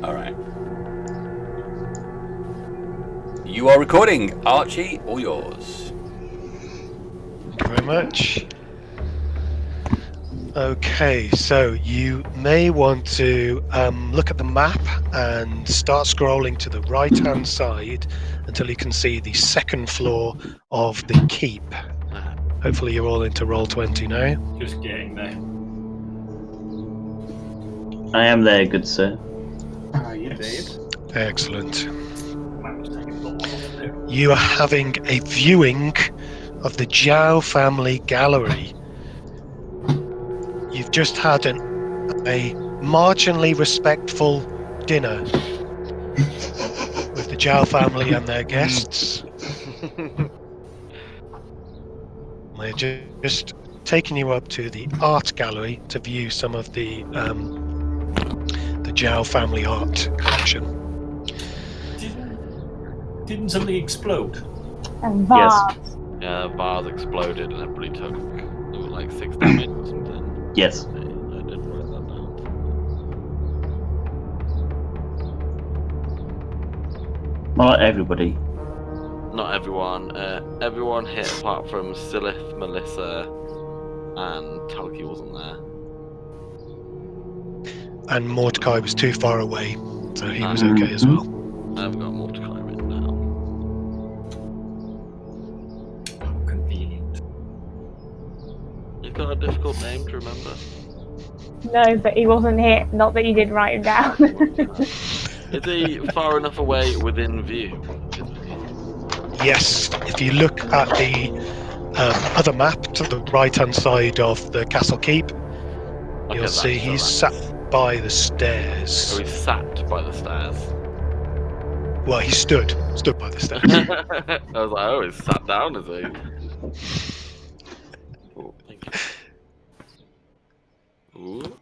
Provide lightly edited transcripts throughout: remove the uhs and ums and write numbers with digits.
Alright. You are recording, Archie, all yours. Thank you very much. Okay, so you may want to look at the map and start scrolling to the right-hand side until you can see the second floor of the keep. Hopefully you're all into Roll20 now. Just getting there. I am there, good sir. Yes. Excellent. Might just take a little while to do. You are having a viewing of the Zhao family gallery. You've just had a marginally respectful dinner with the Zhao family and their guests. They're just taking you up to the art gallery to view some of the Zhao family art collection. Didn't something explode? And vase. Yeah, the vase exploded and everybody took like 6 damage or something. Yes. I didn't write that down. Well, not everybody. Not everyone. Everyone hit apart from Sylleth, Melissa, and Talki wasn't there. And Mordecai was too far away, so he was okay as well. I've got Mordecai written down. Oh, convenient. You've got a difficult name to remember. No, but he wasn't here. Not that you didn't write him down. Is he far enough away within view? Yes, if you look at the other map to the right-hand side of the castle keep, Okay, you'll see he's sat by the stairs. So he's sat by the stairs. Well, he stood by the stairs. I was like, oh, he's sat down, is he? Oh, thank you. Ooh,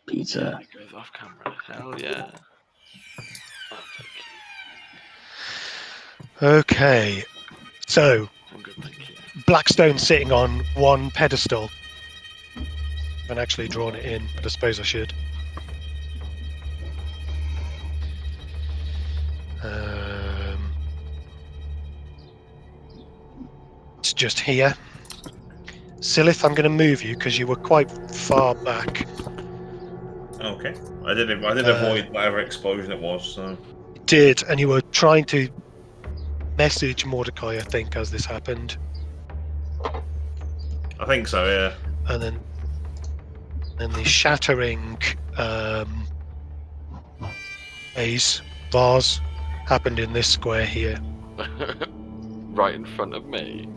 Peter. it goes off camera. Hell yeah. Oh, thank you. Okay, so I'm good, thank you. Blackstone sitting on one pedestal. I haven't actually drawn it in, but I suppose I should. It's just here. Sylleth, I'm going to move you because you were quite far back. Okay. I did avoid whatever explosion it was, so... You did, and you were trying to message Mordecai, I think, as this happened. I think so, yeah. And then the shattering vase happened in this square here. Right in front of me.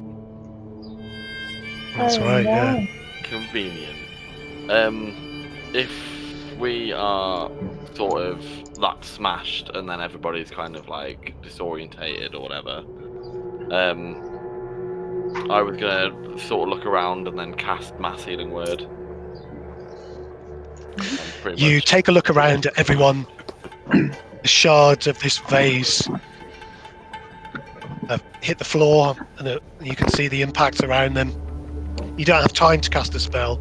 That's right, yeah. Convenient. If we are sort of that smashed and then everybody's kind of like disorientated or whatever, I was gonna sort of look around and then cast Mass Healing Word. You take a look around at everyone. The shards of this vase have hit the floor, and you can see the impacts around them. You don't have time to cast a spell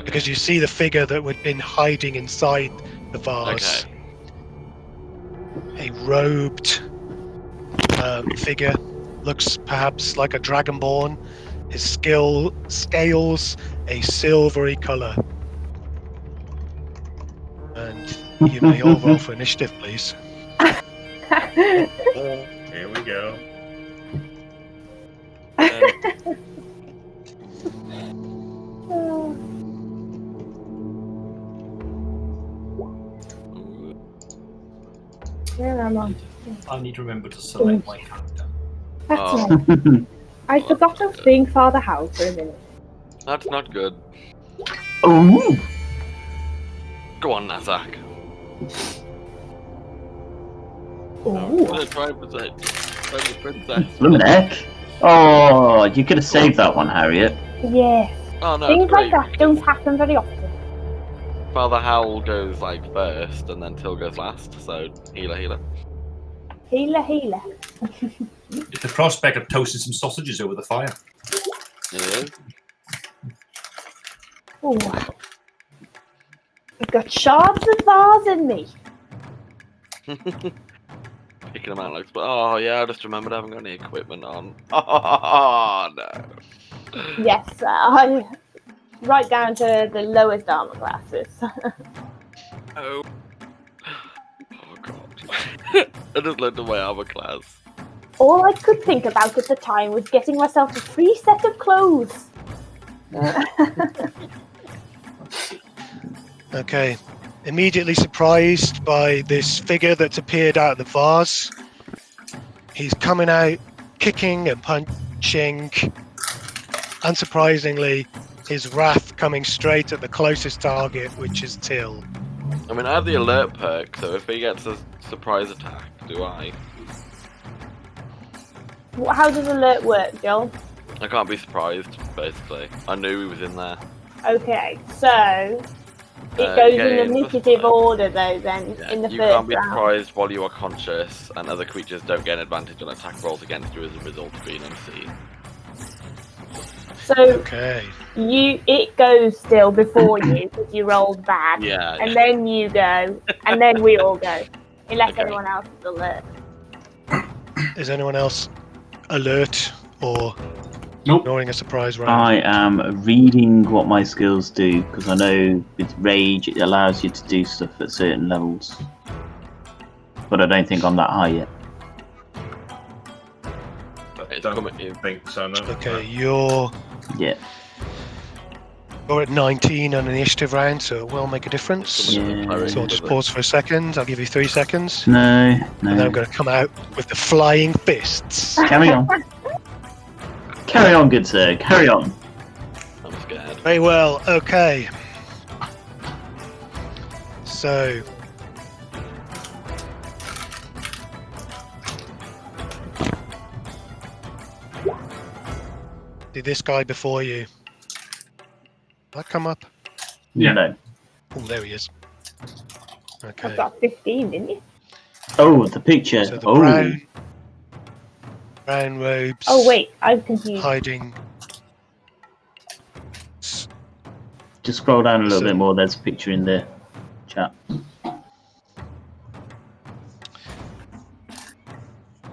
because you see the figure that would have been hiding inside the vase. Okay. A robed figure, looks perhaps like a dragonborn. His scales a silvery colour. And you may all roll for initiative, please. Here we go. Where am I? I need to remember to select my character. Excellent. I forgot I was being Father Howl for a minute. That's not good. Ooh. Go on, Nazzak. Ooh. Try the princess. Luminek. Oh, you could have saved that one, Harriet. Yes. Oh no, Things it's like great. that don't happen very often. Father Howl goes like first, and then Till goes last. So healer. Healer. It's the prospect of toasting some sausages over the fire. Yeah. Ooh. I've got shards of vase in me. Picking them out like, oh yeah, I just remembered I haven't got any equipment on. Oh no. Yes, I right down to the lowest armor classes. Oh. Oh god. I just looked at my armor class. All I could think about at the time was getting myself a free set of clothes. Okay. Immediately surprised by this figure that's appeared out of the vase. He's coming out, kicking and punching. Unsurprisingly, his wrath coming straight at the closest target, which is Till. I mean, I have the alert perk, so if he gets a surprise attack, do I? How does alert work, Joel? I can't be surprised, basically. I knew he was in there. Okay, so it goes in again, initiative order, though. Then Yeah, in the you first can't be round. surprised while you are conscious, and other creatures don't get an advantage on attack rolls against you as a result of being unseen. So Okay. it goes still before you because you rolled bad, Yeah. and then you go, and then we all go, unless Okay. anyone else is alert. Is anyone else alert or Nope. ignoring a surprise round? I am reading what my skills do because I know with rage it allows you to do stuff at certain levels, but I don't think I'm that high yet. I It's don't coming. think so, no. Okay, you're Yeah. at 19 on an initiative round, so it will make a difference. Yeah. So I'll just pause for a second. I'll give you 3 seconds. No, And then no. I'm going to come out with the flying fists. Carry on. Carry on, good sir. Carry on. I'm scared. Very well, okay. So. Did this guy before you? Did that come up? Yeah. No. Oh, there he is. I've Okay. got 15, didn't you? Oh, the picture. So the Oh. brown robes. Oh wait, I'm confused. Hiding. Just scroll down a little So- bit more. There's a picture in the chat. And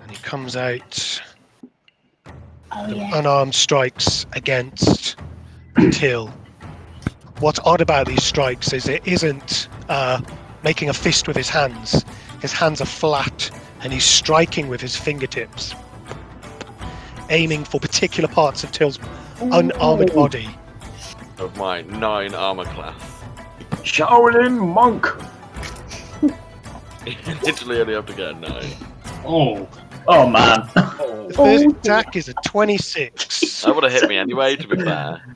he comes out. Oh yeah. Unarmed strikes against Till. What's odd about these strikes is it isn't making a fist with his hands. His hands are flat and he's striking with his fingertips, aiming for particular parts of Till's unarmored body. Of my 9 armor class. Shaolin monk. Literally only have to get a 9. Oh. Oh man. The first attack is a 26. That would have hit me anyway, to be fair.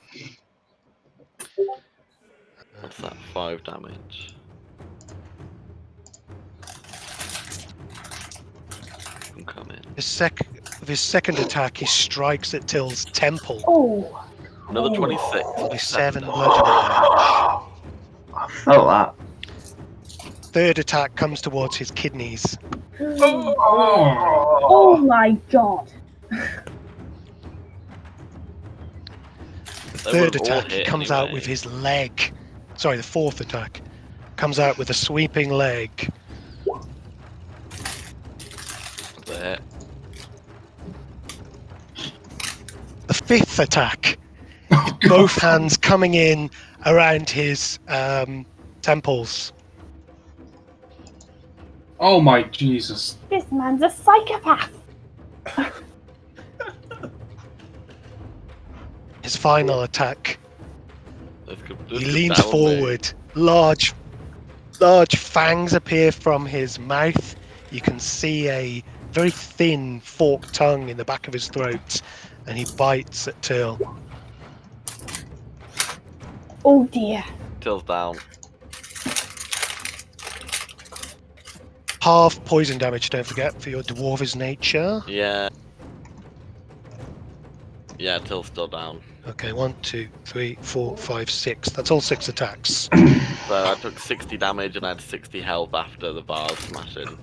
What's that? 5 damage. I'm coming. With his second attack, he strikes at Till's temple. Oh. Another 26. 27 bludgeoning damage. I felt that. Third attack comes towards his kidneys. Oh my god. The They third would've all attack hit comes out anyway. with his leg. Sorry, the fourth attack comes out with a sweeping leg. There. The fifth attack, both hands coming in around his temples. Oh my Jesus. This man's a psychopath. His final attack, Let's he go leans down, mate. forward. Large fangs appear from his mouth. You can see a very thin forked tongue in the back of his throat, and he bites at Till. Oh dear. Till's down. Half poison damage, don't forget, for your dwarvish nature. Yeah. Yeah, Till's still down. Okay, 1, 2, 3, 4, 5, 6. That's all 6 attacks. So I took 60 damage and I had 60 health after the vase smashing.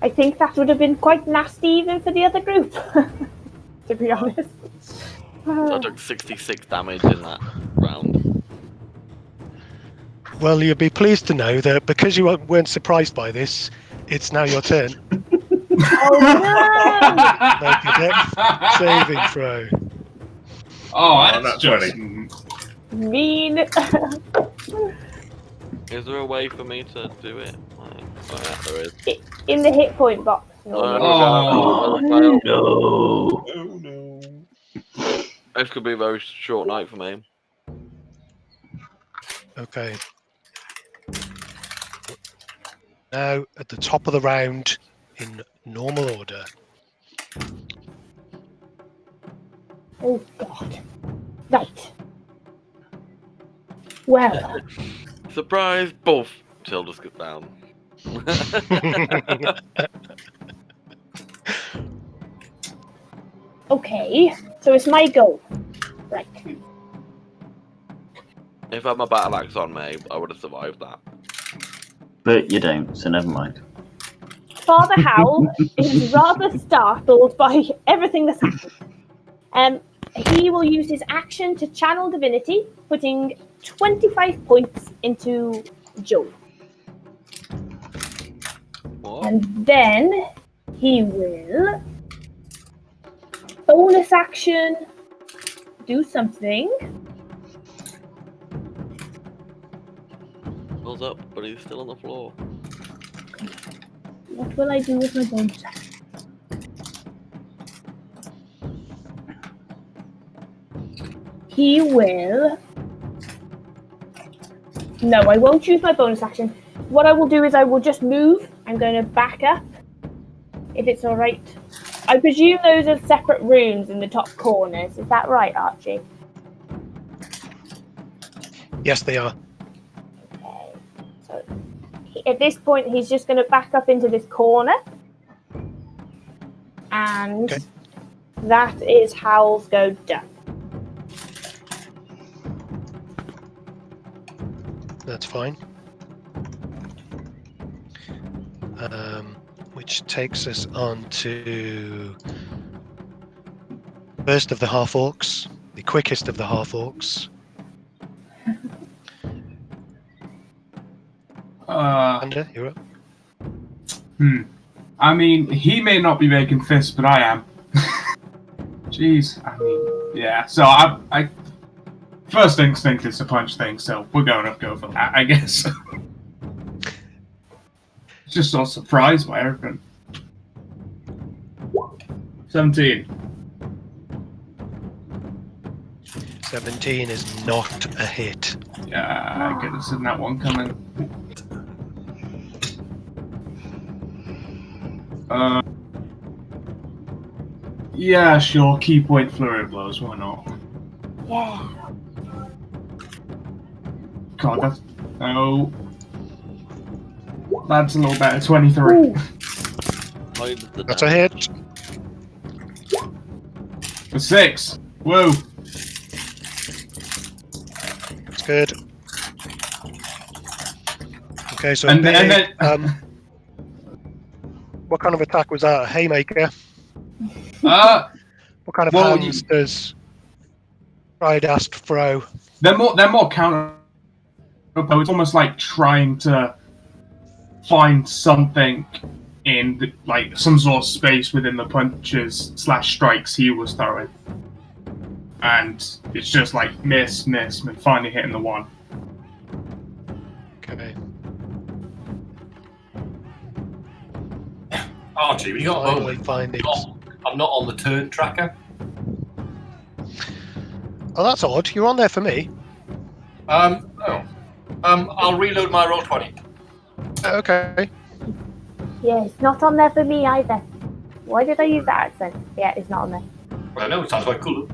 I think that would have been quite nasty even for the other group. To be honest. So I took 66 damage in that round. Well, you'll be pleased to know that because you weren't surprised by this, it's now your turn. Oh Make a dex saving throw. Oh, that's that's just... no! Mean. Is there a way for me to do it? Yeah, there is. In the hit point box. normally. Oh, No. Oh no. This could be a very short night for me. Okay. Now at the top of the round in normal order. Oh God. Right. Well, Surprise! Boof! She'll just get down. okay. So it's my go. Right. If I had my battle axe on me, I would have survived that. But you don't, so never mind. Father Howl is rather startled by everything that's happened. He will use his action to channel divinity, putting 25 points into Joe. What? And then he will bonus action do something. Pulls up, but he's still on the floor. What will I do with my bonus action? He will... No, I won't use my bonus action. What I will do is I will just move. I'm going to back up, if it's all right. I presume those are separate rooms in the top corners. Is that right, Archie? Yes, they are. Okay. So at this point, he's just going to back up into this corner. And Okay. that is Howl's go done. That's fine. Which takes us on to first of the half-orcs, the quickest of the half-orcs. Ander, you're up. I mean, he may not be making fists, but I am. Jeez. I mean, yeah. So I first instinct is to punch things, so we're going to go for that, I guess. Just so surprised by everything. 17. 17 is not a hit. Yeah, I could have seen that one coming. Yeah, sure. Key point flurry of blows. Why not? Yeah. God, that's that's a little better. 23. Ooh. That's a hit. A 6. Whoa. That's good. Okay, so And then what kind of attack was that? A haymaker? uh, What kind of Well, hands does Tridast throw? they're more counter. It's almost like trying to find something in like some sort of space within the punches / strikes he was throwing, and it's just like miss, and finally hitting the one. Okay. Archie, when you got a Finally moment, finding. I'm not on the turn tracker. Oh, that's odd. You're on there for me. I'll reload my roll 20. Okay. Yeah, it's not on there for me either. Why did I use that accent? Yeah, it's not on there. Well, I know it sounds quite cool.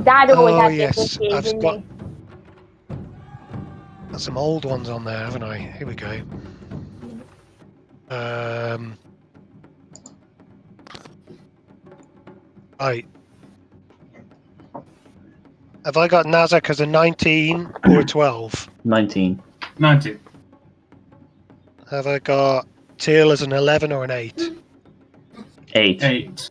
Dad always Oh, has yes. different I've didn't got- he? Got some old ones on there, haven't I? Here we go. Right. Have I got Nazzak as a 19 or a 12? 19. 19. Have I got Teal as an 11 or an 8? 8. 8.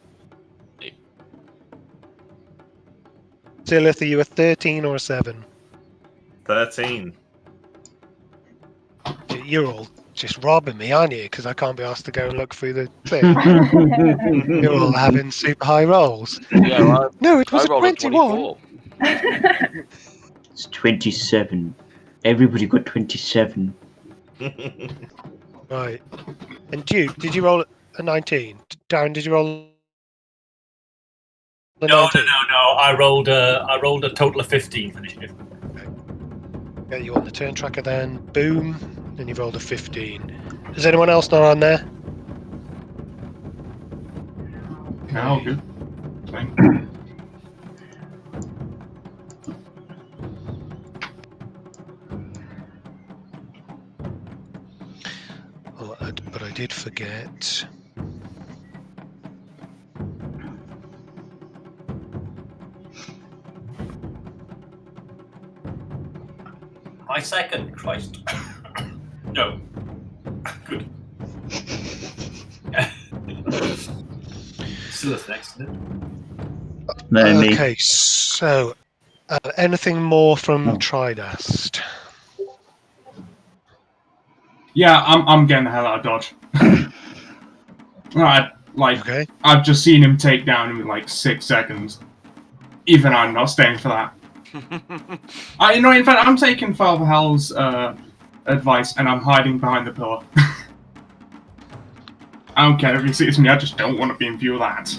Sylleth, are you a 13 or a 7? 13. You're all just robbing me, aren't you? Because I can't be asked to go and look through the thing. You're all having super high rolls. Yeah, No, it I was a rolled a 21. 24. It's 27. Everybody got 27. Right. And Duke, did you roll a 19? Darren, did you roll a No. 19? I rolled a total of 15 for initiative. Get you on the turn tracker then. Boom. Then you've rolled a 15. Is anyone else not on there? No, good. Fine. Oh, but I did forget. My second, Christ. No. Good. Sylleth next, isn't it? No, me. Okay, so anything more from Oh. Tridast? Yeah, I'm getting the hell out of Dodge. Right, like, Okay. I've just seen him take down him in like 6 seconds. Even I'm not staying for that. In fact, I'm taking Father Howl's advice and I'm hiding behind the pillar. I don't care if he sees me, I just don't want to be in view of that.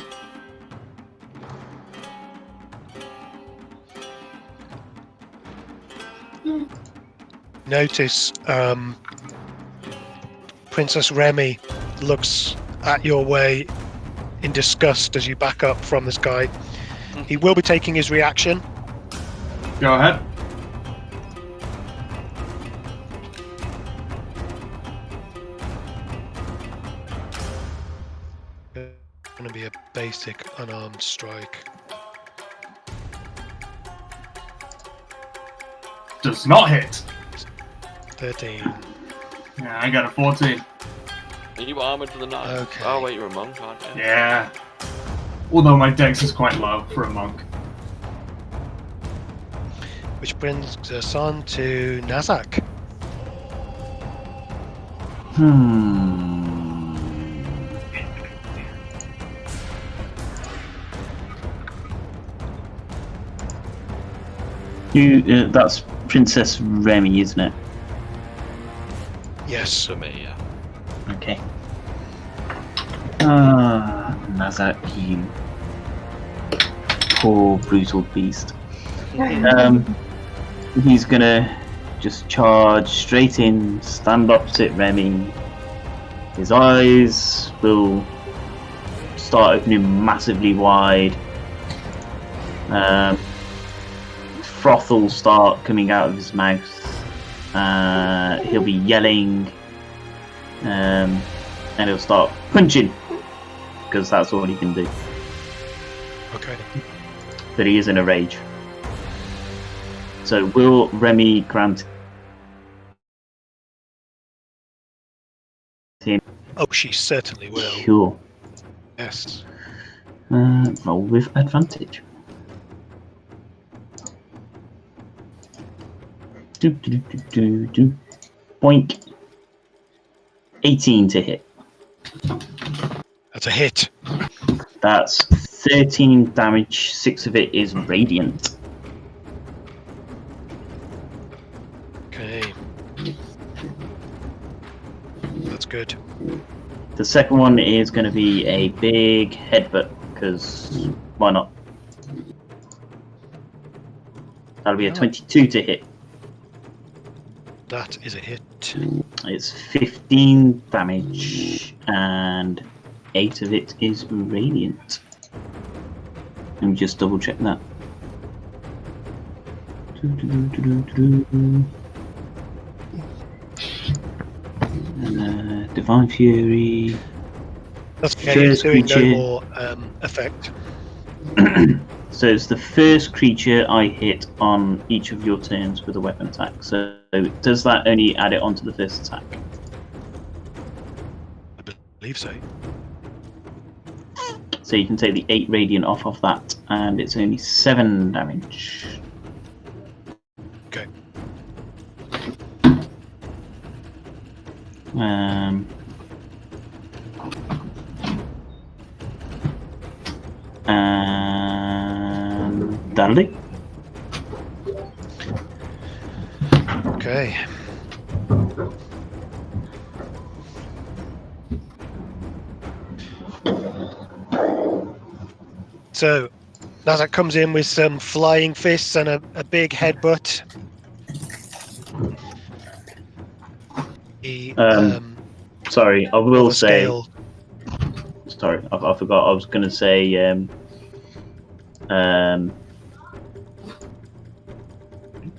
Notice Princess Remy looks at your way in disgust as you back up from this guy. He will be taking his reaction. Go ahead. Going to be a basic unarmed strike. Does not hit. 13. Yeah, I got a 14. Are you armored to the knife? Okay. Oh wait, you're a monk, aren't you? Yeah. Although my dex is quite low for a monk. Which brings us on to Nazzak. That's Princess Remy, isn't it? Yes. To me, yeah. Okay. Ah, Nazzak, you poor brutal beast. He's gonna just charge straight in, stand opposite Remy. His eyes will start opening massively wide. Froth will start coming out of his mouth. He'll be yelling, and he'll start punching because that's all he can do. Okay. But he is in a rage. So will Remy grant him? Oh, she certainly will. Sure. Yes. Roll with advantage. Boink. 18 to hit. That's a hit. That's 13 damage. 6 of it is radiant. Okay. That's good. The second one is going to be a big headbutt, because why not? That'll be a 22 to hit. That is a hit. It's 15 damage, and 8 of it is radiant. Let me just double check that. And, Divine Fury. That's okay. It's First doing no creature. more effect. So it's the first creature I hit on each of your turns with a weapon attack. So does that only add it onto the first attack? I believe so. So you can take the 8 radiant off of that, and it's only 7 damage. Okay. And that'll do. Okay. So, Nazzak comes in with some flying fists and a big headbutt. He, Sorry, I on will a say. scale- Sorry, I forgot. I was going to say.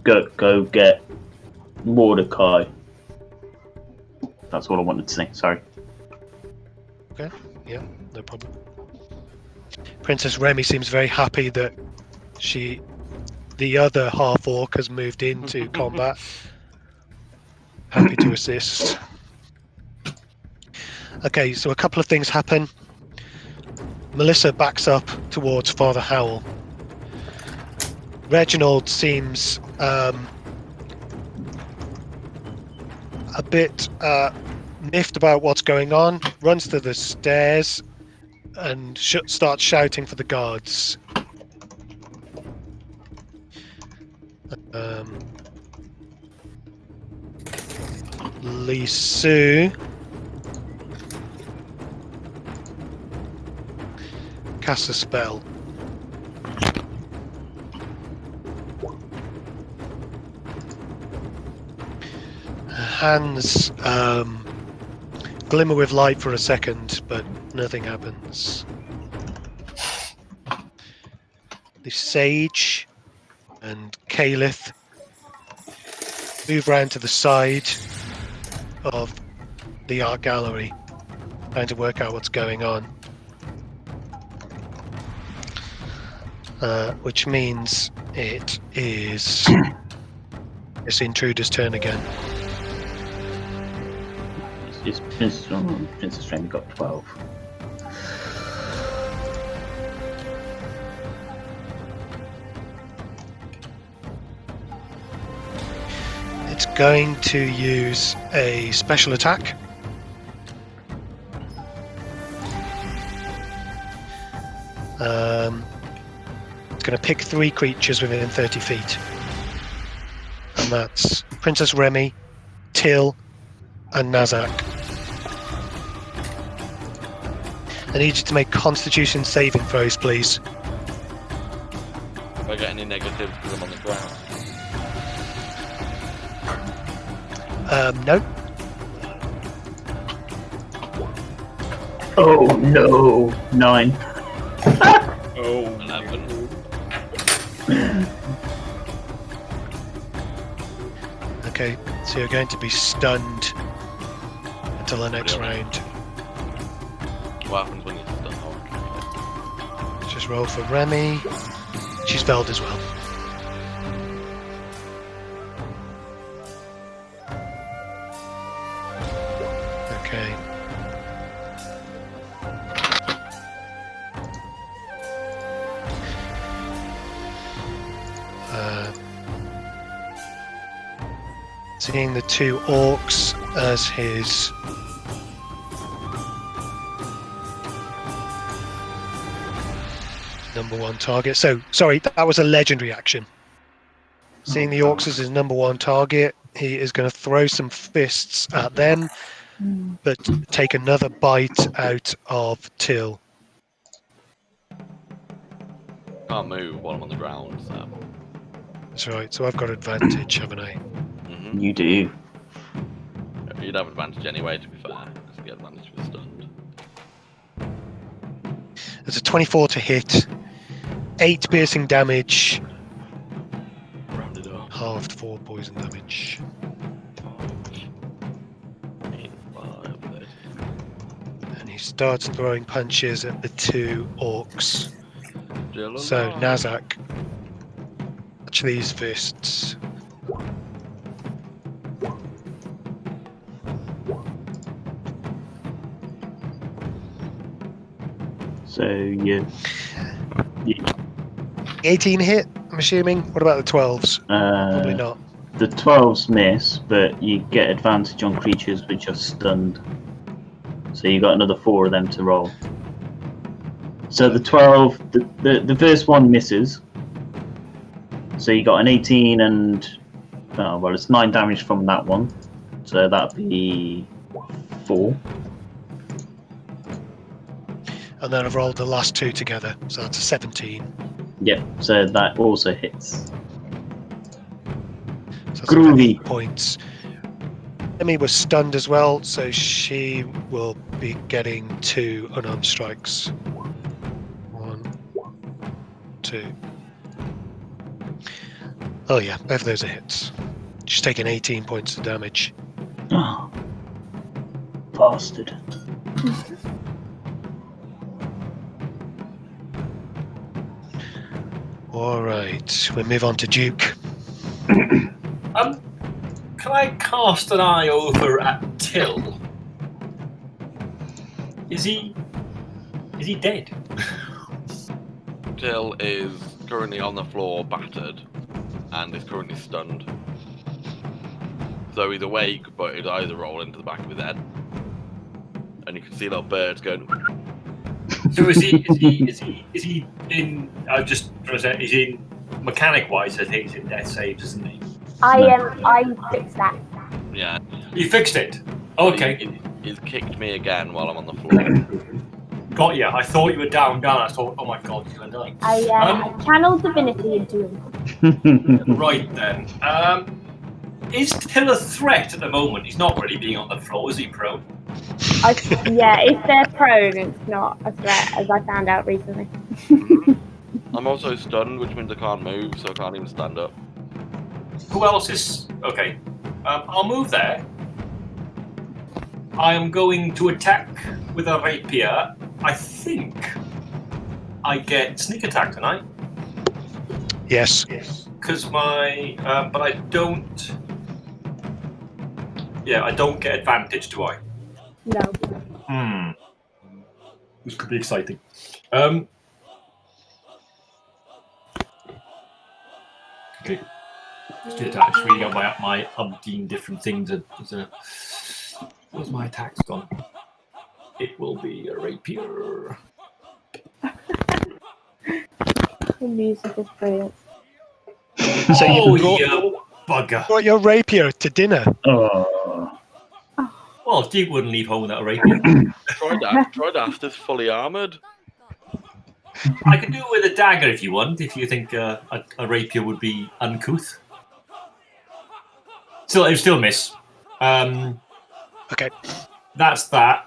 Go get Mordecai. That's what I wanted to say. Sorry. Okay, yeah, no problem. Princess Remy seems very happy that the other half orc has moved into combat. Happy to assist. Okay, so a couple of things happen. Melissa backs up towards Father Howl. Reginald seems a bit miffed about what's going on, runs to the stairs and starts shouting for the guards. Lisu casts a spell. Hands glimmer with light for a second, but nothing happens. The Sage and Sylleth move round to the side of the art gallery, trying to work out what's going on. Which means it is this intruder's turn again. It's Princess Remy got 12. It's going to use a special attack. It's going to pick 3 creatures within 30 feet. And that's Princess Remy, Till, and Nazzak. I need you to make Constitution saving throws, please. If I get any negatives because I'm on the ground. No. Oh no! 9. Oh, 11. Okay, so you're going to be stunned until the next round. What happens when you're done? Just roll for Remy. She's failed as well. Okay. Seeing the 2 orcs as his number 1 target. So, sorry, that was a legendary action. Seeing the orcs as his number 1 target, he is going to throw some fists at them, but take another bite out of Till. Can't move while I'm on the ground, so. That's right, so I've got advantage, haven't I? Mm-hmm. You do. You'd have advantage anyway, to be fair. Because you get advantage with stunned. There's a 24 to hit, 8 piercing damage, Rounded up. halved 4 poison damage. 8, 5, 30. And he starts throwing punches at the 2 orcs. Still So, alive. Nazzak, catch these fists. So yeah. 18 hit, I'm assuming. What about the 12s? Probably not. the 12s miss, but you get advantage on creatures which are stunned. So you got another 4 of them to roll. So the 12, the first one misses. So you got an 18 and well, it's 9 damage from that one. So that'd be 4. And then I've rolled the last 2 together, so that's a 17. Yep. So that also hits. So that's Groovy. 8 points. Emmy was stunned as well, so she will be getting 2 unarmed strikes. 1, 2. Oh yeah, both of those are hits. She's taking 18 points of damage. Oh, bastard. Alright, we move on to Duke. Can I cast an eye over at Till? Is he dead? Till is currently on the floor, battered, and is currently stunned. So he's awake, but his eyes are rolling to the back of his head, and you can see little birds going. So is he in? I'm just trying to say, is he in mechanic wise? I think he's in death saves, isn't he? I fixed that. Yeah. You fixed it. Okay. He's kicked me again while I'm on the floor. Got ya. I thought you were down. I thought, oh my god, he's gonna die. I channeled divinity into him. Right then. Is Till a threat at the moment? He's not really being on the floor, is he, prone? Yeah, if they're prone, it's not a threat, as I found out recently. I'm also stunned, which means I can't move, so I can't even stand up. Who else is... Okay. I'll move there. I am going to attack with a rapier. I think I get sneak attack tonight. Yes. Because my... but I don't... Yeah, I don't get advantage, do I? No. This could be exciting. Okay. Just do attack. Just reading out my umpteen different things. Where's my attacks gone? It will be a rapier. The music is brilliant. So you you bugger. brought your rapier to dinner. Oh. Well, Duke wouldn't leave home without a rapier. Tridast is fully armoured. I can do it with a dagger if you want, if you think a rapier would be uncouth. It would still miss. Okay. That's that.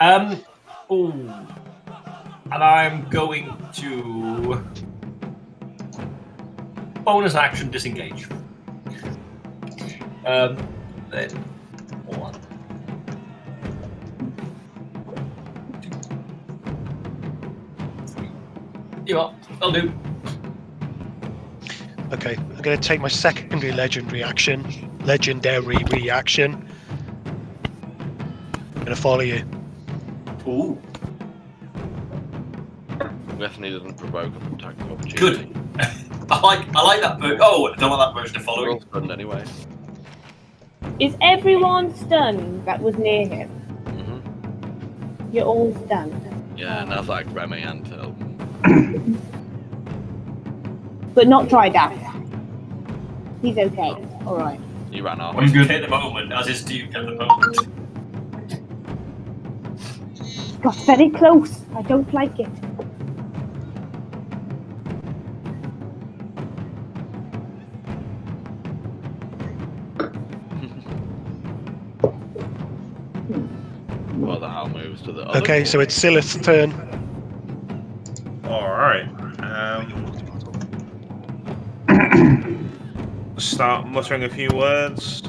Oh. And I'm going to bonus action disengage. Then 1. 2, 3. Yeah, I'll do. Okay, I'm going to take my secondary legendary reaction. I'm going to follow you. Ooh. Bethany doesn't provoke an attack of opportunity. Good. I like that bird. Oh, I don't want that bird to follow We're me. all stunned anyway. Is everyone stunned that was near him? Mm-hmm. You're all stunned. Yeah, Nazzak, Remy, and Till. But not Tridast. He's okay. Alright. You ran off. I'm good at the moment, as is Duke at the moment. Got very close. I don't like it. Well, the Howl moves to the other. Okay, so it's Sylleth's turn. Alright. Start muttering a few words.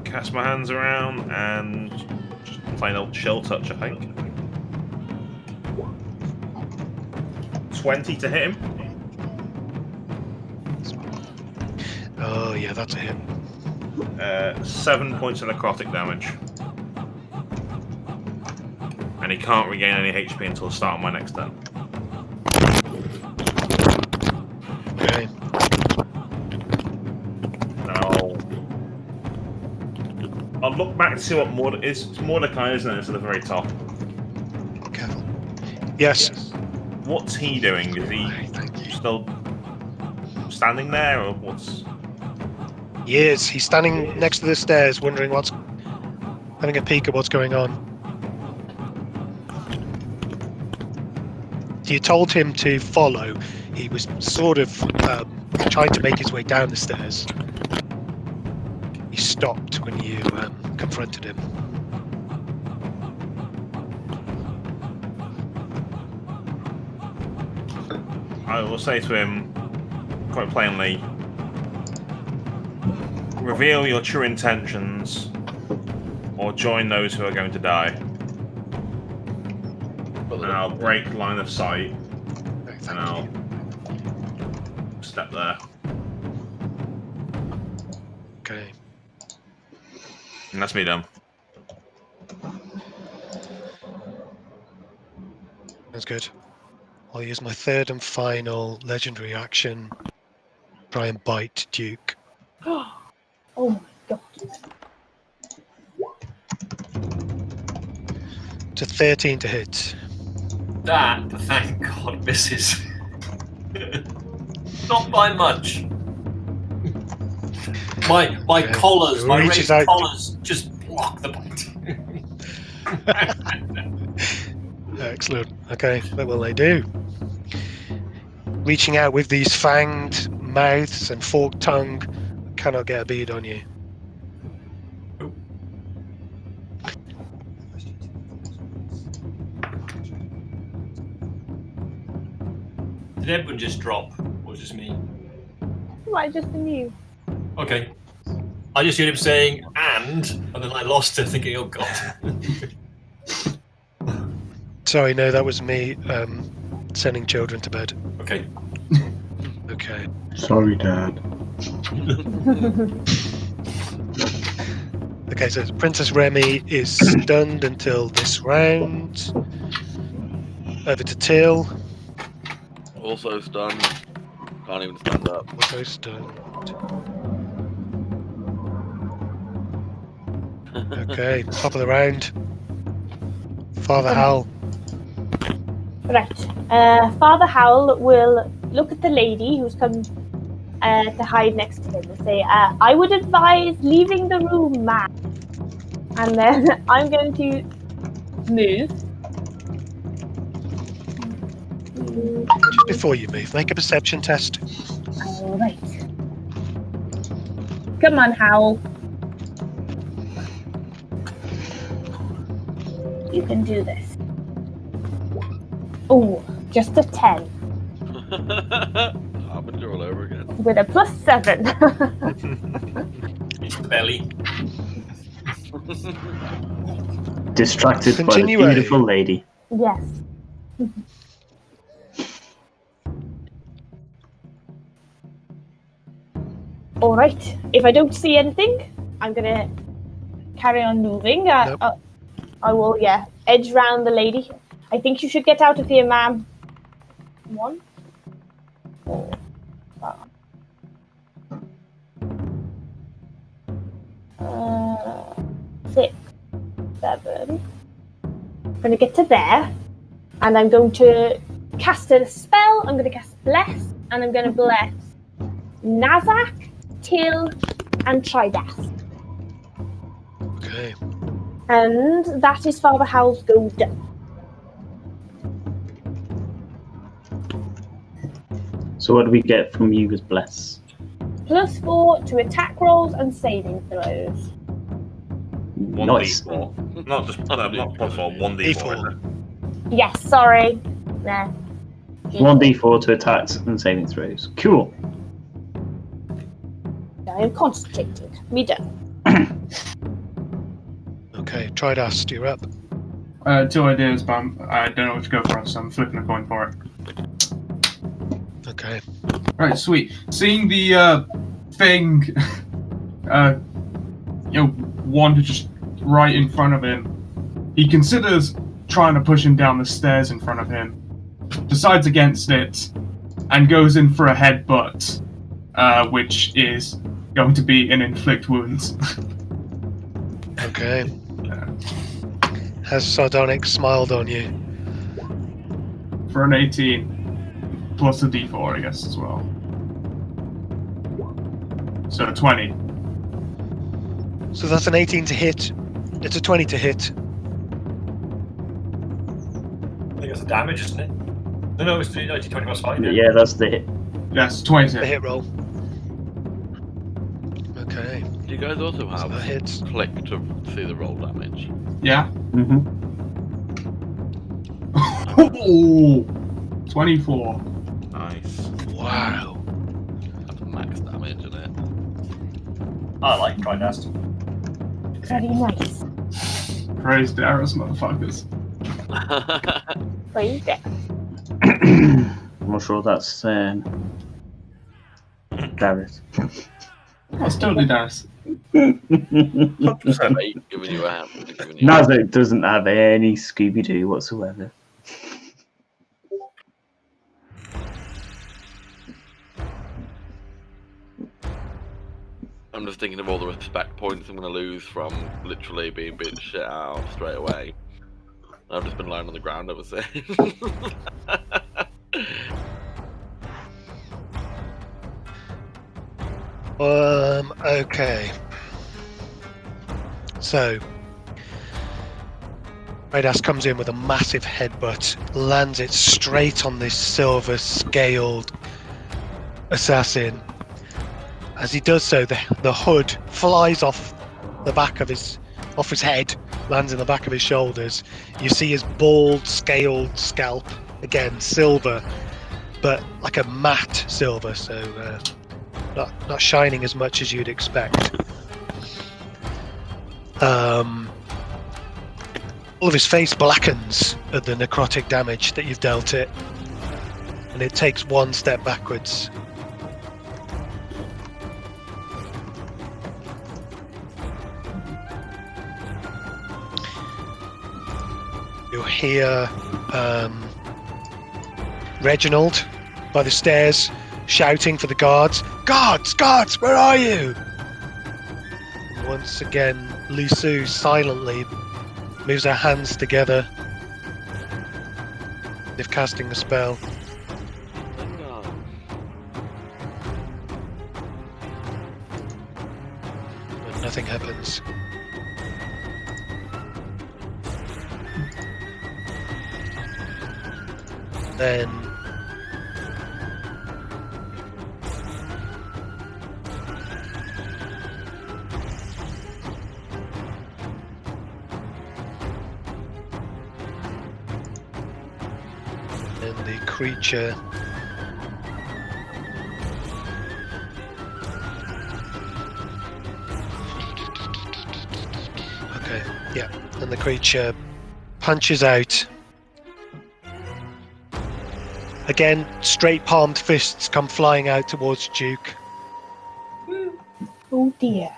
Cast my hands around and just plain old chill touch, I think. 20 to hit him. Oh yeah, that's a hit. 7 points of necrotic damage. And he can't regain any HP until the start of my next turn. Okay. Now, I'll look back to see what it's Mordecai, isn't it? It's at the very top. Careful. Yes. What's he doing? Is he still standing there, or what's? He is. He's standing next to the stairs, wondering having a peek at what's going on. You told him to follow. He was sort of trying to make his way down the stairs. He stopped when you confronted him. I will say to him quite plainly, reveal your true intentions or join those who are going to die. And I'll break line of sight and I'll step there. Okay. And that's me done. That's good. I'll use my third and final legendary action. Try and bite Duke. Oh my god. To 13 to hit. That, thank God, misses. Not by much. My Okay. collars, my Reaches raised out. collars just block the bite. Excellent. Okay, what will they do? Reaching out with these fanged mouths and forked tongue, cannot get a bead on you. Did everyone just drop, or just me? Might just been you. Okay. I just heard him saying and then I lost it, thinking, oh god. Sorry, no, that was me sending children to bed. Okay. Okay. Sorry, Dad. Okay, so Princess Remy is stunned until this round. Over to Till. Also stunned. Can't even stand up. Also stunned. Okay, top of the round. Father Howl. Right. Father Howl will look at the lady who's come to hide next to him and say, I would advise leaving the room, ma'am. And then I'm going to move. Just before you move, make a perception test. All right. Come on, Howl. You can do this. Oh, just a 10 Happened all over again. with a +7. It's belly. Distracted by the Continue, beautiful lady. Yes. All right. If I don't see anything, I'm gonna carry on moving. Nope. I will, edge round the lady. I think you should get out of here, ma'am. 1, 4, 5. 6, 7. I'm going to get to there, and I'm going to cast a spell. I'm going to cast Bless, and I'm going to bless Nazzak, Till, and Tridast. Okay. And that is Father Howl's go done. So what do we get from you as Bless? +4 to attack rolls and saving throws. Nice. 1d4. Not just not +4, 1d4. Yes, sorry. Nah. 1d4 to attacks and saving throws. Cool. I am concentrated. Me done. Okay, Tridast, you're up. 2 ideas, but I don't know what to go for, so I'm flipping a coin for it. Okay. Right, sweet. Seeing the thing, wander just right in front of him, he considers trying to push him down the stairs in front of him, decides against it, and goes in for a headbutt, which is going to be an inflict wounds. Okay. Has Sardonyx smiled on you? For an 18. Plus a d4, I guess, as well. So 20. So that's an 18 to hit. It's a 20 to hit. I think it's a damage, isn't it? No, it's 20 plus 5. Yeah, that's the hit. Yes, 20. The hit roll. Okay. Do you guys also have that hits. click to see the roll damage? Yeah. Mm-hmm. Oh, 24. Nice. Wow. That's max damage, isn't it? I like Tridast. Very nice. Praise Darius, motherfuckers. Praise it. I'm not sure that's Darius. That's totally Darius. 100%. Right, giving you a hand. Nazzak doesn't have any Scooby-Doo whatsoever. I'm just thinking of all the respect points I'm going to lose from literally being beaten shit out straight away. I've just been lying on the ground ever since. Okay. So, Tridast comes in with a massive headbutt, lands it straight on this silver-scaled assassin. As he does so, the hood flies off the back of his head, lands in the back of his shoulders. You see his bald, scaled scalp, again silver, but like a matte silver, so not shining as much as you'd expect. All of his face blackens at the necrotic damage that you've dealt it, and it takes one step backwards. You hear Reginald by the stairs shouting for the guards. Guards, where are you? And once again, Lisu silently moves her hands together, as if casting a spell. But nothing happens. Then the creature and the creature punches out. Again, straight palmed fists come flying out towards Duke. Oh dear.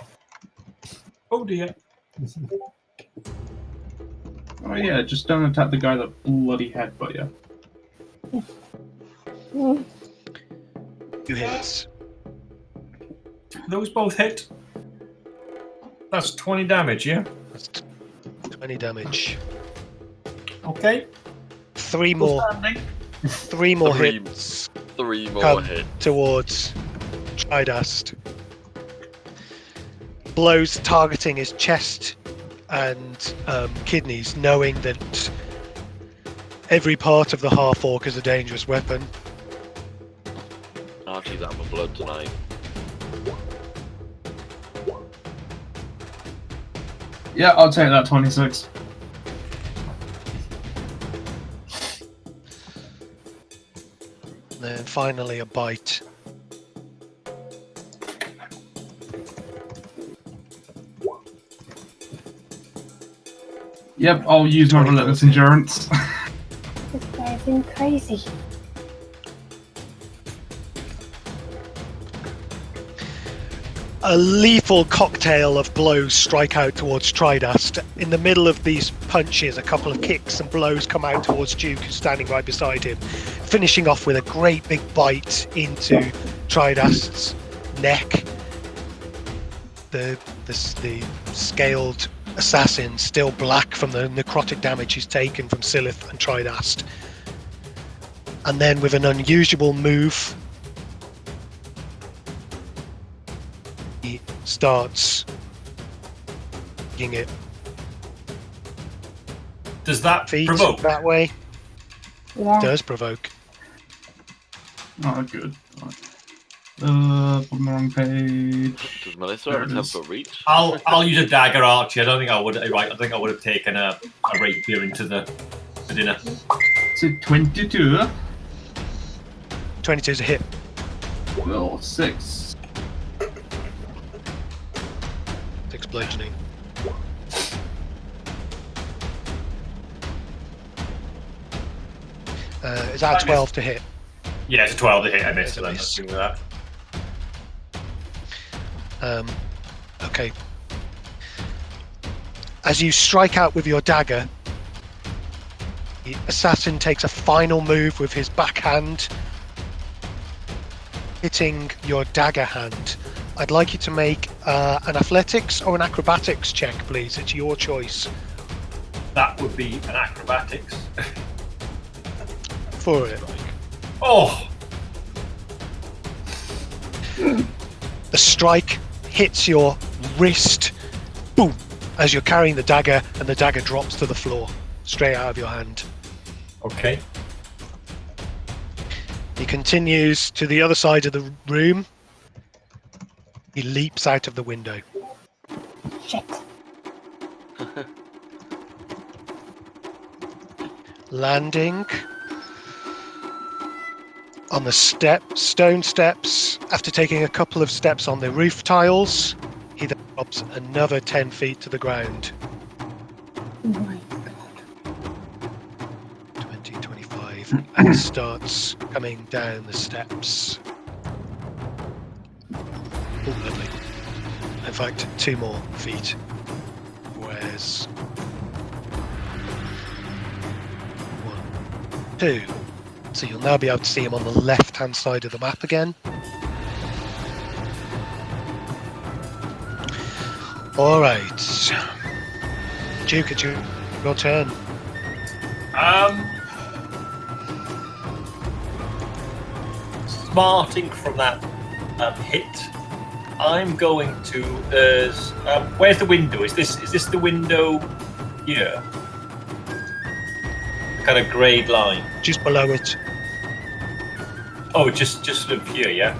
Oh dear. Oh yeah, just don't attack the guy that bloody headbutt you. Mm. 2 hits. Those both hit. That's 20 damage, yeah? That's 20 damage. Okay. 3 more. Standing. 3 more Three- hits 3 more come hits. towards Tridast. Blows targeting his chest and kidneys, knowing that every part of the half-orc is a dangerous weapon. Archie's out for blood tonight. Yeah, I'll take that 26. And then finally a bite. Yep, I'll use my relentless endurance. This guy's been crazy. A lethal cocktail of blows strike out towards Tridast. In the middle of these punches, a couple of kicks and blows come out towards Duke, who's standing right beside him, finishing off with a great big bite into Tridast's neck. The scaled assassin, still black from the necrotic damage he's taken from Sylleth and Tridast. And then with an unusual move, he starts taking it Does that feet provoke? that way. Yeah. Does provoke. Oh, good. On the wrong page. Does Melissa There have a it is. 10-foot reach? I'll use a dagger, Archie. I don't think I would. Right, I think I would have taken a rapier into the dinner. So 22. 22 is a hit. Well, 6. It's explosioning. Is that a 12 to hit? Yeah, it's a 12 to hit. I missed It's a it. miss. Let's do that. Okay. As you strike out with your dagger, the assassin takes a final move with his backhand, hitting your dagger hand. I'd like you to make an athletics or an acrobatics check, please. It's your choice That would be an acrobatics. for it. Oh, The strike hits your wrist, boom, as you're carrying the dagger, and the dagger drops to the floor, straight out of your hand. okay. He continues to the other side of the room. He leaps out of the window. Shit. Landing on the stone steps. After taking a couple of steps on the roof tiles, he then drops another 10 feet to the ground. Oh my 20, 25, and starts coming down the steps. Oh, lovely. In fact, 2 more feet. Where's 1, 2. So you'll now be able to see him on the left-hand side of the map again. All right, Duke, it's your turn. Smarting from that hit, I'm going to. Where's the window? Is this the window here? The kind of greyed line. Just below it. Oh, just sort of here, yeah.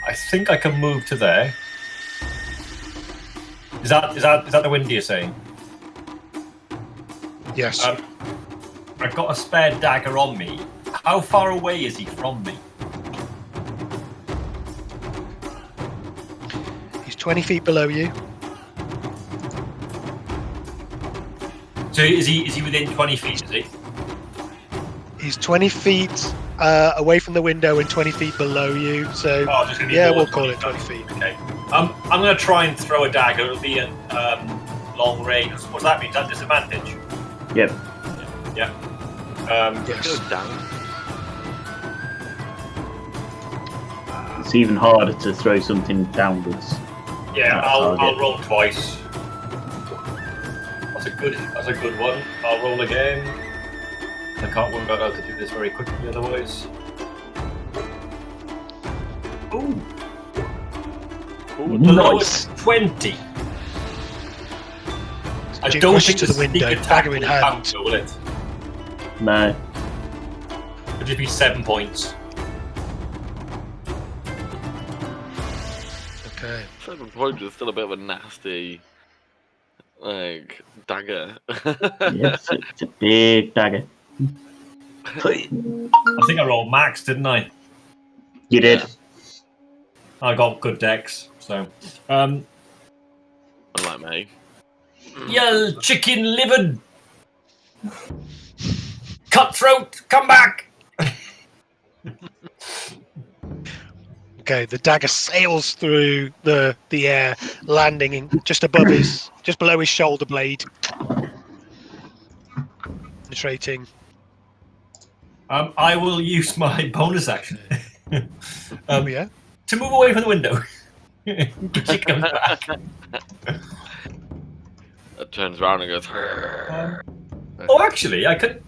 I think I can move to there. Is that the window you're saying? Yes. I've got a spare dagger on me. How far away is he from me? He's 20 feet below you. So is he within 20 feet? Is he? He's 20 feet away from the window and 20 feet below you. So Oh, just gonna be yeah, more we'll than call it 20 20 feet. Okay. I'm going to try and throw a dagger. It'll be at long range. What does that mean? Is that disadvantage? Yep. Yeah. Yes. Goes down. It's even harder to throw something downwards. Yeah, Not I'll target. roll twice. That's a good one. I'll roll again. I can't work out how to do this very quickly otherwise. Ooh. The lowest 20. I Duke don't rushes think to the window, sneak attack dagger in will hand. count, will it? No. It'll just be 7 points. Okay. 7 points is still a bit of a nasty, like, dagger. Yes, it's a big dagger. I think I rolled max, didn't I? You did. Yeah. I got good decks, so. Unlike me. You chicken livered! Cutthroat, come back! Okay, the dagger sails through the air, landing in just below his shoulder blade, penetrating. I will use my bonus action. Oh yeah. to move away from the window. She comes back. It turns around and goes. Oh, actually, I could.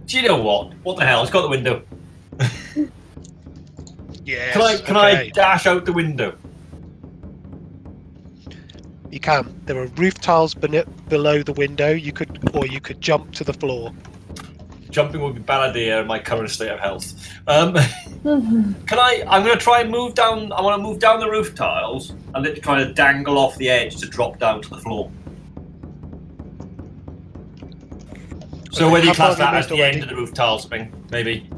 Do you know what? What the hell? It's got the window. Yes. Can I dash out the window? You can. There are roof tiles below the window. You could jump to the floor. Jumping would be a bad idea in my current state of health. Can I? I'm going to try and move down. I want to move down the roof tiles and literally try to dangle off the edge to drop down to the floor. So whether you class that as the end of the roof tiles thing, maybe.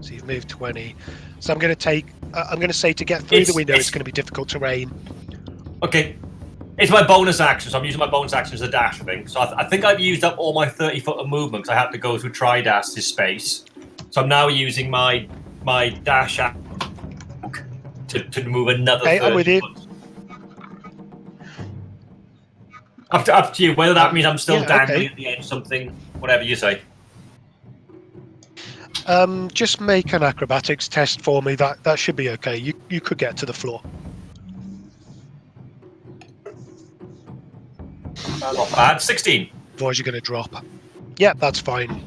So you've moved 20. So I'm going to say to get through the window, it's going to be difficult terrain. Okay. It's my bonus action, so I'm using my bonus action as a dash thing. So I think I've used up all my 30 foot of movement because I had to go through Tridast's space. So I'm now using my dash to move another 30 I'm with you. foot. Up to you, whether that means I'm still dangling at the edge, something, whatever you say. Just make an acrobatics test for me. That should be okay. You could get to the floor. Not bad. 16. Otherwise, you're going to drop. Yeah, that's fine.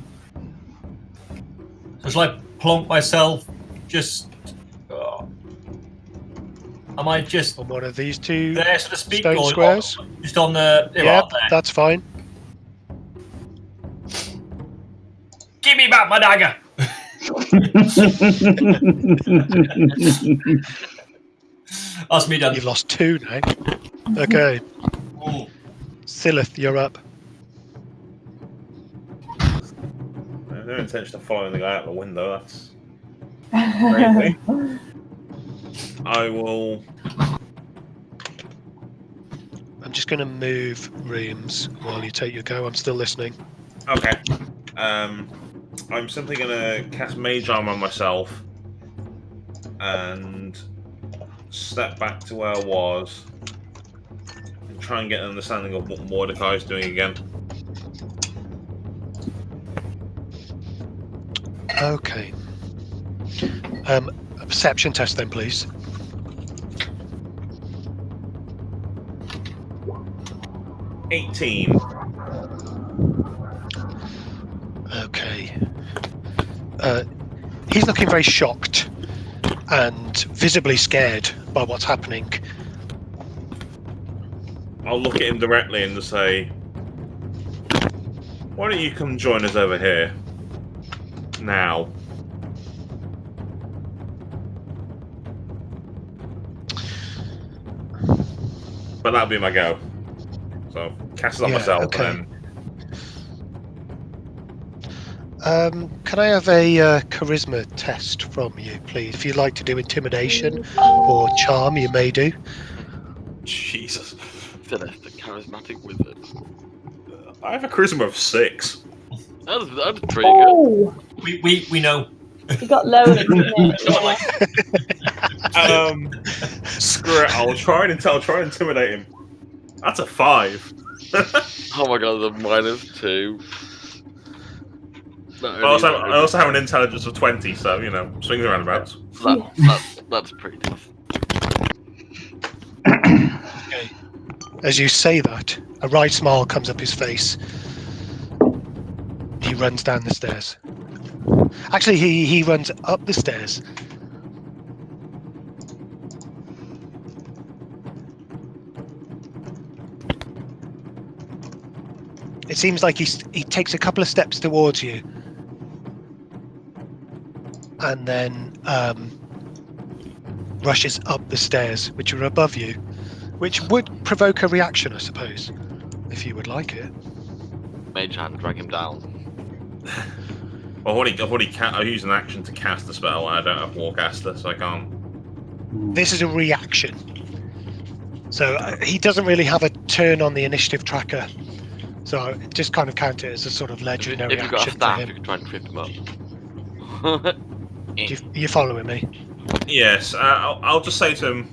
So shall I plonk myself just... am I just... On one of these two there, so to speak? stone Or squares? just on the... Yeah, that's fine. Give me back my dagger! That's me done. You've lost 2 now. Okay. Ooh. Sylleth, you're up. I have no intention of following the guy out the window. That's crazy. I will. I'm just going to move rooms while you take your go. I'm still listening. Okay. I'm simply going to cast Mage Arm on myself and step back to where I was and try and get an understanding of what Mordecai's doing again. Okay. A perception test then, please. $18. Okay. He's looking very shocked and visibly scared by what's happening. I'll look at him directly and just say, why don't you come join us over here? Now. But that'll be my go. So, cast it on myself okay. and can I have a charisma test from you, please? If you'd like to do intimidation or charm, you may do. Jesus. Sylleth, the charismatic wizard. I have a charisma of 6. That's pretty good. Oh, We know. you got lower, didn't it? Screw it, I'll try and intimidate him. That's a 5. Oh my god, the -2. I also have an intelligence of 20, so you know, swings and roundabouts. That's pretty tough. Okay. As you say that, a wry smile comes up his face. He runs down the stairs. Actually, he runs up the stairs. It seems like he takes a couple of steps towards you, and then rushes up the stairs, which are above you, which would provoke a reaction, I suppose, if you would like it. Mage hand, drag him down. I used an action to cast the spell, and I don't have Warcaster, so I can't. This is a reaction, so he doesn't really have a turn on the initiative tracker. So just kind of count it as a sort of legendary If you've got a action for staff, him. you can try and trip him up. You following me? Yes, I'll just say to him,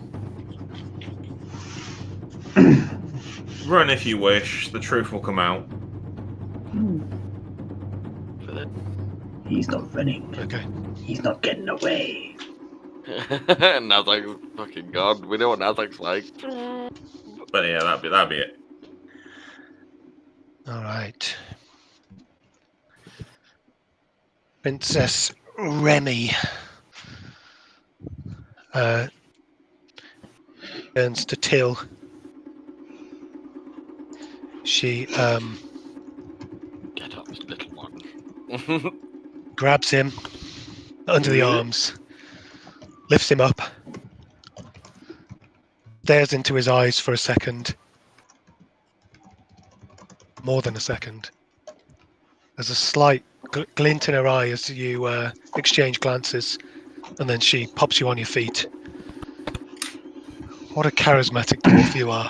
run if you wish, the truth will come out. with it. He's not running. Okay. He's not getting away. Nazzak, fucking god. We know what Nazzak's like. But yeah, that'd be it. All right. Princess Remy turns to Till. She Get up, little one. grabs him under the arms, lifts him up, stares into his eyes for a second. More than a second. There's a slight glint in her eye as you exchange glances, and then she pops you on your feet. What a charismatic dwarf you are.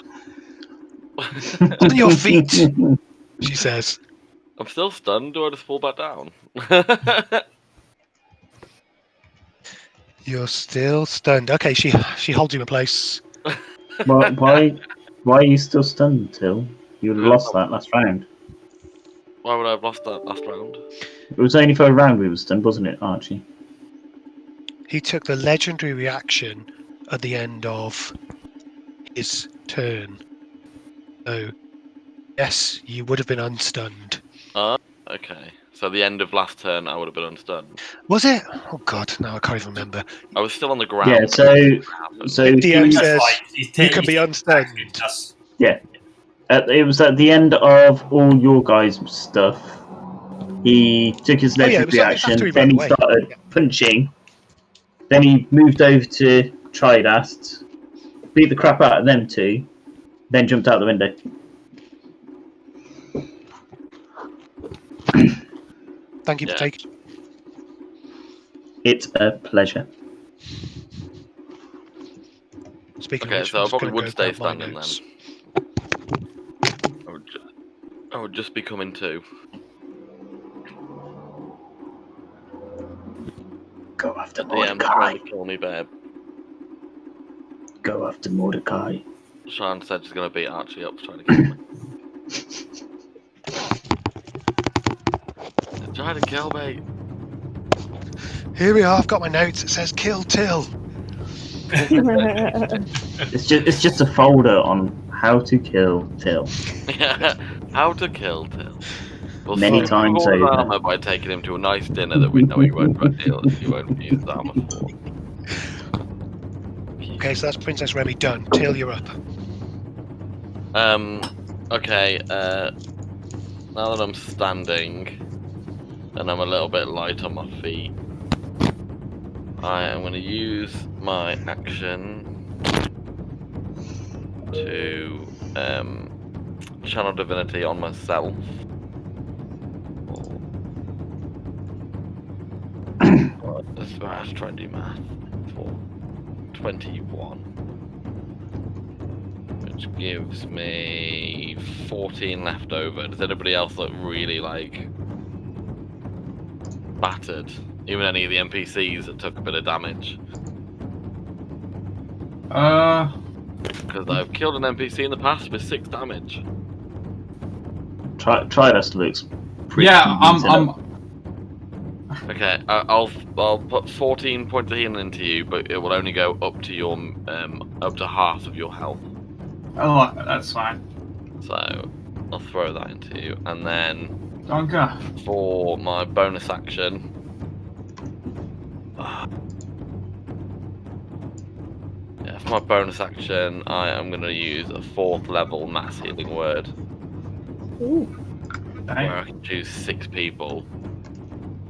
On your feet, she says. I'm still stunned. Do I just fall back down? You're still stunned. Okay, she holds you in place. Why are you still stunned, Till? You lost that last round. Why would I have lost that last round? It was only for a round we were stunned, wasn't it, Archie? He took the legendary reaction at the end of his turn. So, yes, you would have been unstunned. Okay. So the end of last turn, I would have been unstunned. Was it? Oh God, no, I can't even remember. I was still on the ground. Yeah, so DM That's says right. you can be unstunned. yeah. It was at the end of all your guys' stuff. He took his legendary reaction, after he then ran he away. started punching. Then he moved over to Tridast, beat the crap out of them two, then jumped out the window. Thank you for taking. It's a pleasure. Speaking Okay, of which, so I'm I just probably gonna would go stay grab my standing notes. then. I would just be coming to. Go after DM's Mordecai. trying to kill me, babe. Go after Mordecai. Sean said she's going to beat Archie up for trying to kill me. They're trying to kill me. Here we are. I've got my notes. It says "kill Till." It's just a folder on how to kill Till. How to kill Till. We'll Many strip times all his over. armor by taking him to a nice dinner that we know he won't use his armor for. Okay, so that's Princess Remy done. Till, you're up. Okay, now that I'm standing and I'm a little bit light on my feet, I am going to use my action to channel divinity on myself. Let's try and do math. For 21. Which gives me 14 left over. Does anybody else look really, like, battered? Even any of the NPCs that took a bit of damage? Because I've killed an NPC in the past with 6 damage. Tridast looks pretty Yeah, beaten up. I'm. Okay, I'll put 14 points of healing into you, but it will only go up to your up to half of your health. Oh, that's fine. So I'll throw that into you, and then Danke. for my bonus action, yeah, for my bonus action, I am going to use a 4th level mass healing word, where I can choose 6 people.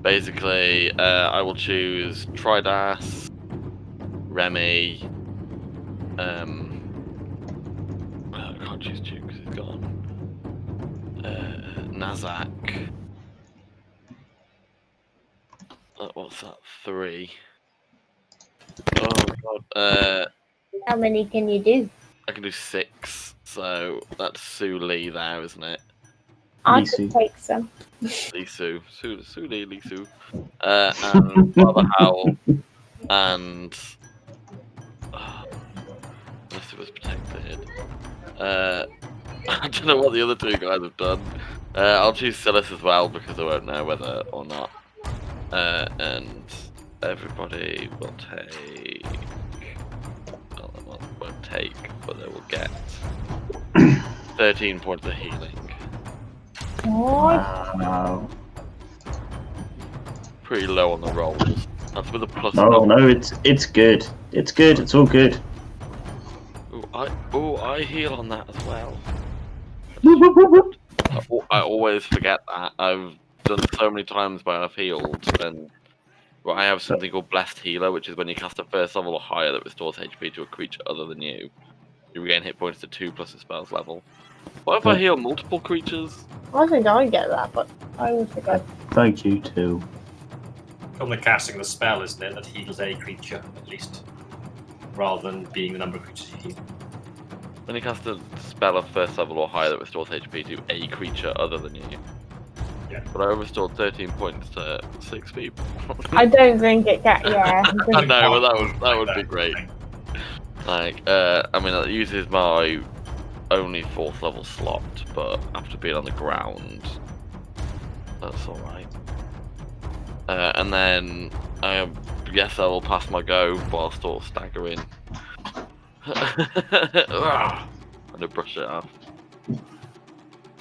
Basically, I will choose Tridast, Remy, I can't choose Duke because he's gone, Nazzak, what's that, 3? Oh god, How many can you do? I can do 6, so that's Sue Lee there, isn't it? I Lisu. could take some. Lisu. Sue Lee, Lisu. And Father Howl. And... unless it was protected. I don't know what the other 2 guys have done. I'll choose Sylleth as well because I won't know whether or not. And everybody will take. Well, won't take, but they will get 13 points of healing. Wow. Pretty low on the rolls. That's with a plus. No, it's good. It's good. It's all good. I heal on that as well. I always forget that. I've done so many times where I've healed, and I have something called Blessed Healer, which is when you cast a first level or higher that restores HP to a creature other than you. You regain hit points to 2 plus the spell's level. What if I heal multiple creatures? I think I get that, but I always forget. Thank you too. Only casting the spell, isn't it, that heals a creature, at least. Rather than being the number of creatures you heal. When you cast a spell of first level or higher that restores HP to a creature other than you. Yeah. But I restored 13 points to 6 people. I don't think it can. Yeah. I know, but that would be great. Like, I mean, it uses my only 4th level slot, but after being on the ground, that's alright. And then I guess I will pass my go while still staggering. I'm gonna brush it off.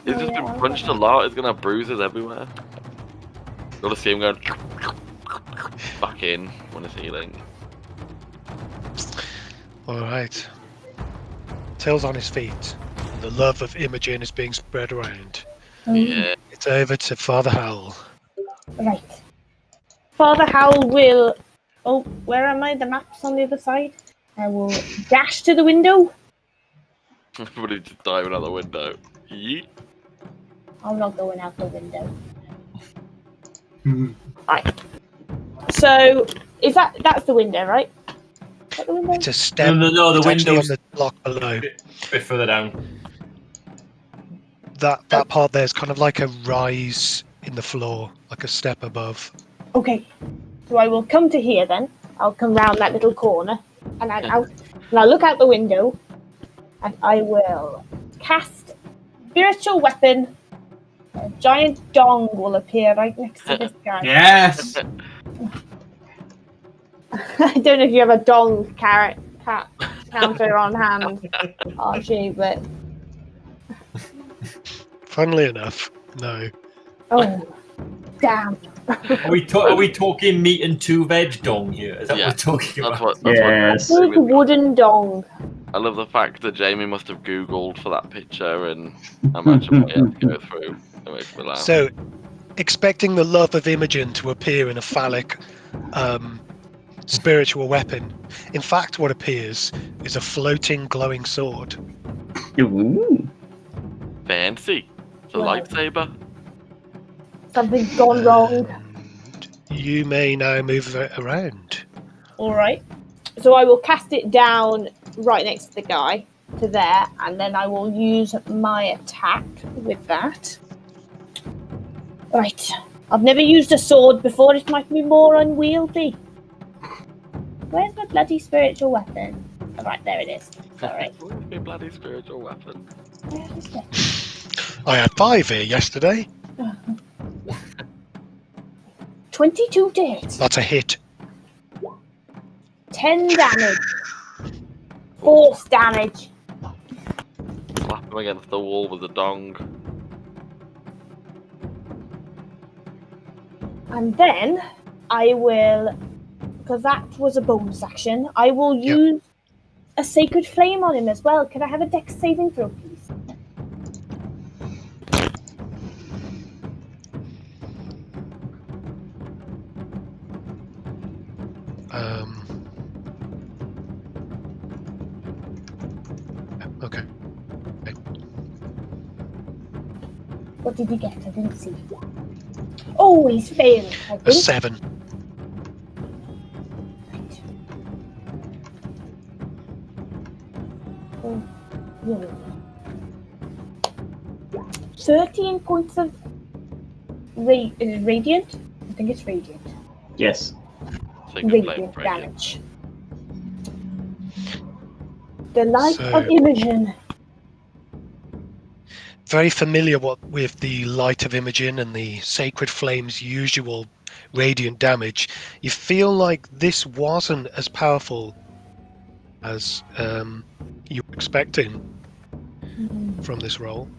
He's just been punched a lot, he's gonna have bruises everywhere. Gotta see him going back in when he's healing. Alright. Tails on his feet. The love of Imogen is being spread around. Yeah. It's over to Father Howl. Right. Father Howl will. Oh, where am I? The map's on the other side. I will dash to the window. Everybody just diving out the window. Yeet. I'm not going out the window. Hmm. Right. So, that's the window, right? Is that the window? It's a step. No, the it's actually window's on the block below. a bit further down. That part there's kind of like a rise in the floor, like a step above. Okay. So I will come to here then. I'll come round that little corner, and I'll look out the window, and I will cast spiritual weapon. A giant dong will appear right next to this guy. Yes. I don't know if you have a dong counter on hand, Archie, but Funnily enough, no. oh, damn. Are we talking meat and 2 veg dong here? Is that what we're talking about? Yes. Big wooden dong. I love the fact that Jamie must have Googled for that picture and imagine what he had to go through. It makes me laugh. So, expecting the love of Imogen to appear in a phallic spiritual weapon. In fact, what appears is a floating, glowing sword. Ooh. Fancy. It's a Wow. lightsaber. Something's gone wrong. You may now move it around. Alright. So I will cast it down right next to the guy, to there, and then I will use my attack with that. Right. I've never used a sword before, it might be more unwieldy. Where's my bloody spiritual weapon? Oh, right, there it is. Sorry. Where's my bloody spiritual weapon? Where is it? I had 5 here yesterday. 22 to hit. That's a hit. 10 damage. Force damage. Slap him against the wall with a dong. And then I will, because that was a bonus action, I will use a sacred flame on him as well. Can I have a dex saving throw, please? Okay. What did he get? I didn't see. Oh, he's failed, I A think. 7. Right. Oh, yeah. 13 points of radiant? I think it's radiant. Yes. Radiant damage. The light So- of Imogen. very familiar with the light of Imogen and the Sacred Flame's usual radiant damage. You feel like this wasn't as powerful as you were expecting from this roll.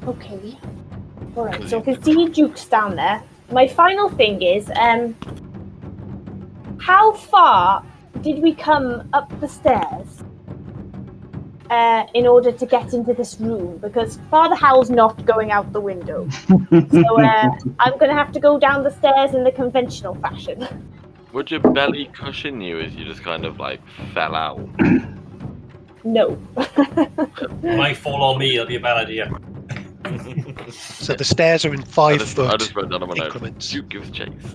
Okay. Alright, so I can see Duke's down there. My final thing is, how far did we come up the stairs in order to get into this room? Because Father Howl's not going out the window. So I'm going to have to go down the stairs in the conventional fashion. Would your belly cushion you as you just kind of like fell out? No. Might fall on me, it'll be a bad idea. So the stairs are in 5 foot I just wrote down on my notes. increments. Duke gives chase.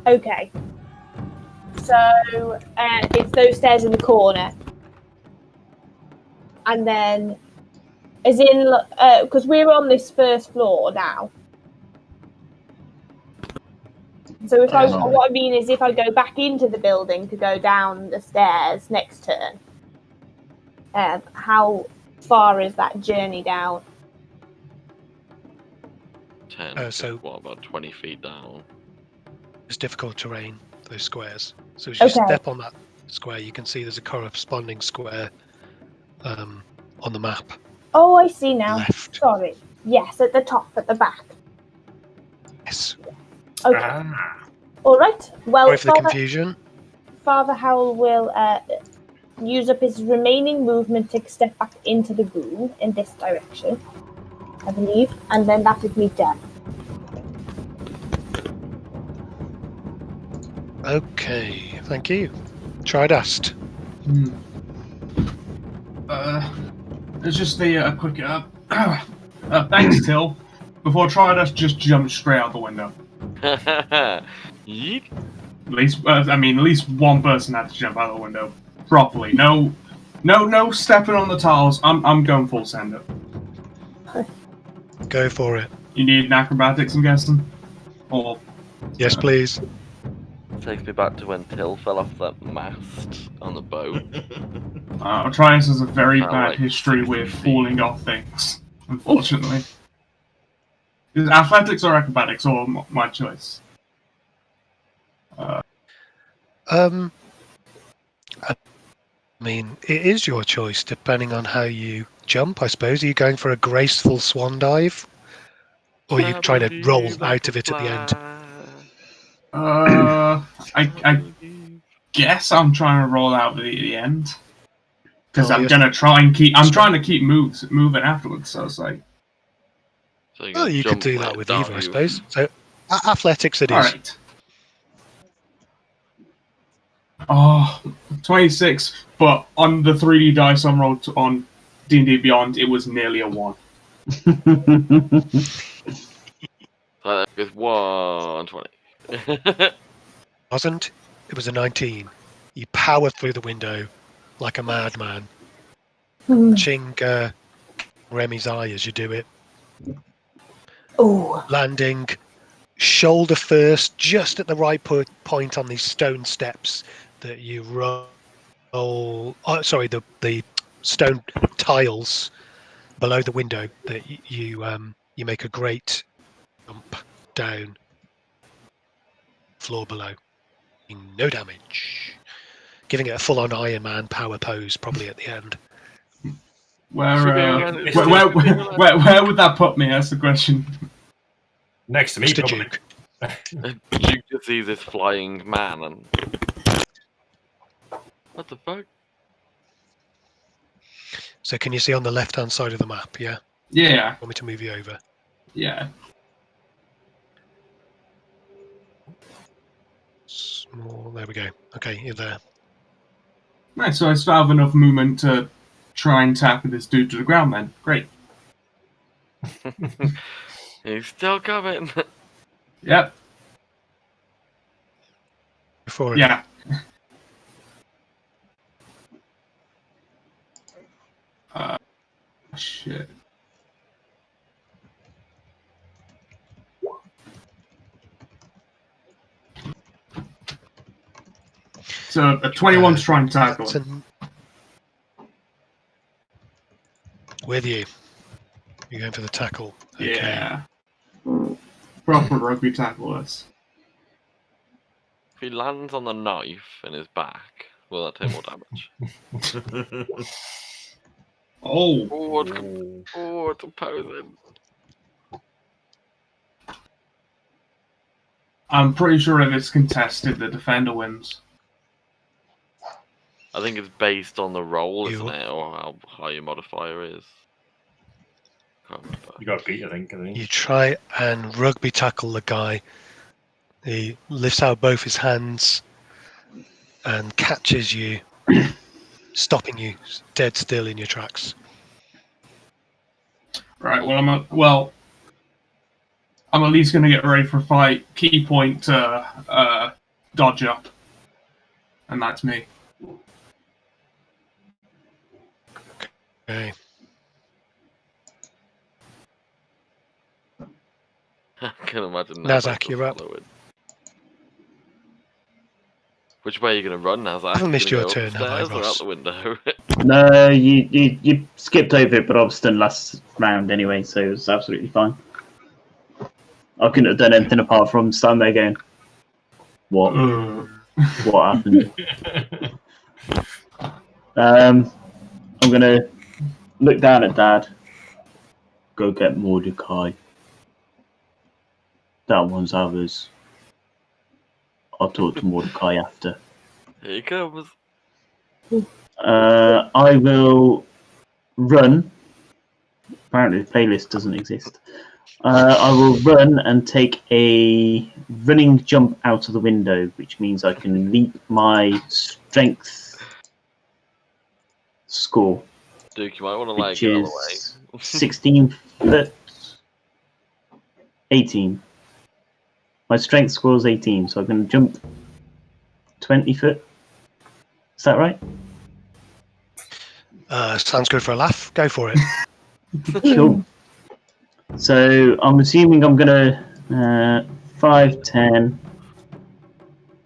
Okay. So it's those stairs in the corner. And then, as in, because we're on this first floor now. So if what I mean is, if I go back into the building to go down the stairs next turn, how far is that journey down? 10. So what, about 20 feet down? It's difficult terrain, those squares. So as you step on that square, you can see there's a corresponding square on the map. Oh, I see now. Left. Sorry. Yes, at the top, at the back. Yes. Okay. All right. Well, Sorry for the confusion. Father Howl will use up his remaining movement to step back into the room in this direction, I believe, and then that is me done. Okay, thank you. Tridast. It's just a quick thanks, Till. Before Tridast just jumped straight out the window. Yeet. At least one person had to jump out the window properly. No stepping on the tiles. I'm going full send up. Go for it. You need an acrobatics, I'm guessing? Or Yes, please. Takes me back to when Till fell off that mast on the boat. Tridast has a very Oh, bad like history 60 with feet. falling off things, unfortunately. Is it athletics or acrobatics, or my choice? I mean, it is your choice, depending on how you jump, I suppose. Are you going for a graceful swan dive? Or are you trying to roll out of it at the end? I guess I'm trying to roll out at the end. Because Oh, I'm yes. gonna try and trying to keep moving afterwards, so it's like... So you, Well, you could do that with either, I suppose. So, athletics it is. Alright. Oh, 26, but on the 3D dice I rolled on D&D Beyond, it was nearly a 1. So that goes 120. Wasn't? It was a 19. You power through the window like a madman. Ching Remy's eye as you do it. Oh. Landing shoulder first, just at the right point on these stone steps that you roll. Oh, sorry, the stone tiles below the window that you make a great jump down. Floor below. No damage. Giving it a full-on Iron Man power pose probably at the end. Where would that put me? That's the question. Next to me, Mr. probably. Duke. Duke just sees this flying man and... What the fuck? So can you see on the left-hand side of the map, yeah? Yeah, Want me to move you over? yeah. Small, there we go. Okay, you're there. Right, so I still have enough movement to try and tackle this dude to the ground then. Great. He's still coming. Yep. Before it. Yeah. Shit. So a 21 to try and tackle. That's With you. You're going for the tackle. Okay. Yeah. Proper rugby tackle us. If he lands on the knife in his back, will that take more damage? Oh. Oh, it's opposing. I'm pretty sure if it's contested, the defender wins. I think it's based on the roll, You- isn't it? Or how high your modifier is. Can't remember. You got beat, I think. You try and rugby tackle the guy. He lifts out both his hands and catches you, stopping you dead still in your tracks. Right. Well, I'm at least going to get ready for a fight. Key point to dodge up, and that's me. Okay. I can imagine Nazzak, you're up. following. Which way are you going to run, Nazzak? I haven't missed Gonna your go turn, have I, upstairs or Ross? out the window? No, you skipped over it, but I was done last round anyway, so it was absolutely fine. I couldn't have done anything apart from stand there going, what? What happened? I'm gonna look down at Dad. Go get Mordecai. That one's ours. I'll talk to Mordecai after. Here he comes. I will run. Apparently the playlist doesn't exist. I will run and take a running jump out of the window, which means I can leap my strength score, Duke, you might want to like which get out of the way. is 16 foot. 18. My strength score is 18, so I can jump 20 foot. Is that right? Sounds good for a laugh. Go for it. Cool. So I'm assuming I'm gonna 5, 10,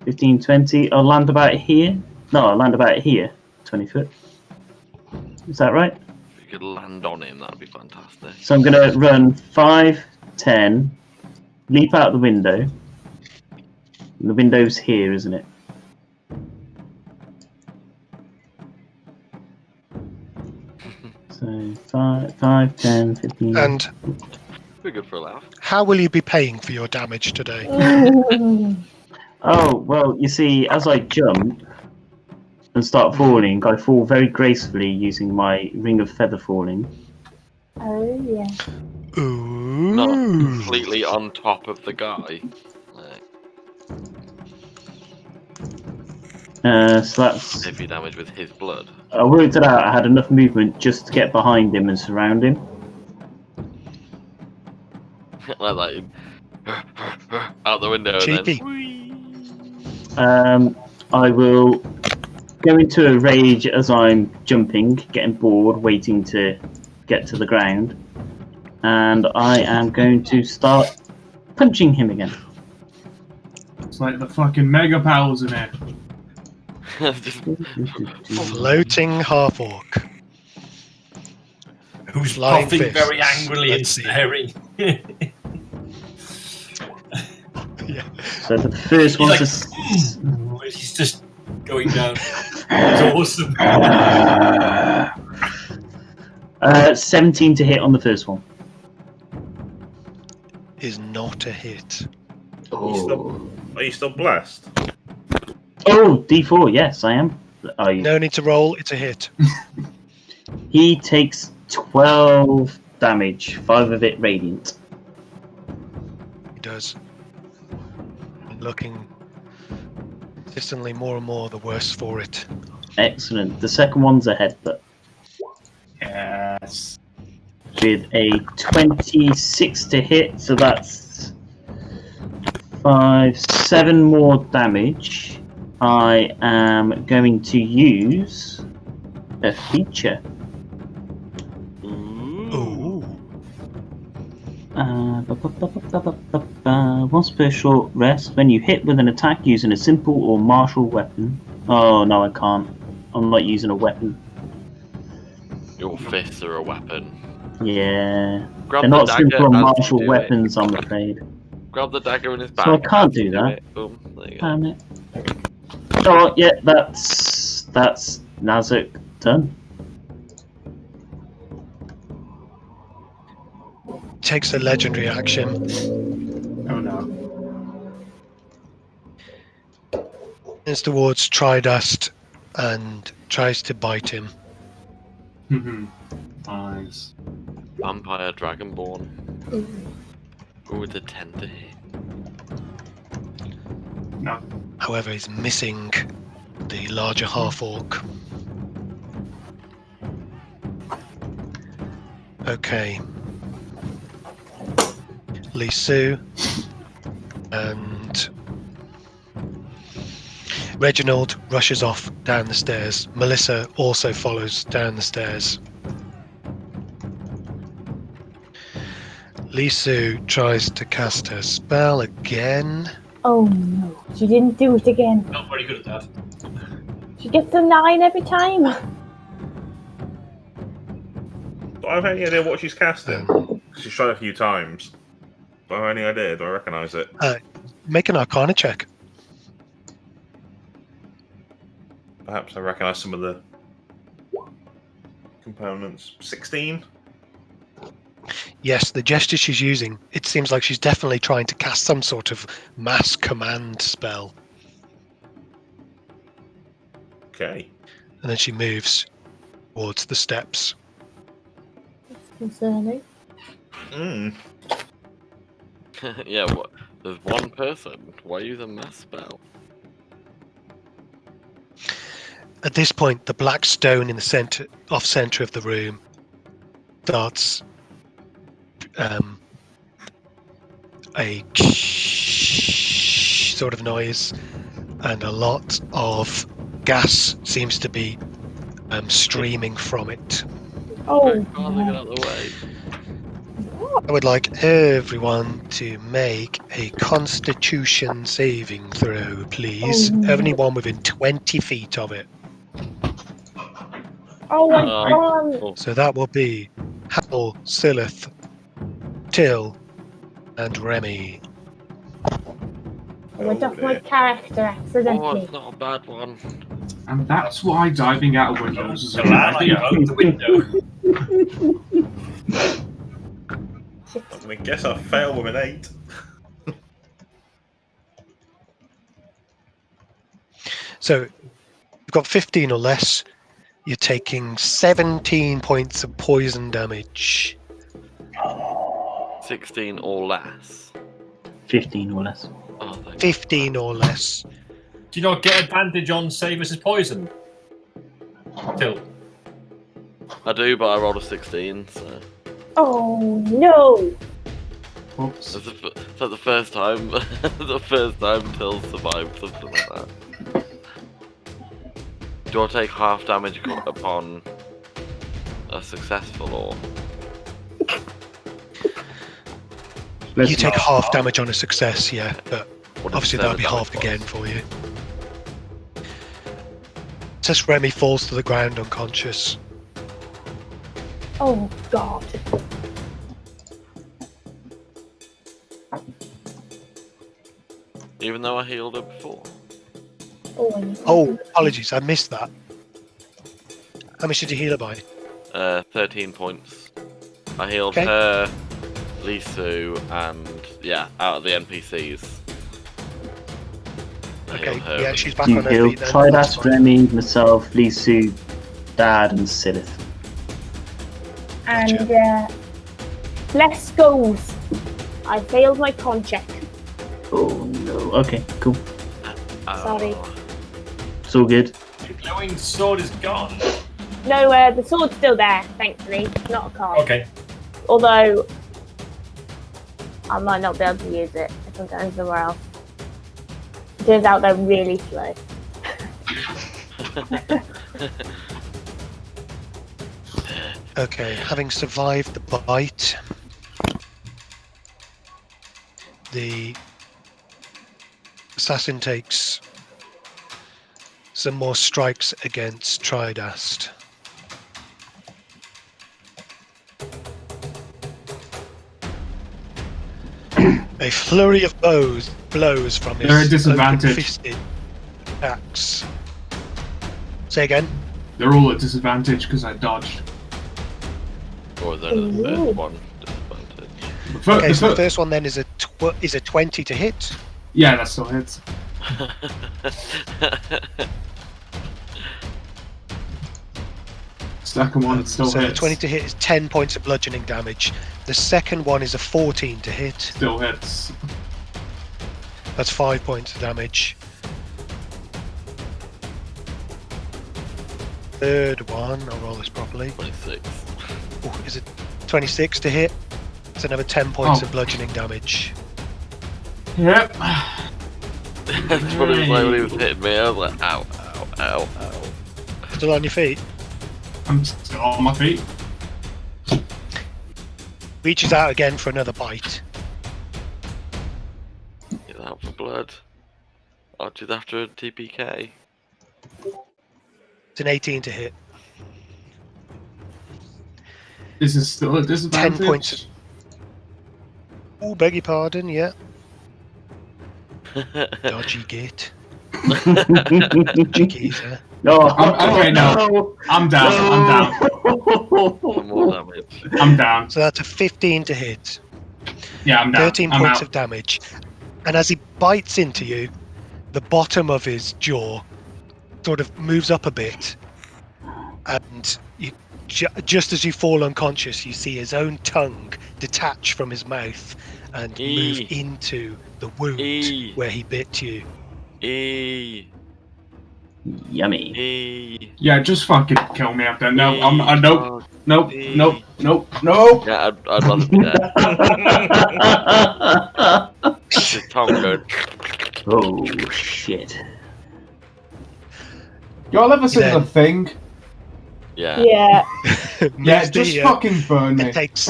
15, 20. I'll land about here. No, I'll land about here. 20 foot. Is that right? If you could land on him, that'd be fantastic. So I'm gonna run 5, 10, leap out the window. The window's here, isn't it? So 5, 10, 15. And Be good for a laugh. how will you be paying for your damage today? Oh, well, you see, as I jump and start falling, I fall very gracefully using my ring of feather falling. Oh, yeah. Ooh. Not completely on top of the guy. Like, So that's... heavy damage with his blood. I worked it out, I had enough movement just to get behind him and surround him. Like that. Out the window Cheeky. and then. I will go into a rage as I'm jumping, getting bored, waiting to get to the ground. And I am going to start punching him again. It's like the fucking mega powers in it. Just Floating half orc. Who's Flying puffing fists. very angrily and Let's see. staring. Yeah. So the first He's one's like, he's just going down. It's awesome. 17 to hit on the first one. Is not a hit. Are you still blessed? Oh, D4, yes, I am. No need to roll. It's a hit. He takes 12 damage, 5 of it radiant. He does. Looking consistently more and more the worse for it. Excellent. The second one's a headbutt Yes. with a 26 to hit, so that's 5, 7 more damage. I am going to use a feature. Ooh. Once per short rest, when you hit with an attack using a simple or martial weapon. Oh no, I can't. I'm not using a weapon. Your fists are a weapon. Yeah. Grab They're the not dagger simple as you martial do weapons, I'm afraid. Grab the dagger in his back. So I can't as you do that. it. Boom. There you go. Damn it. Oh, yeah, that's Nazzak done. Takes a legendary action. Oh no. Turns towards Tridast and tries to bite him. Nice. Vampire Dragonborn. Ooh, the 10 to hit. No. However, he's missing the larger half-orc. Okay. Lisu and Reginald rushes off down the stairs. Melissa also follows down the stairs. Lisu tries to cast her spell again. Oh no, she didn't do it again. Not very good at that. She gets a 9 every time. Do I have any idea what she's casting? She's tried a few times. Do I have any idea? Do I recognise it? Make an Arcana check. Perhaps I recognise some of the components. 16? Yes, the gesture she's using, it seems like she's definitely trying to cast some sort of mass command spell. Okay. And then she moves towards the steps. Concerning. Yeah, what? There's one person. Why use a mass spell? At this point, the black stone in the center of the room starts a sort of noise, and a lot of gas seems to be streaming from it. Oh, Get out of the way. I would like everyone to make a Constitution saving throw, please. Oh, no. Anyone within 20 feet of it. oh my god. Oh, So that will be Howl, Sylleth, Till, and Remy. I went off my character oh, accidentally. it's not a bad one. And that's why diving out of windows is a good Glad I idea. broke the window. I guess I fail with an 8. So you've got 15 or less. You're taking 17 points of poison damage. 16 or less. 15 or less. Oh, thank 15 or less. Do you not get advantage on save versus poison? Till. I do, but I rolled a 16, so. Oh no. Oops. That's the first time. The first time Till survived something like that. Do I take half damage upon a successful or? You take half damage on a success, yeah, but What obviously does that'll be seven halved damage again was? for you. Just Remy falls to the ground unconscious. Oh god. Even though I healed her before. Oh, apologies, I missed that. How much did you heal her by? 13 points. I healed Okay. her, Lisu, and yeah, out of the NPCs. I Okay, healed her. yeah, she's back You on her healed feet then. That's Tridast, fine. Remy, myself, Lisu, Dad, and Sylleth. And less goes. I failed my con check. Oh no. Okay, cool. Sorry. It's all good. The glowing sword is gone. No, the sword's still there, thankfully. Not a con. Okay. Although I might not be able to use it if I'm going somewhere else. It turns out they're really slow. Okay, having survived the bite, the assassin takes some more strikes against Tridast. A flurry of blows from his They're at disadvantage. open-fisted axe. Say again. They're all at disadvantage because I dodged. Or is there a third one? Disadvantage. Okay, so the first one then is a 20 to hit. Yeah, that still hits. Second one, it still So hits. the 20 to hit is 10 points of bludgeoning damage. The second one is a 14 to hit. Still hits. That's 5 points of damage. Third one, I'll roll this properly. 26. Ooh, is it 26 to hit? It's another 10 points Oh. of bludgeoning damage. Yep. That's what it was like when he was hitting me. I was like, ow, ow, ow, ow. Still on your feet. I'm still on my feet. Reaches out again for another bite. Get out for blood. Archer's after a TPK. It's an 18 to hit. This is still a 10 disadvantage. points. Oh, beg your pardon, yeah. Dodgy gate. Dodgy geezer. No. Okay, no. I'm down. I'm down. For more damage. I'm down. So that's a 15 to hit. Yeah, I'm down. 13 I'm points out. of damage. And as he bites into you, the bottom of his jaw sort of moves up a bit. And you, just as you fall unconscious, you see his own tongue detach from his mouth and move into the wound where he bit you. Yummy. Yeah, just fucking kill me up there. No, nope. Nope. Eee. Nope. Nope. Nope. Yeah, I'd rather be there. His tongue going. Oh shit. Y'all ever seen Then- The Thing? Yeah. Yeah. Yeah, Moves just the, fucking burn me. it takes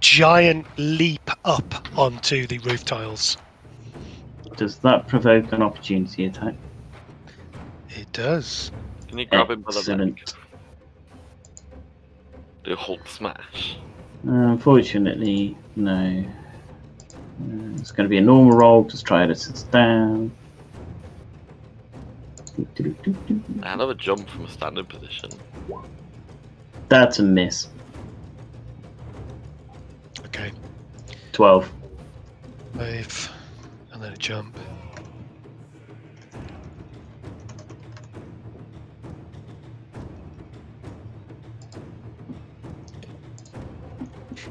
giant leap up onto the roof tiles. Does that provoke an opportunity attack? It does. Can you grab him by the leg? Excellent. Do a Hulk smash. Unfortunately, no. It's going to be a normal roll because Tridast sits down. Hell of a jump from a standing position. That's a miss. Okay. 12. 5. And then a jump.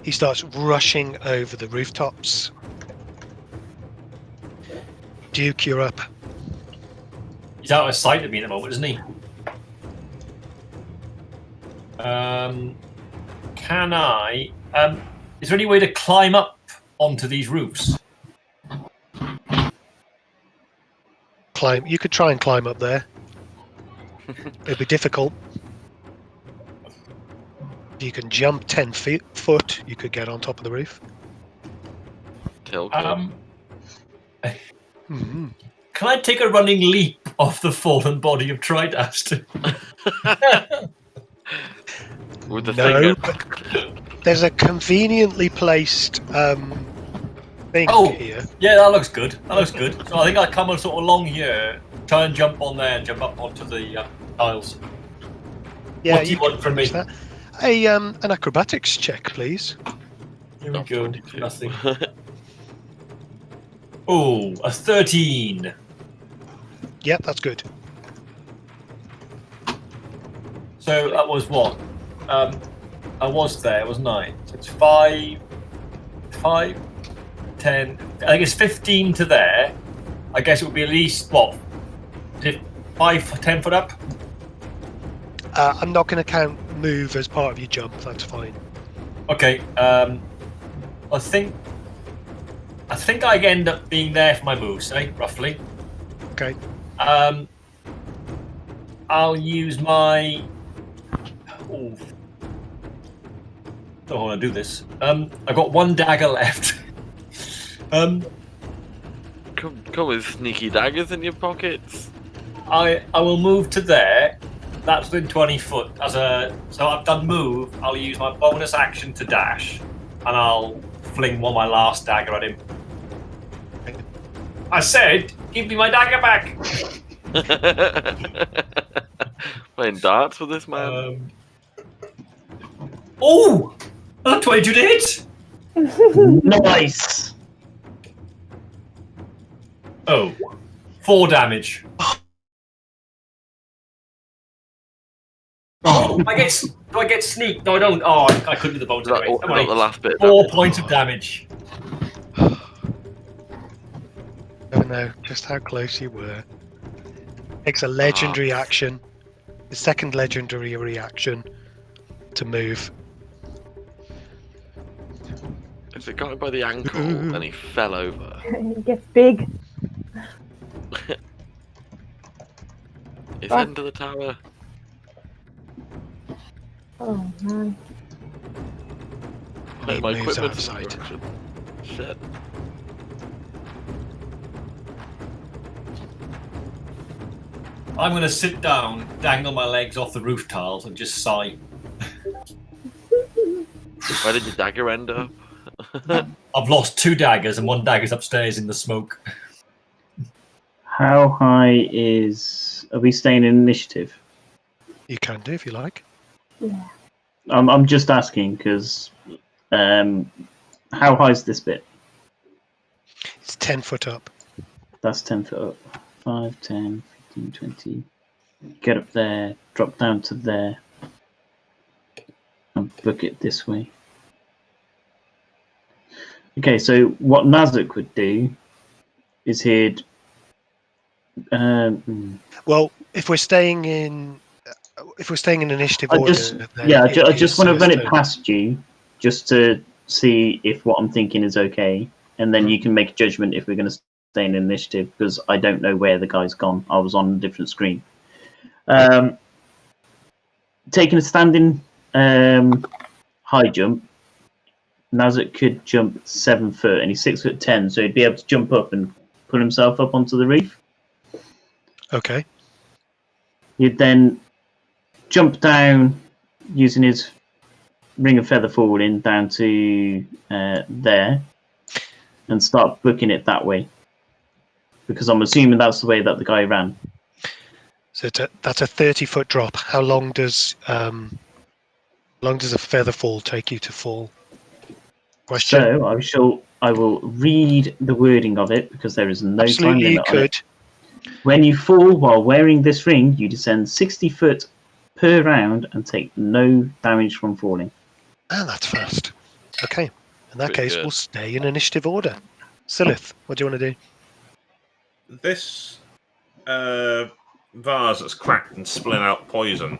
He starts rushing over the rooftops. Duke, you're up. He's out of sight of me at the moment, isn't he? Can I? Is there any way to climb up onto these roofs? Climb. You could try and climb up there. It'd be difficult. If you can jump 10 foot, you could get on top of the roof. Tilted. Hmm. Can I take a running leap off the fallen body of Tridast? With the No, thing. there's a conveniently placed thing Oh. here. Yeah, that looks good. That looks good. So I think I come sort of along here, try and jump on there and jump up onto the tiles. Yeah, What do you want from me? that. An acrobatics check, please. Here we Oh, go. 22. Nothing. Oh, a 13. Yep, that's good. So that was what? I was there, wasn't I? So it's 5, 10. I think it's 15 to there. I guess it would be at least, what? 5, 10 foot up? I'm not going to count move as part of your jump. That's fine. Okay. I think I end up being there for my moves, eh? Roughly. Okay. I'll use my. Oh. Don't want to do this. I've got one dagger left. Come with sneaky daggers in your pockets. I will move to there. That's within 20 foot. So I've done move. I'll use my bonus action to dash, and I'll fling my last dagger at him. I said, give me my dagger back! Playing darts with this man. Oh! That's 22 to hit! Nice! Oh. 4 damage. Oh, Do I get sneak? No, I don't. Oh, I couldn't do the bones anyway. Not the last bit. 4 points of damage. Don't know just how close you were. Takes a legendary action, the second legendary reaction, to move. If it got him by the ankle and he fell over, It gets big. he's into the tower. Oh man. He My moves equipment's outside. Shit. I'm going to sit down, dangle my legs off the roof tiles, and just sigh. Where did your dagger end up? I've lost 2 daggers, and 1 dagger's upstairs in the smoke. How high is... Are we staying in initiative? You can do if you like. Yeah. I'm just asking, because... how high is this bit? It's 10 foot up. That's 10 foot up. 5, 10, 15, 20. Get up there, drop down to there. And book it this way. Okay, so what Nazzak would do is he'd... Well, if we're staying in initiative I order, just, then yeah, it I just is want to run it turn. past you, just to see if what I'm thinking is okay, and then you can make a judgment if we're going to stay in initiative, because I don't know where the guy's gone. I was on a different screen. Taking a standing high jump, Nazzak could jump 7 foot, and he's 6'10", so he'd be able to jump up and pull himself up onto the reef. Okay. He'd then jump down using his ring of feather falling down to there and start booking it that way, because I'm assuming that's the way that the guy ran. So that's a 30-foot drop. How long does a feather fall take you to fall? Question. So I will read the wording of it, because there is no Absolutely, time you limit on could. it. When you fall while wearing this ring, you descend 60 foot per round and take no damage from falling. And that's fast. Okay. In that Pretty case, good. we'll stay in initiative order. Sylleth, what do you want to do? This vase that's cracked and spilling out poison,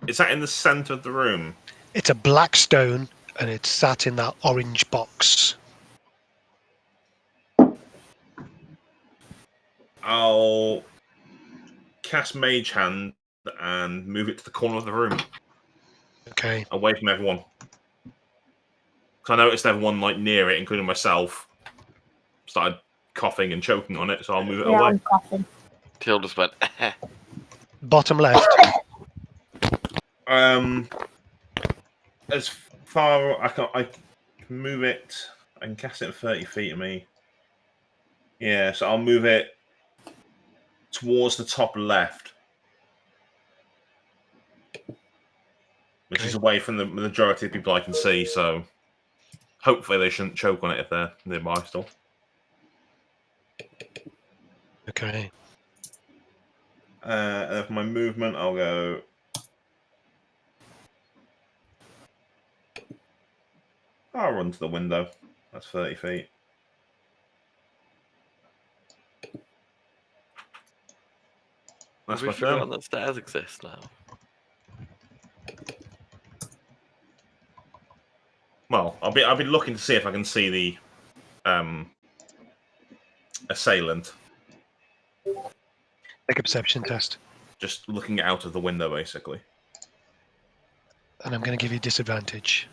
is that in the centre of the room? It's a black stone, and it's sat in that orange box. I'll cast Mage Hand and move it to the corner of the room, Okay. away from everyone. Because I noticed everyone like near it, including myself, started coughing and choking on it, so I'll move it Yeah, away. I'm coughing. Till just went, Bottom left. As far I can move it. I can cast it 30 feet of me. Yeah, so I'll move it towards the top left, which is away from the majority of people I can see. So hopefully they shouldn't choke on it if they're nearby still. Okay. And then for my movement, I'll go. I'll run to the window. That's 30 feet. That's have we my forgotten turn. that stairs exist now? Well, I'll be looking to see if I can see the assailant. Make a perception test. Just looking out of the window, basically. And I'm going to give you disadvantage.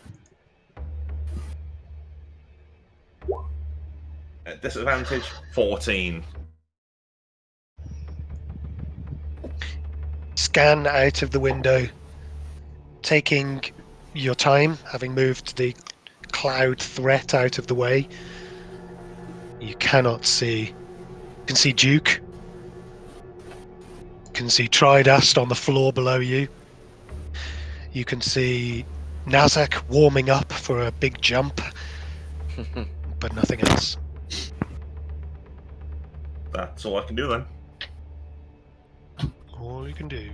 At disadvantage, 14. Scan out of the window, taking your time, having moved the cloud threat out of the way. You cannot see. You can see Duke. You can see Tridast on the floor below you. You can see Nazzak warming up for a big jump, but nothing else. That's all I can do then. All you can do.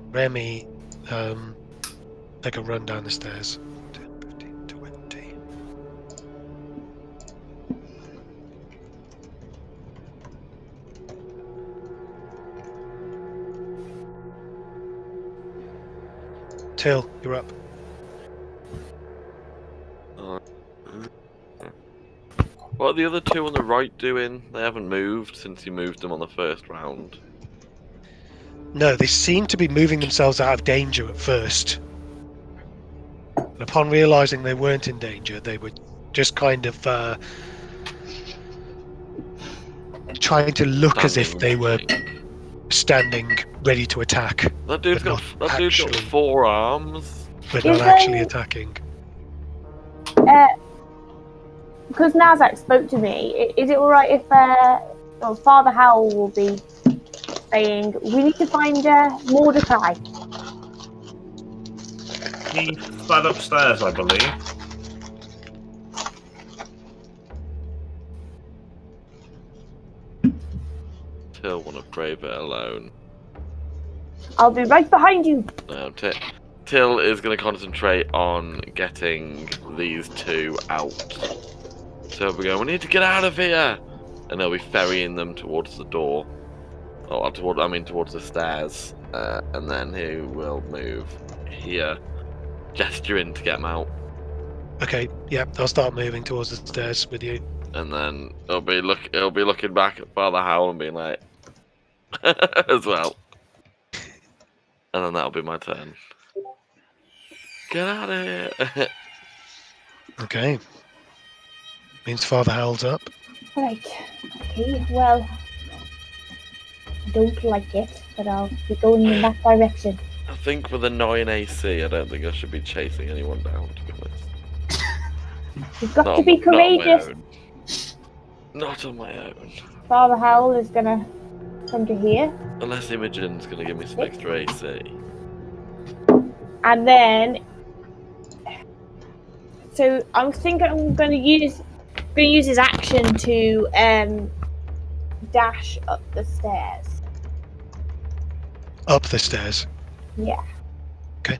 Remy, take a run down the stairs. 10, 15, 20. Till, you're up. What are the other two on the right doing? They haven't moved since you moved them on the first round. No, they seem to be moving themselves out of danger at first. And upon realizing they weren't in danger, they were just kind of trying to look as if they were standing ready to attack, That dude's but got 4 arms. but not Is actually they- attacking. Because Nazzak spoke to me, is it alright if Father Howl will be saying, we need to find Mordecai? He fled upstairs, I believe. Till want to brave it alone. I'll be right behind you. No, Till is going to concentrate on getting these two out. So we're going, we need to get out of here! And they'll be ferrying them towards the door. Or towards the stairs. And then he will move here, gesturing to get them out. Okay, yep, I'll start moving towards the stairs with you. And then he'll be looking back at Father Howl and being like, as well. And then that'll be my turn. Get out of here! Okay. Means Father Howl's up. Right. Okay, well, I don't like it, but I'll be going in that direction. I think with a 9 AC, I don't think I should be chasing anyone down, to be honest. You've got Not to be on my courageous. own. Not on my own. Father Howl is gonna come to here, Unless Imogen's going to give me some extra AC. and then. So I'm thinking I'm gonna use his action to dash up the stairs. Up the stairs. Yeah. Okay.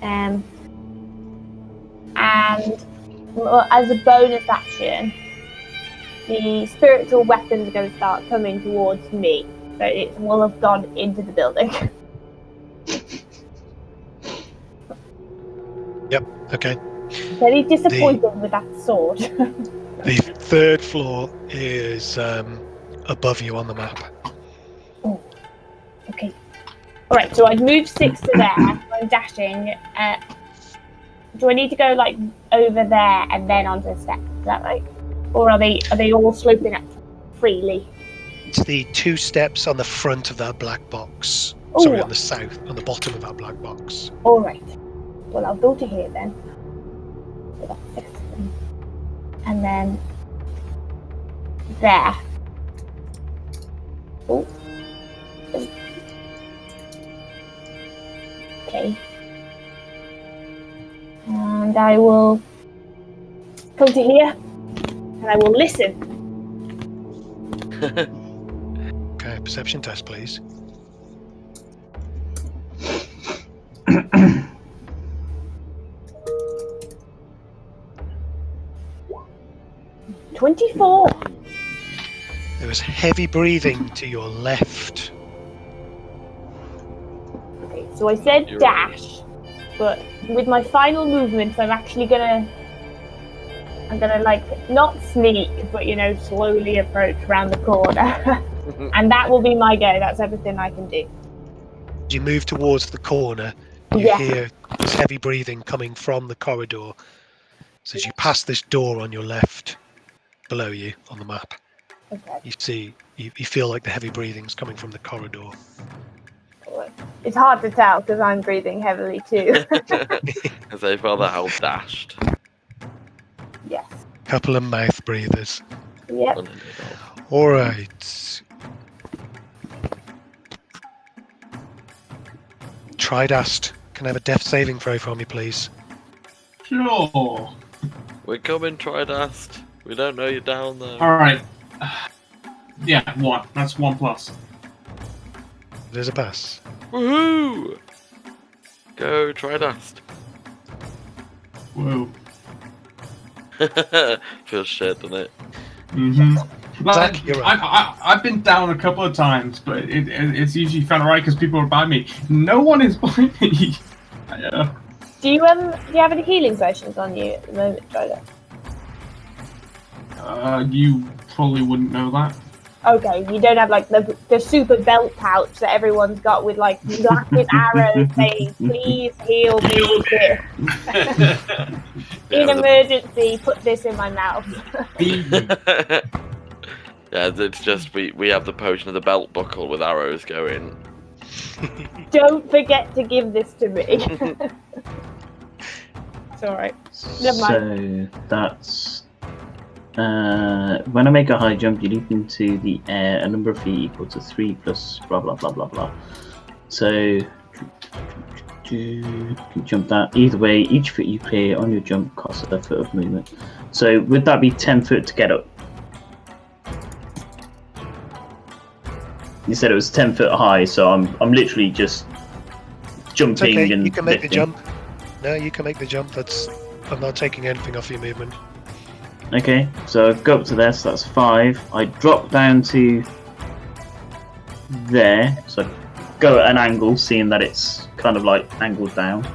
And as a bonus action, the spiritual weapons are going to start coming towards me. So it will have gone into the building. Yep, okay. Very disappointed with that sword. The third floor is above you on the map. Okay. Alright, so I'd move 6 to there. I'm dashing. Do I need to go like over there and then onto the step? Is that right? Or are they all sloping up freely? It's the 2 steps on the front of that black box. Ooh. Sorry, on the bottom of that black box. Alright. Well, I'll go to here then. So that's 6. And then there. Oh. Okay. And I will come to here and I will listen. Okay, perception test, please. $24. There was heavy breathing to your left. Okay, so I said You're dash, but with my final movements, I'm gonna like not sneak, but slowly approach around the corner, and that will be my go. That's everything I can do. You move towards the corner. You Yeah. hear this heavy breathing coming from the corridor. So as you pass this door on your left, below you on the map, Okay. you see You feel like the heavy breathing's coming from the corridor. It's hard to tell because I'm breathing heavily too. As they Father Howl dashed. Yes. Couple of mouth breathers. Yep. All right. Tridast, can I have a death saving throw from you, please? Sure. We're coming, Tridast. We don't know you're down there. Alright. Yeah, 1. That's 1 plus. There's a pass. Woohoo! Go, Tridast. Whoa. Feels shit, doesn't it? Mm-hmm. Zach, you're right. I've been down a couple of times, but it's usually found alright because people are by me. No one is by me. Do you have any healing potions on you at the moment, Tridast? You probably wouldn't know that. Okay, you don't have like the super belt pouch that everyone's got with like blasted arrows saying, "Please heal me." In emergency, put this in my mouth. Yeah, it's just we have the potion of the belt buckle with arrows going. Don't forget to give this to me. It's alright. Never mind. So that's when I make a high jump, you leap into the air a number of feet equal to 3 plus blah blah blah blah blah. So you can jump that. Either way, each foot you clear on your jump costs a foot of movement. So would that be 10 foot to get up? You said it was 10 foot high, so I'm literally just jumping. It's okay. And you can make lifting. the jump. No, you can make the jump. I'm not taking anything off your movement. Okay, so I go up to there, so that's 5. I drop down to there, so I go at an angle, seeing that it's kind of like angled down.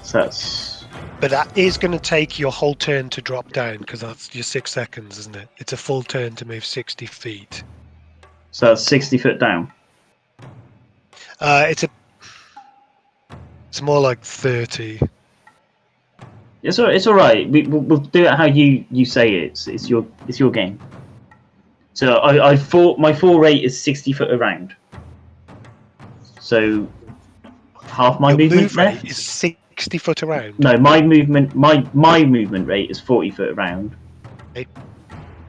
So that's... But that is going to take your whole turn to drop down, because that's your 6 seconds, isn't it? It's a full turn to move 60 feet. So that's 60 foot down. It's more like 30. It's all right. We'll do it how you say it. It's your game. So my fall rate is 60 foot around. So half my Your movement move rate left is 60 foot around. No, my movement rate is 40 foot around. Okay.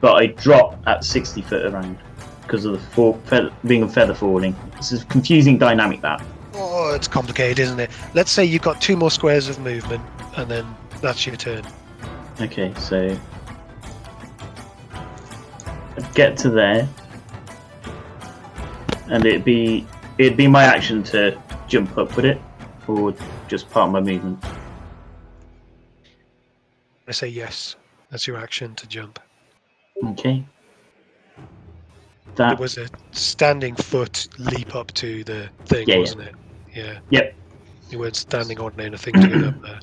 But I drop at 60 foot around because of the being a feather falling. This is a confusing dynamic, that. Oh, it's complicated, isn't it? Let's say you've got 2 more squares of movement, and then that's your turn. Okay, so I'd get to there, and it'd be my action to jump up with it, or just part of my movement. I say yes. That's your action to jump. Okay. It was a standing foot leap up to the thing, wasn't it? Yeah. Yep. You weren't standing on anything to get up there.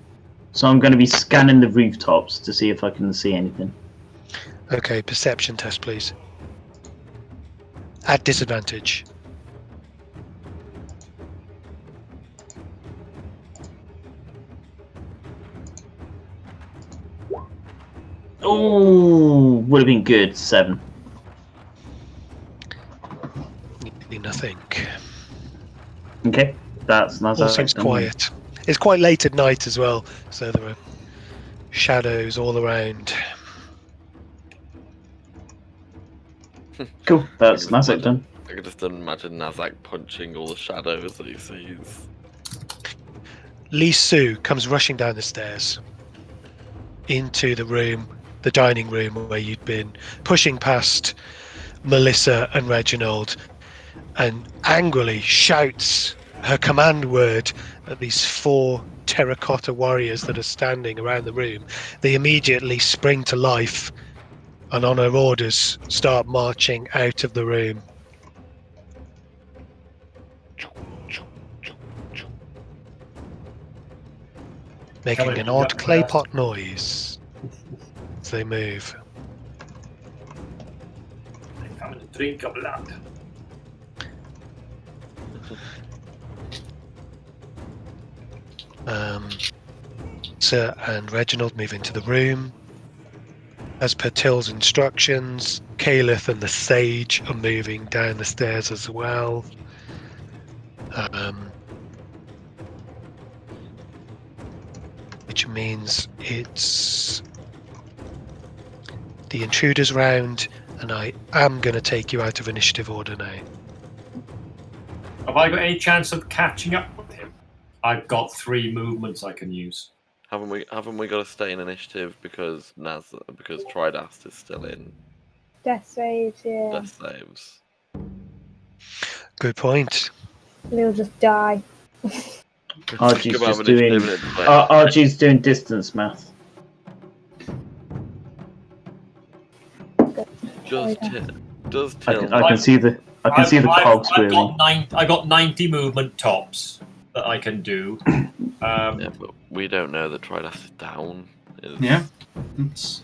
So I'm going to be scanning the rooftops to see if I can see anything. Okay, perception test, please. At disadvantage. Oh, would have been good. 7. Nothing. Okay, that's All seems quiet. It's quite late at night as well, so there are shadows all around. Cool, that's Nazzak done. I can just imagine Nazzak punching all the shadows that he sees. Lee Sue comes rushing down the stairs into the room, the dining room where you'd been, pushing past Melissa and Reginald, and angrily shouts her command word at these 4 terracotta warriors that are standing around the room. They immediately spring to life and on her orders start marching out of the room. Making an odd clay pot noise as they move. I found a drink of blood. Sir and Reginald move into the room. As per Till's instructions, Caliph and the Sage are moving down the stairs as well. Which means it's the Intruders round, and I am going to take you out of initiative order now. Have I got any chance of catching up with him? I've got 3 movements I can use. Haven't we got to stay in initiative because Tridast is still in Death saves, yeah. death saves? Good point. And he'll just die. Archie's Come just on, doing. initiative, it's like- Archie's doing distance math. Does I Till? can see the. I can see the cogs I've wheeling. I got 90 movement tops that I can do. Yeah, but we don't know that Tridast is down. Yeah. It's...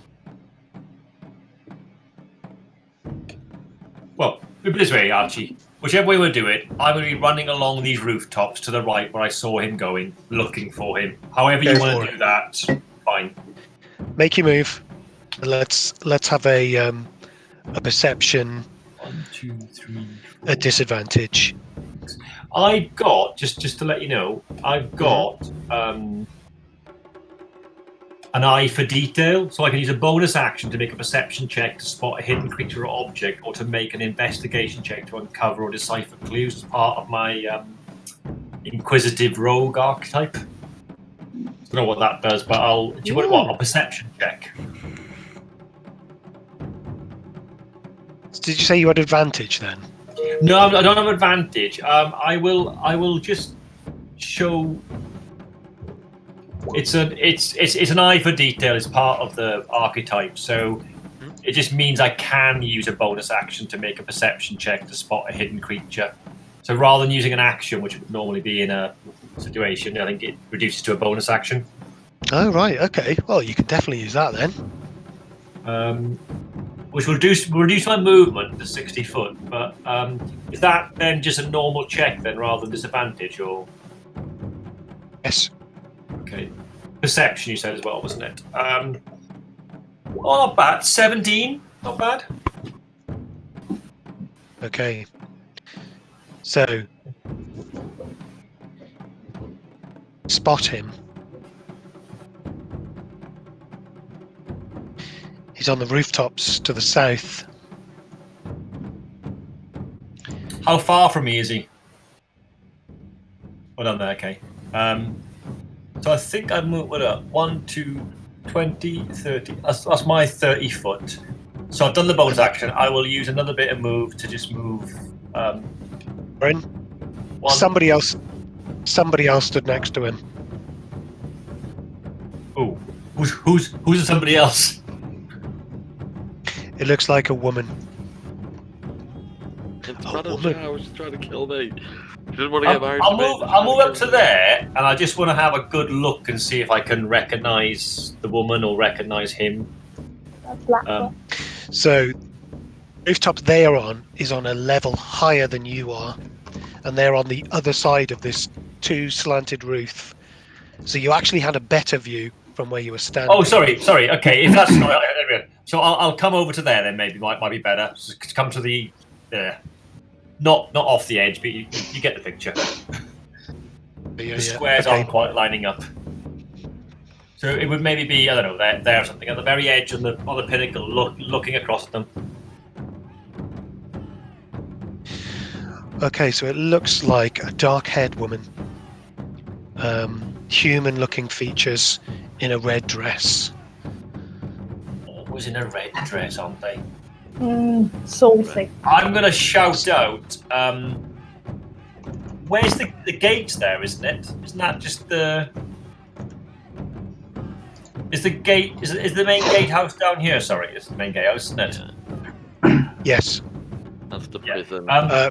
Well, put it this way, Archie. Whichever way we do it, I'm going to be running along these rooftops to the right where I saw him going, looking for him. However you Go want for to do it. that, fine. Make your move. Let's have a perception 1, 2, 3, at disadvantage. I've got, just to let you know, I've got an eye for detail, so I can use a bonus action to make a perception check to spot a hidden creature or object, or to make an investigation check to uncover or decipher clues as part of my inquisitive rogue archetype. I don't know what that does, but do you want what? A perception check. Did you say you had advantage then? No, I don't have advantage. I will just show. It's an eye for detail. It's part of the archetype, so it just means I can use a bonus action to make a perception check to spot a hidden creature. So rather than using an action, which would normally be in a situation, I think it reduces to a bonus action. Oh right, okay. Well, you can definitely use that then. Which will reduce my movement to 60 foot. But is that then just a normal check then, rather than disadvantage, or? Yes. Okay. Perception, you said as well, wasn't it? Not bad. 17. Not bad. Okay. So spot him. He's on the rooftops to the south. How far from me is he? Oh, down there. Okay. So I think I'd move it up. 1, 2, 20, 30. That's my 30 foot. So I've done the bonus action. I will use another bit of move to just move. Bryn, somebody else stood next to him. Oh, who's somebody else? It looks like a woman. It's Oh, Madam woman. Chow, she's trying to kill me. She doesn't want to get married I'll to me. move up to there, and I just want to have a good look and see if I can recognise the woman or recognise him. Black So, rooftop they are on is on a level higher than you are, and they're on the other side of this 2 slanted roof. So you actually had a better view from where you were standing. Oh, sorry. Okay, if that's not, so I'll come over to there then. Maybe might be better. Just come to the not off the edge, but you get the picture. Yeah, The squares okay. aren't quite lining up. So it would maybe be, I don't know, there or something at the very edge on the pinnacle, looking across at them. Okay, so it looks like a dark-haired woman, human-looking features in a red dress. Always in a red dress, aren't they? Saucy. I'm going to shout out. Where's the gates there, isn't it? Isn't that just the... Is the gate... Is the main gatehouse down here? Sorry, it's the main gatehouse, isn't it? Yes. That's the Yeah. prison.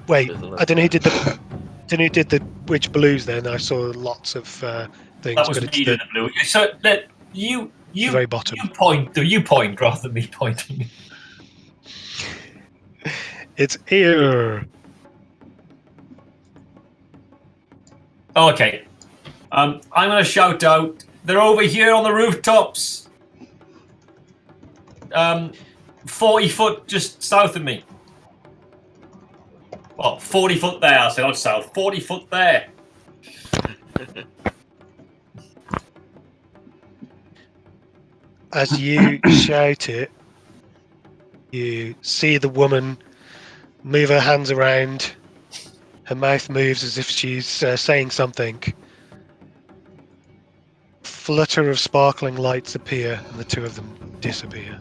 Wait, prison I don't know who did the which blues then. I saw lots of things, That was but it's me doing the the blue. So let you very bottom. you point rather than me pointing. It's here. Oh, okay. I'm going to shout out. They're over here on the rooftops. 40 foot just south of me. Well, 40 foot there, I said, not south. 40 foot there. As you shout it, you see the woman move her hands around. Her mouth moves as if she's saying something. Flutter of sparkling lights appear, and the two of them disappear.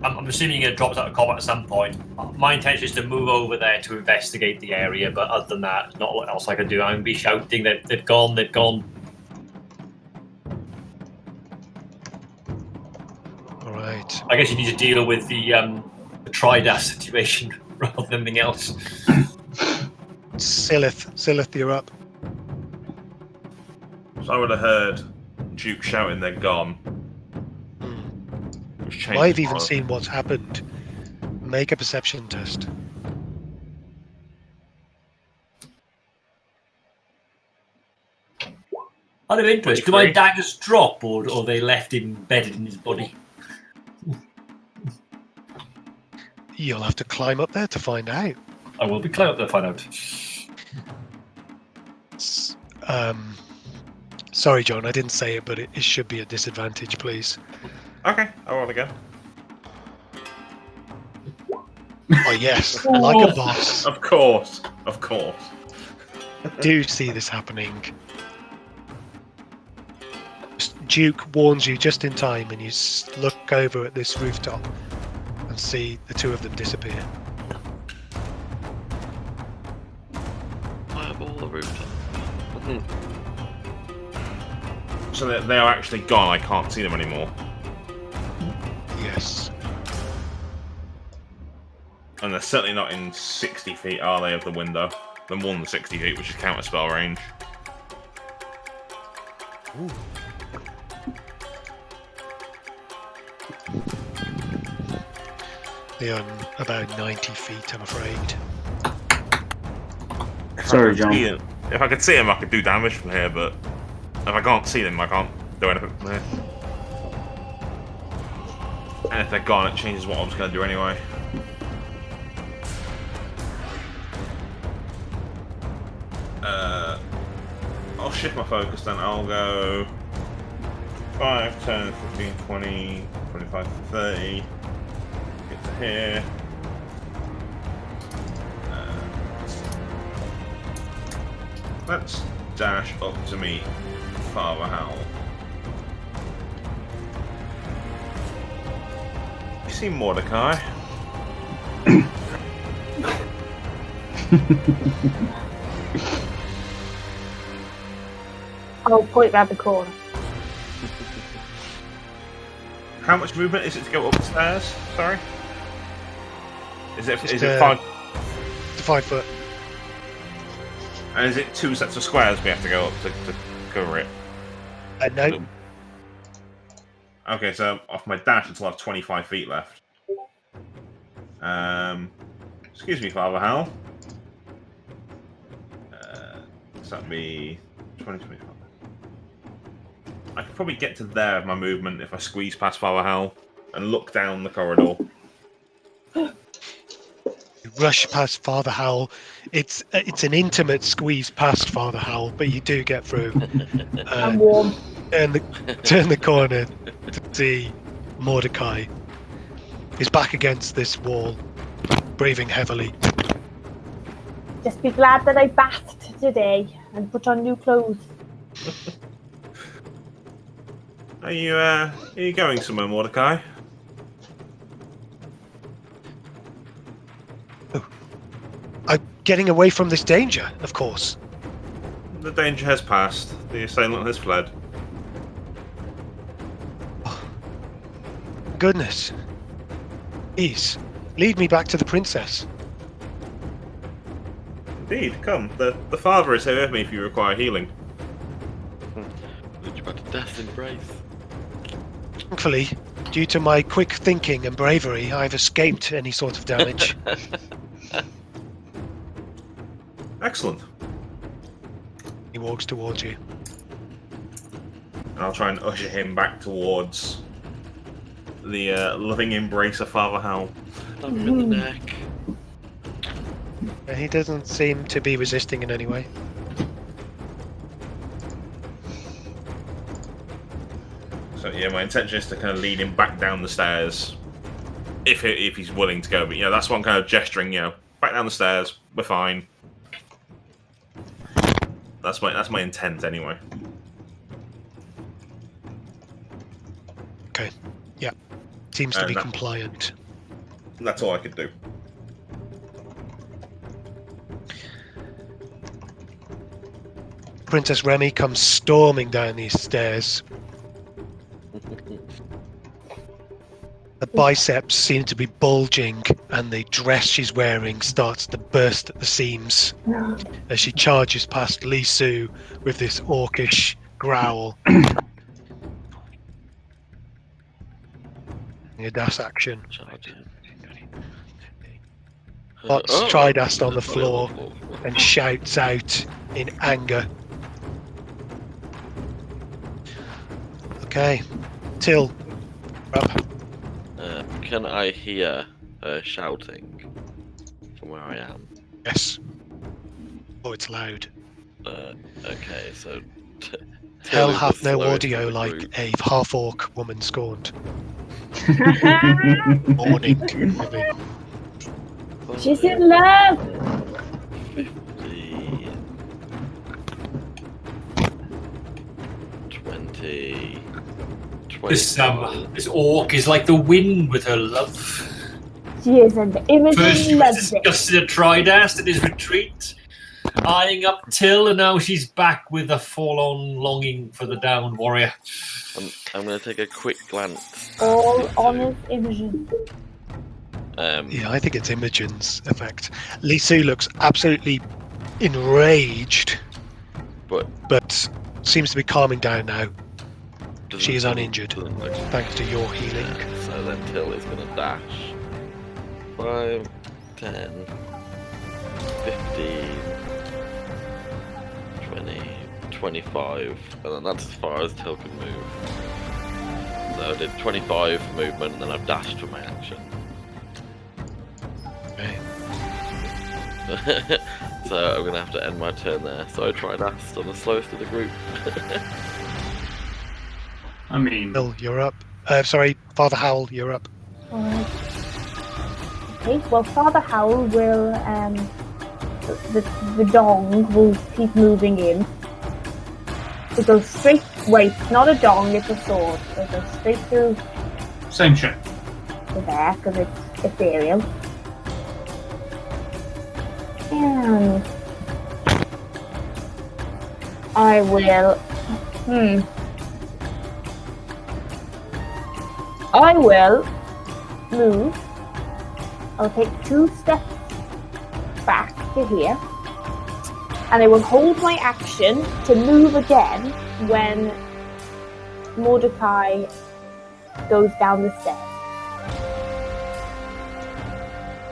I'm assuming it drops out of combat at some point. My intention is to move over there to investigate the area, but other than that, not what else I can do. I'm going to be shouting that they've gone, they've gone. Alright. I guess you need to deal with the Tridast situation rather than anything else. Sylleth, you're up. So I would have heard Duke shouting they're gone. I've even seen what's happened. Make a perception test. Out of interest, do my daggers drop or are they left embedded in his body? You'll have to climb up there to find out. I will be climbing up there to find out. Sorry, John, I didn't say it, but it should be a disadvantage, please. Okay, I'll roll again. Oh, yes, like a boss. Of course. Do see this happening. Duke warns you just in time, and you look over at this rooftop and see the two of them disappear. Fireball the rooftop. So they are actually gone. I can't see them anymore. Yes. And they're certainly not in 60 feet, are they, of the window? They're more than 60 feet, which is counterspell range. Ooh. They are about 90 feet, I'm afraid. Sorry, John. If I could see them, I could do damage from here, but if I can't see them, I can't do anything from here. And if they're gone, it changes what I was going to do anyway. I'll shift my focus then. I'll go 5, 10, 15, 20, 25, 30. Get to here. Let's dash up to meet Father Howl. You see Mordecai? I'll point round the corner. How much movement is it to go up the stairs? Sorry? Is it 5? It's 5 foot. And is it 2 sets of squares we have to go up to cover it? No. Okay, so off my dash until I have 25 feet left. Excuse me, Father Howl. So that'd be 20, 25. I could probably get to there with my movement if I squeeze past Father Howl and look down the corridor. You rush past Father Howl. It's an intimate squeeze past Father Howl, but you do get through. I'm warm. Turn the corner to see Mordecai. He's back against this wall, breathing heavily. Just be glad that I bathed today and put on new clothes. Are you going somewhere, Mordecai? I'm getting away from this danger, of course. The danger has passed. The assailant has fled. Goodness. Please, lead me back to the princess. Indeed, come. The father is here with me if you require healing. You're about to death embrace. Thankfully, due to my quick thinking and bravery, I've escaped any sort of damage. Excellent. He walks towards you. And I'll try and usher him back towards the loving embrace of Father Howl. Stab him in the neck. He doesn't seem to be resisting in any way. So yeah, my intention is to kind of lead him back down the stairs, if he's willing to go. But that's why I'm kind of gesturing. Back down the stairs. We're fine. That's my intent anyway. Okay. Yeah. Seems to be that- compliant. That's all I could do. Princess Remy comes storming down these stairs. The biceps seem to be bulging, and the dress she's wearing starts to burst at the seams as she charges past Li Su with this orcish growl. A dash action. Spots Tridast on the floor and shouts out in anger. Okay, Till, up. Can I hear her shouting from where I am? Yes. Oh, it's loud. Okay, so... Hell Till is hath the no slowest audio of the like group. a half-orc woman scorned. Morning. Maybe. She's in love. 50... 20... This 21. this orc is like the wind with her love. She is an First Imogen she was loves it. disgusted at Tridast at his retreat, eyeing up Till, and now she's back with a full-on longing for the downed warrior. I'm going to take a quick glance. All honest Imogen. Yeah, I think it's Imogen's effect. Li Su looks absolutely enraged, but seems to be calming down now. She is uninjured, doesn't look- thanks to your healing. So then Till is going to dash. 5, 10, 15, 20, 25, and then that's as far as Till can move. So I did 25 movement, and then I've dashed for my action. Okay. So I'm going to have to end my turn there. So I tried Ast on the slowest of the group. I mean, Till, you're up. Sorry, Father Howl, you're up. Alright. Okay, well, Father Howl will, the dong will keep moving in. It goes straight, wait, not a dong, it's a sword. So it goes straight through same shit. to there, because it's ethereal. And I will, I will move. I'll take 2 steps back to here. And I will hold my action to move again when Mordecai goes down the stairs.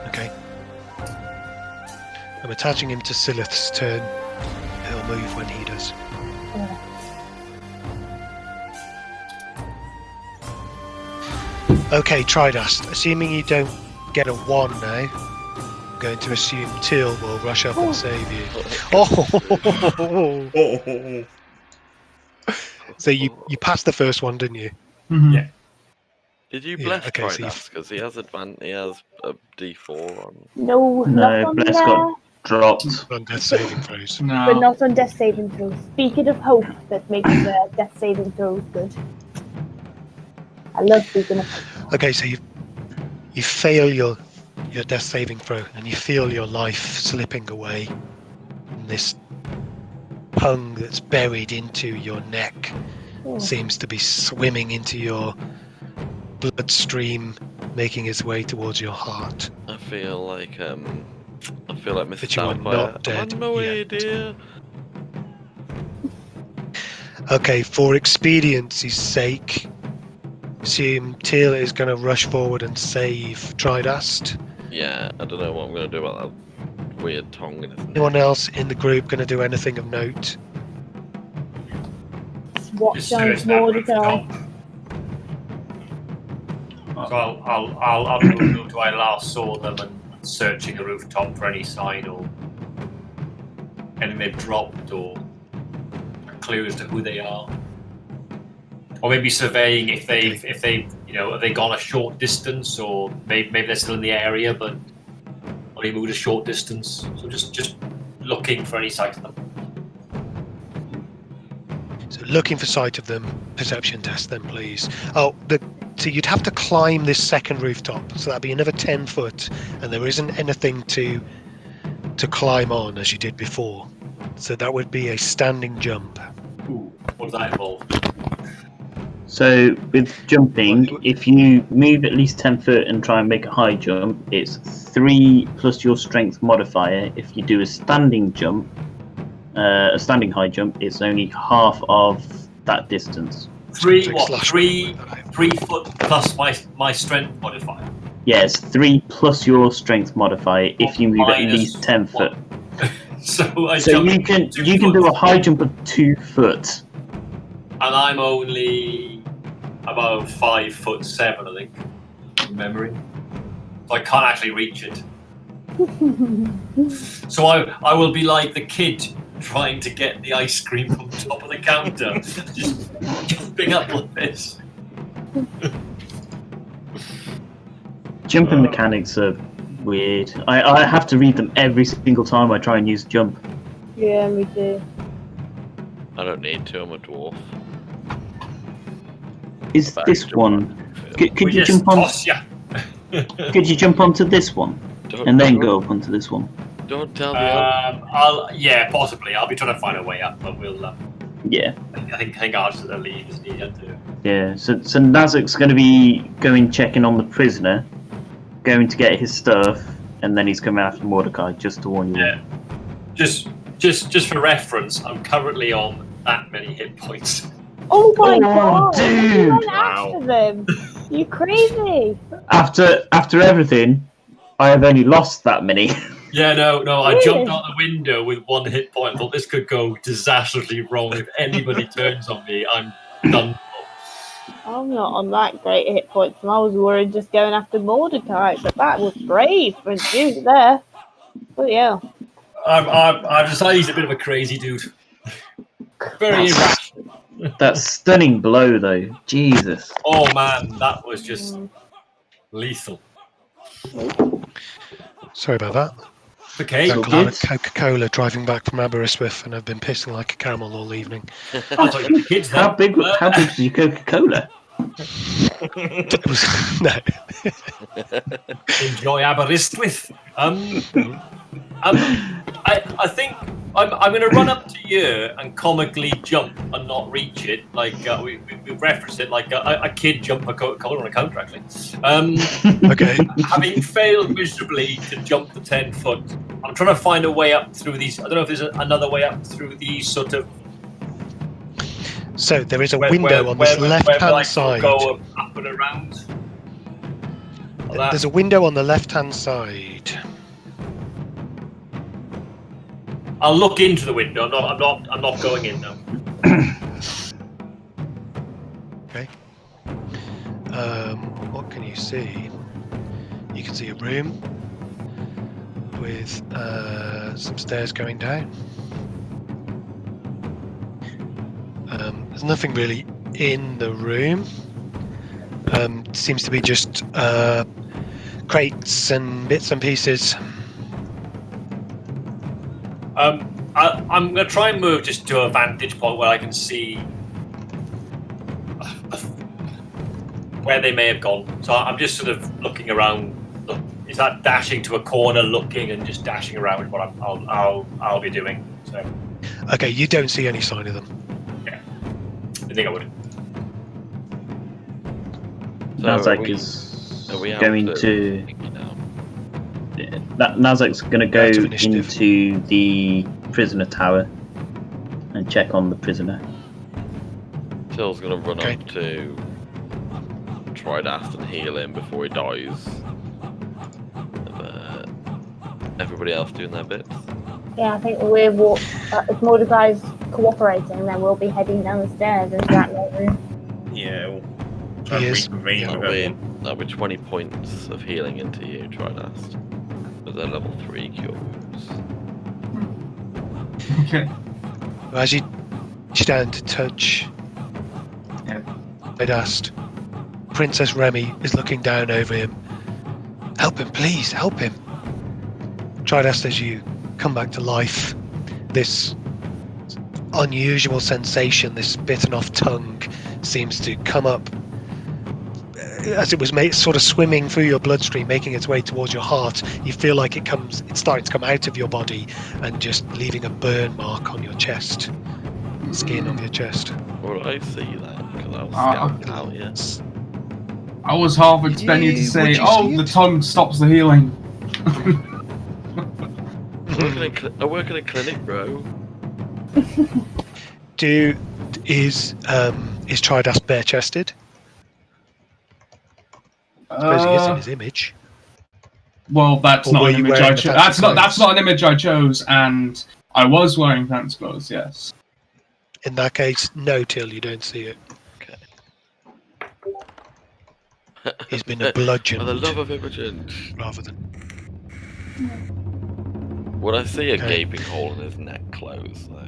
Okay. I'm attaching him to Sylleth's turn. He'll move when he does. Okay, Tridast. Assuming you don't get a 1 now, I'm going to assume Till will rush up and save you. Oh! So you passed the first one, didn't you? Mhm. Yeah. Did you Yeah, bless okay, so Tridast? Because he has he has a D4 on. No, No, not on Bless there, got dropped. On death saving throws. but No. not on death saving throws. Beacon of Hope that makes death saving throws good. I love Beacon of Hope. Okay, so you fail your death saving throw, and you feel your life slipping away. And this tongue that's buried into your neck Oh. seems to be swimming into your bloodstream, making its way towards your heart. I feel like Mrs. But you are Doubtfire. not I'm dead on my way, yet. dear. Okay, for expediency's sake, assume Teal is going to rush forward and save Tridast. Yeah, I don't know what I'm going to do about that weird tongue in his neck. Anyone else in the group going to do anything of note? What Just sounds search that Mordecai? rooftop. So I'll move to where I last saw them and searching the rooftop for any sign or anything they've dropped or clues to who they are. Or maybe surveying if they've have they gone a short distance or maybe they're still in the area but only moved a short distance. So just looking for any signs of them. So looking for sight of them. Perception test then, please. Oh, so you'd have to climb this second rooftop. So that'd be another 10 foot, and there isn't anything to climb on as you did before. So that would be a standing jump. Ooh, what does that involve? So with jumping, if you move at least 10 foot and try and make a high jump, it's 3 plus your strength modifier. If you do a standing jump, a standing high jump, it's only half of that distance. 3 foot plus my strength modifier. Yes, 3 plus your strength modifier if you move at least 10 foot. So you can do a high jump of 2 foot. And I'm only about 5'7", I think, from memory. So I can't actually reach it. So I will be like the kid trying to get the ice cream from the top of the counter, just jumping up like this. Jumping mechanics are weird. I have to read them every single time I try and use jump. Yeah, me too. I don't need to, I'm a dwarf. Is this one? Could you jump on? Could you jump onto this one and then go up onto this one? Don't tell me. Possibly. I'll be trying to find a way up, but we'll. Yeah. I think ours is the lead, isn't he? Yeah. So Nazzak's going to be going checking on the prisoner, going to get his stuff, and then he's coming after Mordecai. Just to warn you. Yeah. Just for reference, I'm currently on that many hit points. Oh my god! Dude! You went after them. You crazy! After everything, I have only lost that many. Yeah, no. I Really? jumped out the window with 1 hit point. Thought this could go disastrously wrong. If anybody turns on me, I'm done. I'm not on that great hit points, and I was worried just going after Mordecai, but that was brave from you there. But yeah. I've decided he's a bit of a crazy dude. Very irrational. That stunning blow, though. Jesus. Oh man, that was just lethal. Sorry about that. Okay. Uncle had a Coca-Cola driving back from Aberystwyth, and I've been pissing like a camel all evening. I thought you were the kids How then. big was your Coca-Cola? It was, no. Enjoy Aberystwyth. I think I'm going to run up to you and comically jump and not reach it. Like we referenced it, like a kid jump a Coca-Cola on a counter, actually. Okay. Having failed miserably to jump the 10 foot, I'm trying to find a way up through these. I don't know if there's another way up through these sort of. So there is a window on the left-hand side. Go up and around. Like There's a window on the left-hand side. I'll look into the window. I'm not going in now. Okay. What can you see? You can see a room with some stairs going down. There's nothing really in the room. It seems to be just crates and bits and pieces. I'm going to try and move just to a vantage point where I can see where they may have gone. So I'm just sort of looking around. Is that dashing to a corner, looking and just dashing around? Is what I'll be doing. So. Okay, you don't see any sign of them. Yeah, I think I would. So Nazzak is going to. Nazzak's going to go into the prisoner tower and check on the prisoner. Till's going to run Okay. up to Tridast and heal him before he dies. Everybody else doing their bits. Yeah, I think if Mordecai's cooperating, then we'll be heading down the stairs into that room. Yeah, we'll try He and is. reconvene Yeah. with That'll be 20 points of healing into you, Tridast. With their level 3 cure wounds. Okay. As you reach down to touch Tridast, Princess Remy is looking down over him. Help him, please, help him. Tridast, as you come back to life, this unusual sensation, this bitten off tongue, seems to come up as it was sort of swimming through your bloodstream, making its way towards your heart. You feel like it's starting to come out of your body and just leaving a burn mark on your chest, skin of your chest. Well, I see that because I was scouting out, yes. I was half expecting you to say, Would you "Oh, see the it?" tongue stops the healing." I work in a clinic, bro. Is Tridast bare-chested? I suppose he is in his image. Well, that's Or not were an you image wearing I the chose. fancy That's clothes? not an image I chose, and I was wearing fancy clothes. Yes. In that case, no, Till, you don't see it. He's been bludgeoned. For the love of Imogen. Rather than... Would I see a Okay. gaping hole in his neck close, though?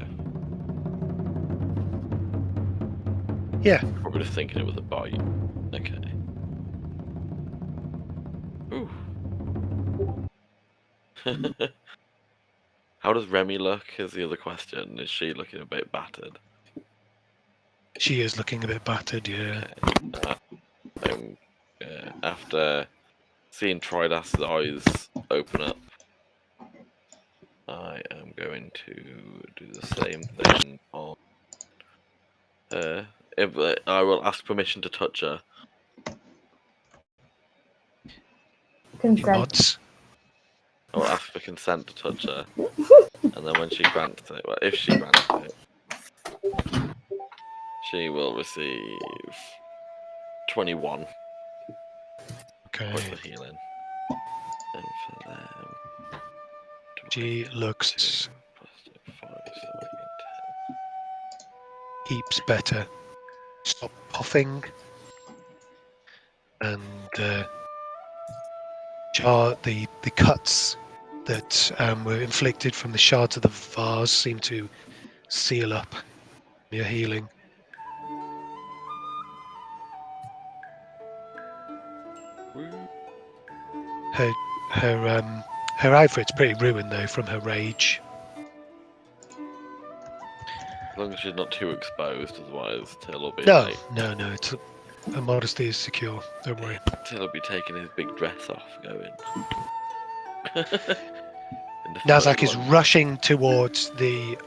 Yeah. Probably just thinking it was a bite. Okay. Ooh. How does Remy look is the other question. Is she looking a bit battered? She is looking a bit battered, yeah. After seeing Tridast's eyes open up, I am going to do the same thing on her. I will ask permission to touch her. Consent. Nods. I will ask for consent to touch her, and then when she grants it, well, if she grants it, she will receive 21 Okay. points of healing. And for them, She looks 2 + 5, so I get heaps better. Stop puffing. And the cuts that were inflicted from the shards of the vase seem to seal up your healing. 10. Her outfit's pretty ruined though from her rage. As long as she's not too exposed, otherwise Till will be No, her modesty is secure. Don't worry. Till will be taking his big dress off, going. Nazzak is rushing towards the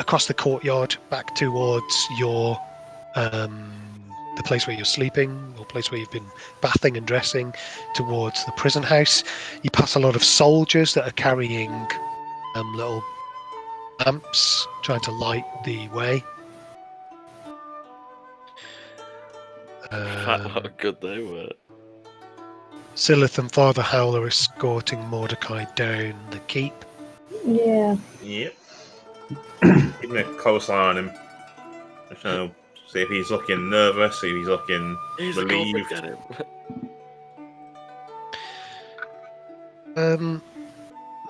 across the courtyard, back towards your the place where you're sleeping, or place where you've been bathing and dressing, towards the prison house. You pass a lot of soldiers that are carrying little lamps, trying to light the way. How good they were. Sylleth and Father Howl are escorting Mordecai down the keep. Yeah. Yep. Keeping a close eye on him. So, see if he's looking nervous, see if he's looking He's a culprit, relieved. get him.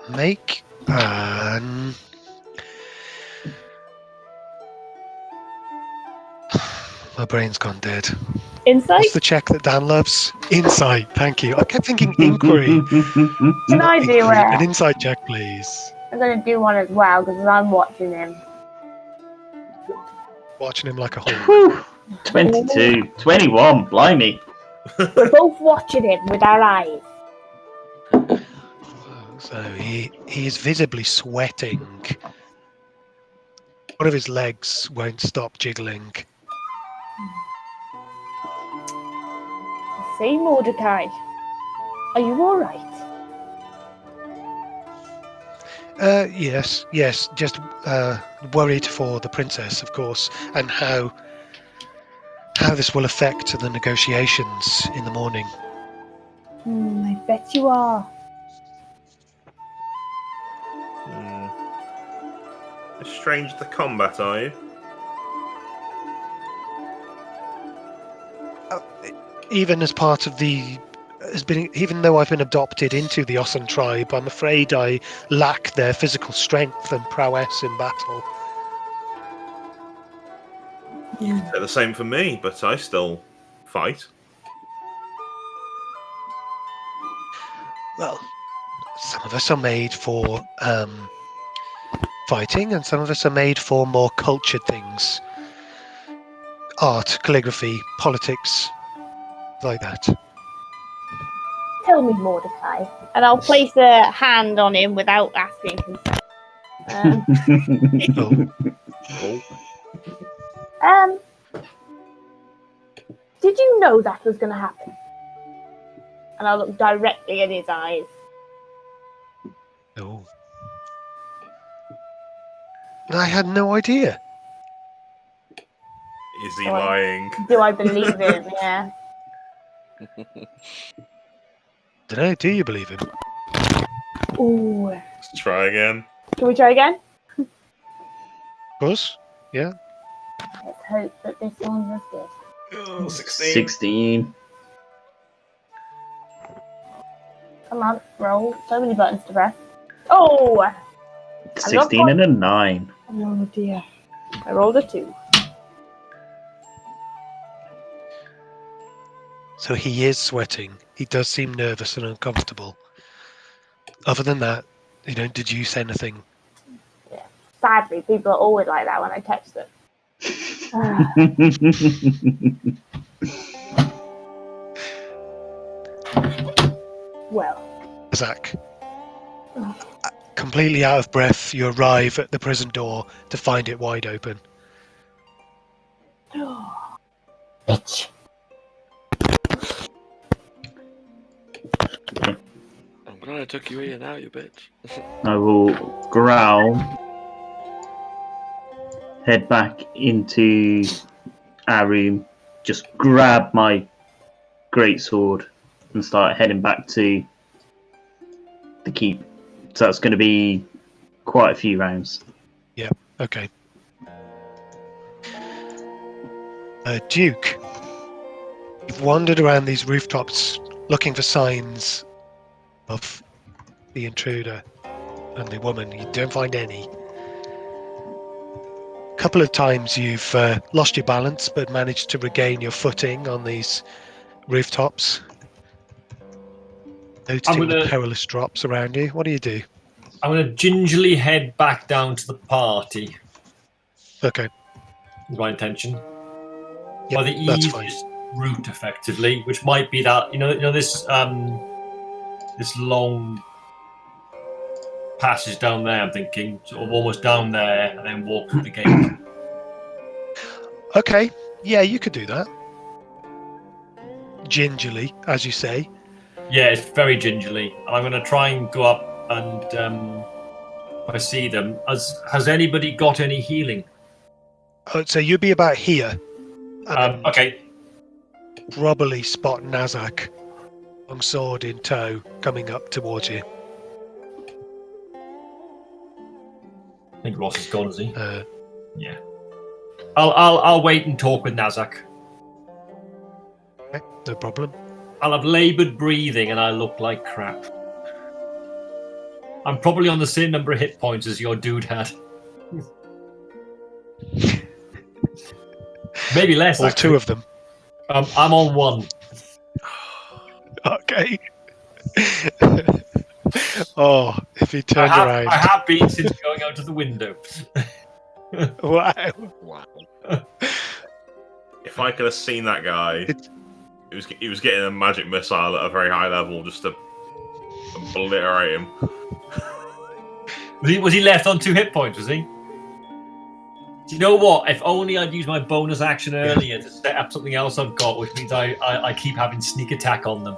Make an... My brain's gone dead. Insight? What's the check that Dan loves? Insight, thank you. I kept thinking inquiry. Can I do An it? insight check, please. I'm going to do one as well because I'm watching him. Watching him like a hawk. Whew. 22, 21, blimey. We're both watching him with our eyes. So he is visibly sweating. One of his legs won't stop jiggling. Say, Mordecai, are you all right? Yes, just worried for the princess, of course, and how this will affect the negotiations in the morning. I bet you are. Strange the combat, are you? Even as part of even though I've been adopted into the Ossen tribe, I'm afraid I lack their physical strength and prowess in battle. They're the same for me, but I still fight. Well, some of us are made for fighting, and some of us are made for more cultured things. Art, calligraphy, politics, like that. Tell me, Mordecai. And I'll place a hand on him without asking consent. Did you know that was going to happen? And I'll look directly in his eyes. No. I had no idea. Is he lying? Do I believe him? Yeah. Dunno, do you believe him? Ooh. Let's try again. Can we try again? Of course, yeah. Let's hope that this one's as good. Oh, 16. 16. Come on, roll. So many buttons to press. Oh! 16 and a 9. Oh dear. I rolled a 2. So he is sweating. He does seem nervous and uncomfortable. Other than that, you don't deduce anything. Yeah. Sadly, people are always like that when I touch them. Well. Nazzak, completely out of breath, you arrive at the prison door to find it wide open. Bitch. I'm glad I took you here now, you bitch. I will growl, head back into our room, just grab my greatsword and start heading back to the keep. So that's going to be quite a few rounds. Yeah, okay. Duke, you've wandered around these rooftops looking for signs of the intruder and the woman. You don't find any. A couple of times you've lost your balance but managed to regain your footing on these rooftops. Noticing the perilous drops around you. What do you do? I'm going to gingerly head back down to the party. Okay. Is my intention. Yep, By the that's easiest route, effectively, which might be that this this long passage down there. I'm thinking sort of almost down there, and then walk through the gate. Okay. Yeah, you could do that. Gingerly, as you say. Yeah, it's very gingerly. And I'm going to try and go up and if I see them. Has anybody got any healing? So you'd be about here. Okay. Probably spot Nazzak, long sword in tow, coming up towards you. I think Ross is gone, is he? Yeah. I'll wait and talk with Nazzak. Okay, no problem. I'll have laboured breathing and I look like crap. I'm probably on the same number of hit points as your dude had. Maybe less. All actually. two of them. I'm on 1. Okay. Oh, if he turned around. I have been since going out of the window. Wow. If I could have seen that guy, he was getting a magic missile at a very high level just to obliterate him. Was he left on 2 hit points, was he? Do you know what? If only I'd used my bonus action earlier to set up something else I've got, which means I keep having sneak attack on them.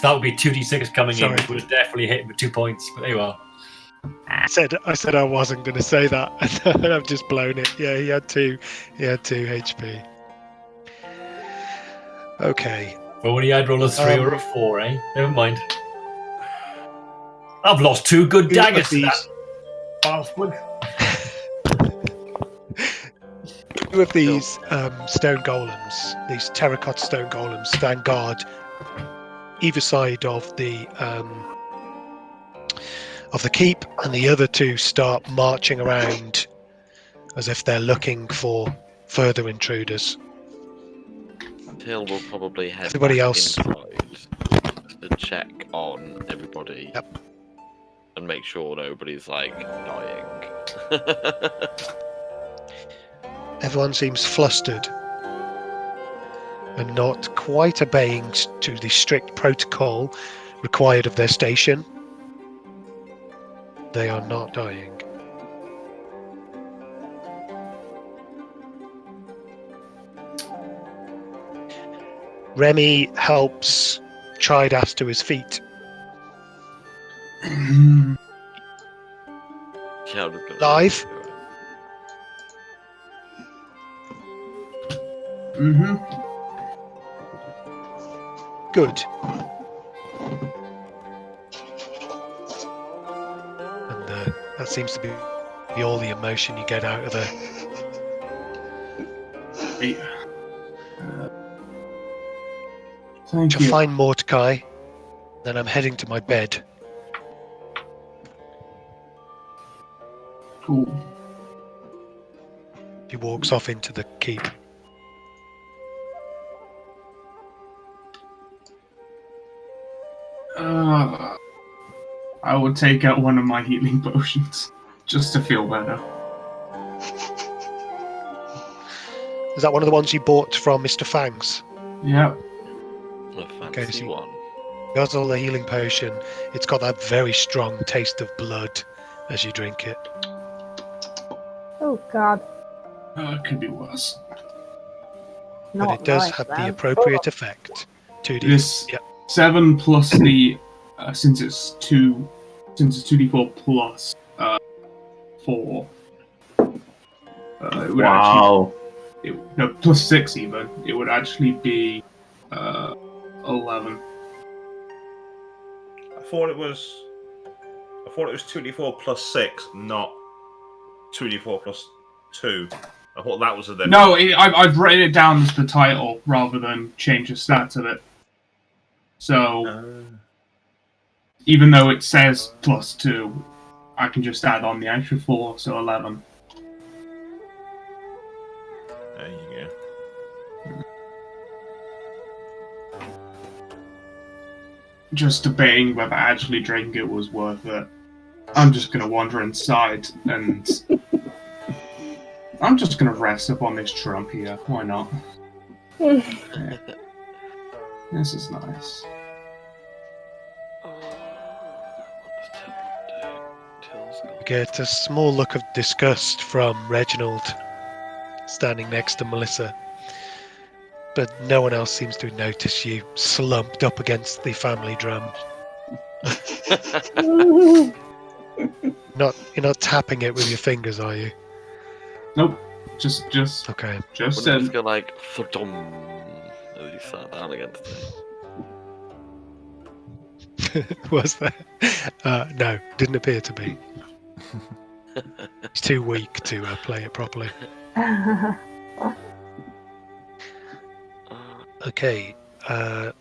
That would be 2d6 coming in, which would have definitely hit him with 2 points. But there you are. I said I wasn't going to say that, and I've just blown it. Yeah, he had 2 HP. Okay. But when he had roll a 3 or a 4, eh? Never mind. I've lost 2 good Two daggers of to that these- bastard. Two of these stone golems, these terracotta stone golems, stand guard either side of the keep, and the other 2 start marching around as if they're looking for further intruders. Till will probably head Everybody back else- inside to check on everybody. Yep. And make sure nobody's like dying. Everyone seems flustered and not quite obeying to the strict protocol required of their station. They are not dying. Remy helps Tridast to his feet. Yeah, I'm gonna- Live? Mm-hmm. Good. And that seems to be all the emotion you get out of the. Thank To you. find Mordecai. Then I'm heading to my bed. Cool. He walks off into the keep. I would take out one of my healing potions just to feel better. Is that one of the ones you bought from Mr. Fangs? Yep. A Okay, fancy so- one. Guzzle the healing potion. It's got that very strong taste of blood as you drink it. Oh God. It could be worse. Not But it does nice, have the man. appropriate effect. 2D. This Yep. 7 plus the since it's 2d4 plus 4. It would Wow. no, plus 6 even. It would actually be 11. I thought it was 2d4 plus 6, not 2d4 plus 2. I thought that was the difference. No, I've written it down as the title rather than change the stats of it. So even though it says plus 2, I can just add on the extra 4, so 11. There you go. Just debating whether actually drinking it was worth it. I'm just gonna wander inside and I'm just gonna rest up on this trump here. Why not? Yeah. This is nice. You get a small look of disgust from Reginald standing next to Melissa. But no one else seems to notice you slumped up against the family drum. You're not tapping it with your fingers, are you? Nope. Just Okay. just Wouldn't it just said go like thudum as he sat down against it? Was there? No, didn't appear to be. He's too weak to play it properly. Okay. What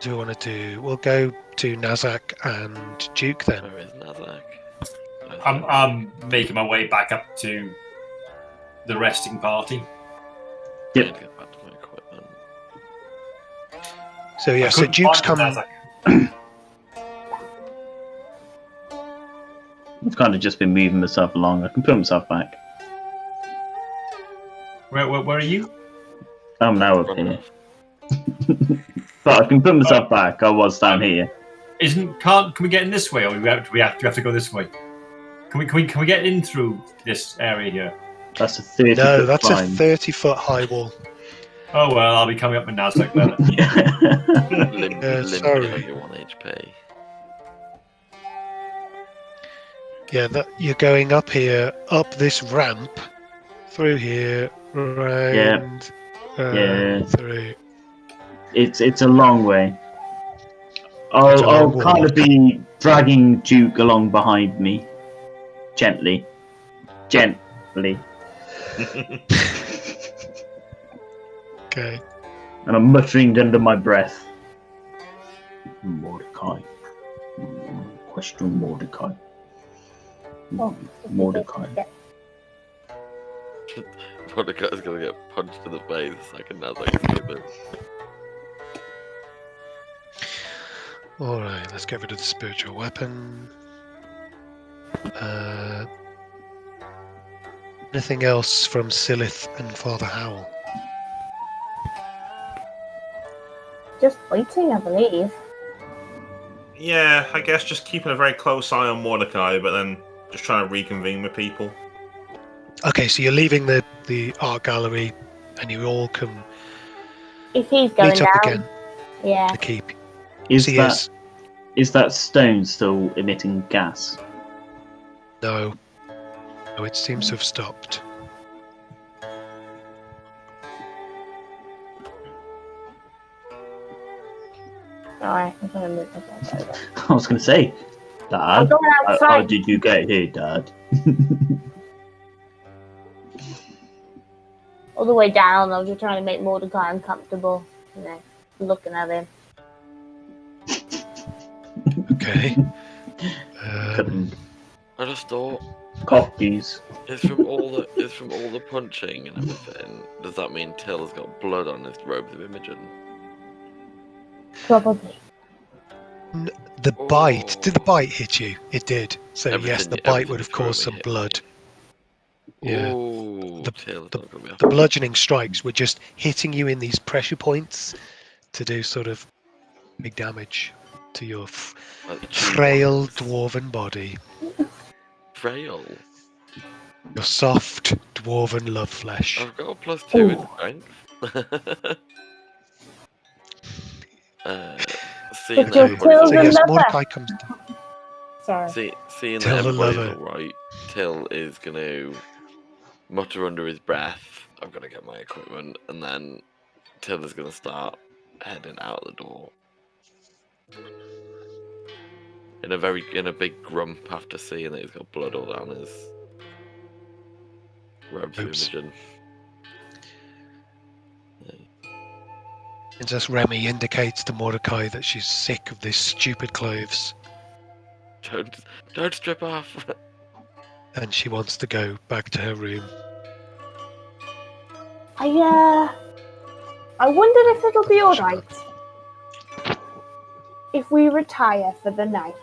do we want to do? We'll go to Nazzak and Duke then. Where is Nazzak? I'm making my way back up to the resting party. Yep. I need to get back to my equipment. So yeah, I so couldn't Duke's find come. Nazzak. I've kind of just been moving myself along. I can put myself back. Where are you? I'm now up here. But I can put myself back. I was down here. Can we get in this way, or do we have to go this way? Can we get in through this area here? That's a 30 No, foot that's climb. a 30-foot high wall. Oh well, I'll be coming up with Nazzak then. Limp sorry. at your 1 HP. Yeah, you're going up here, up this ramp, through here, round, Yeah. through. It's a long way. I'll kind of be dragging Duke along behind me. Gently. Okay. And I'm muttering under my breath. Mordecai. Question Mordecai. Oh, Mordecai. Mordecai's gonna get punched in the face the second Nazzak's given. Alright, let's get rid of the spiritual weapon. Anything else from Sylleth and Father Howl? Just waiting, I believe. Yeah, I guess just keeping a very close eye on Mordecai, but then just trying to reconvene with people. Okay, so you're leaving the art gallery and you all can If he's going meet up down, again yeah. to keep. Is Yes. that stone still emitting gas? No. No, it seems to have stopped. Alright, I'm gonna move myself over. I was going to say, I'm Dad, going how outside. did you get here, Dad? All the way down, I was just trying to make Mordecai uncomfortable. You know, looking at him. Okay. I just thought Copies. it's from all the punching and everything. Does that mean Till has got blood on his robes of Imogen? Probably. The bite. Did the bite hit you? It did. So yes, Everything- the bite everything would have through caused me some hit blood. Yeah. Ooh, The- Till's not gonna be The happy. bludgeoning strikes were just hitting you in these pressure points to do sort of big damage to your Like the cheap frail ones. dwarven body. Frail. Your soft dwarven love flesh. I've got a +2 in Ooh. strength. Seeing But your that Till's So a yes, lover. Mordecai comes down. Sorry. seeing Till that the everybody's lover. alright, Till is gonna mutter under his breath, I've got to get my equipment, and then Till is gonna start heading out the door. In a big grump after seeing that he's got blood all down his robes of Oops. Imogen. Princess Remy indicates to Mordecai that she's sick of these stupid clothes Don't strip off. and she wants to go back to her room. I wondered if it'll be alright if we retire for the night.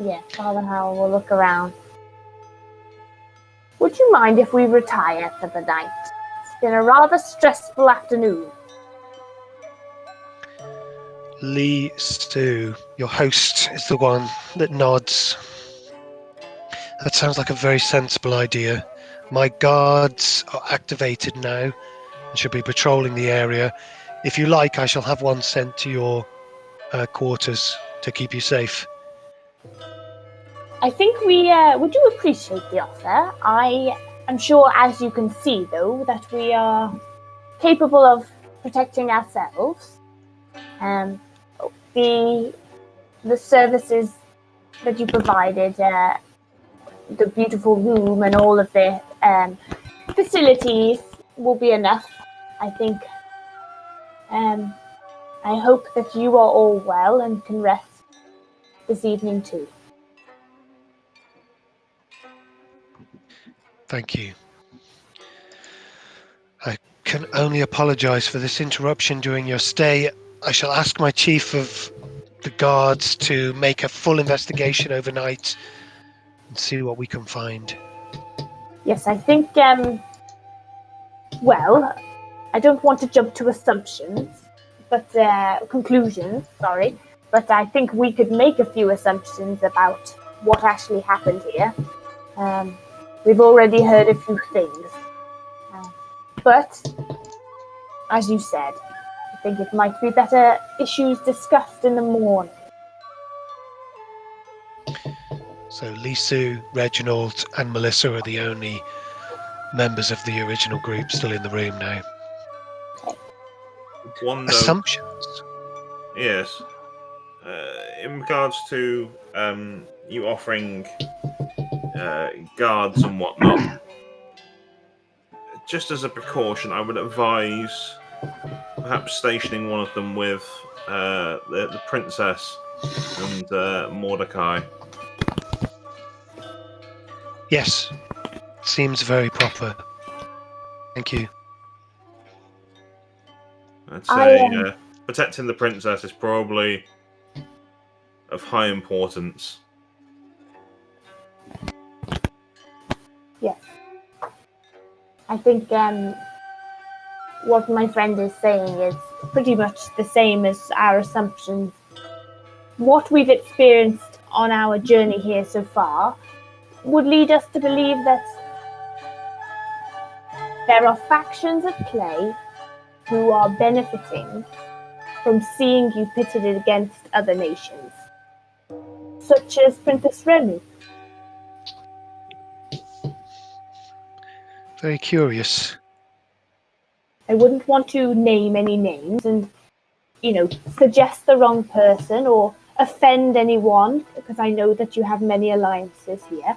Yeah, Father Howl will look around. Would you mind if we retire for the night? It's been a rather stressful afternoon. Lee Stu, your host, is the one that nods. That sounds like a very sensible idea. My guards are activated now and should be patrolling the area. If you like, I shall have one sent to your quarters to keep you safe. I think we do appreciate the offer. I am sure, as you can see, though, that we are capable of protecting ourselves. The services that you provided, the beautiful room and all of the facilities will be enough, I think. I hope that you are all well and can rest this evening too. Thank you. I can only apologize for this interruption during your stay. I shall ask my chief of the guards to make a full investigation overnight and see what we can find. Yes, I think, well, I don't want to jump to conclusions, sorry, but I think we could make a few assumptions about what actually happened here. We've already heard a few things. But, as you said, I think it might be better issues discussed in the morning. So Lisu, Reginald and Melissa are the only members of the original group still in the room now. One note. Assumptions. Yes. In regards to you offering guards and whatnot, just as a precaution, I would advise perhaps stationing one of them with the princess and Mordecai. Yes. Seems very proper. Thank you. I'd say protecting the princess is probably of high importance. Yes. I think what my friend is saying is pretty much the same as our assumptions. What we've experienced on our journey here so far would lead us to believe that there are factions at play who are benefiting from seeing you pitted against other nations, such as Princess Remy. Very curious. I wouldn't want to name any names and, suggest the wrong person or offend anyone, because I know that you have many alliances here.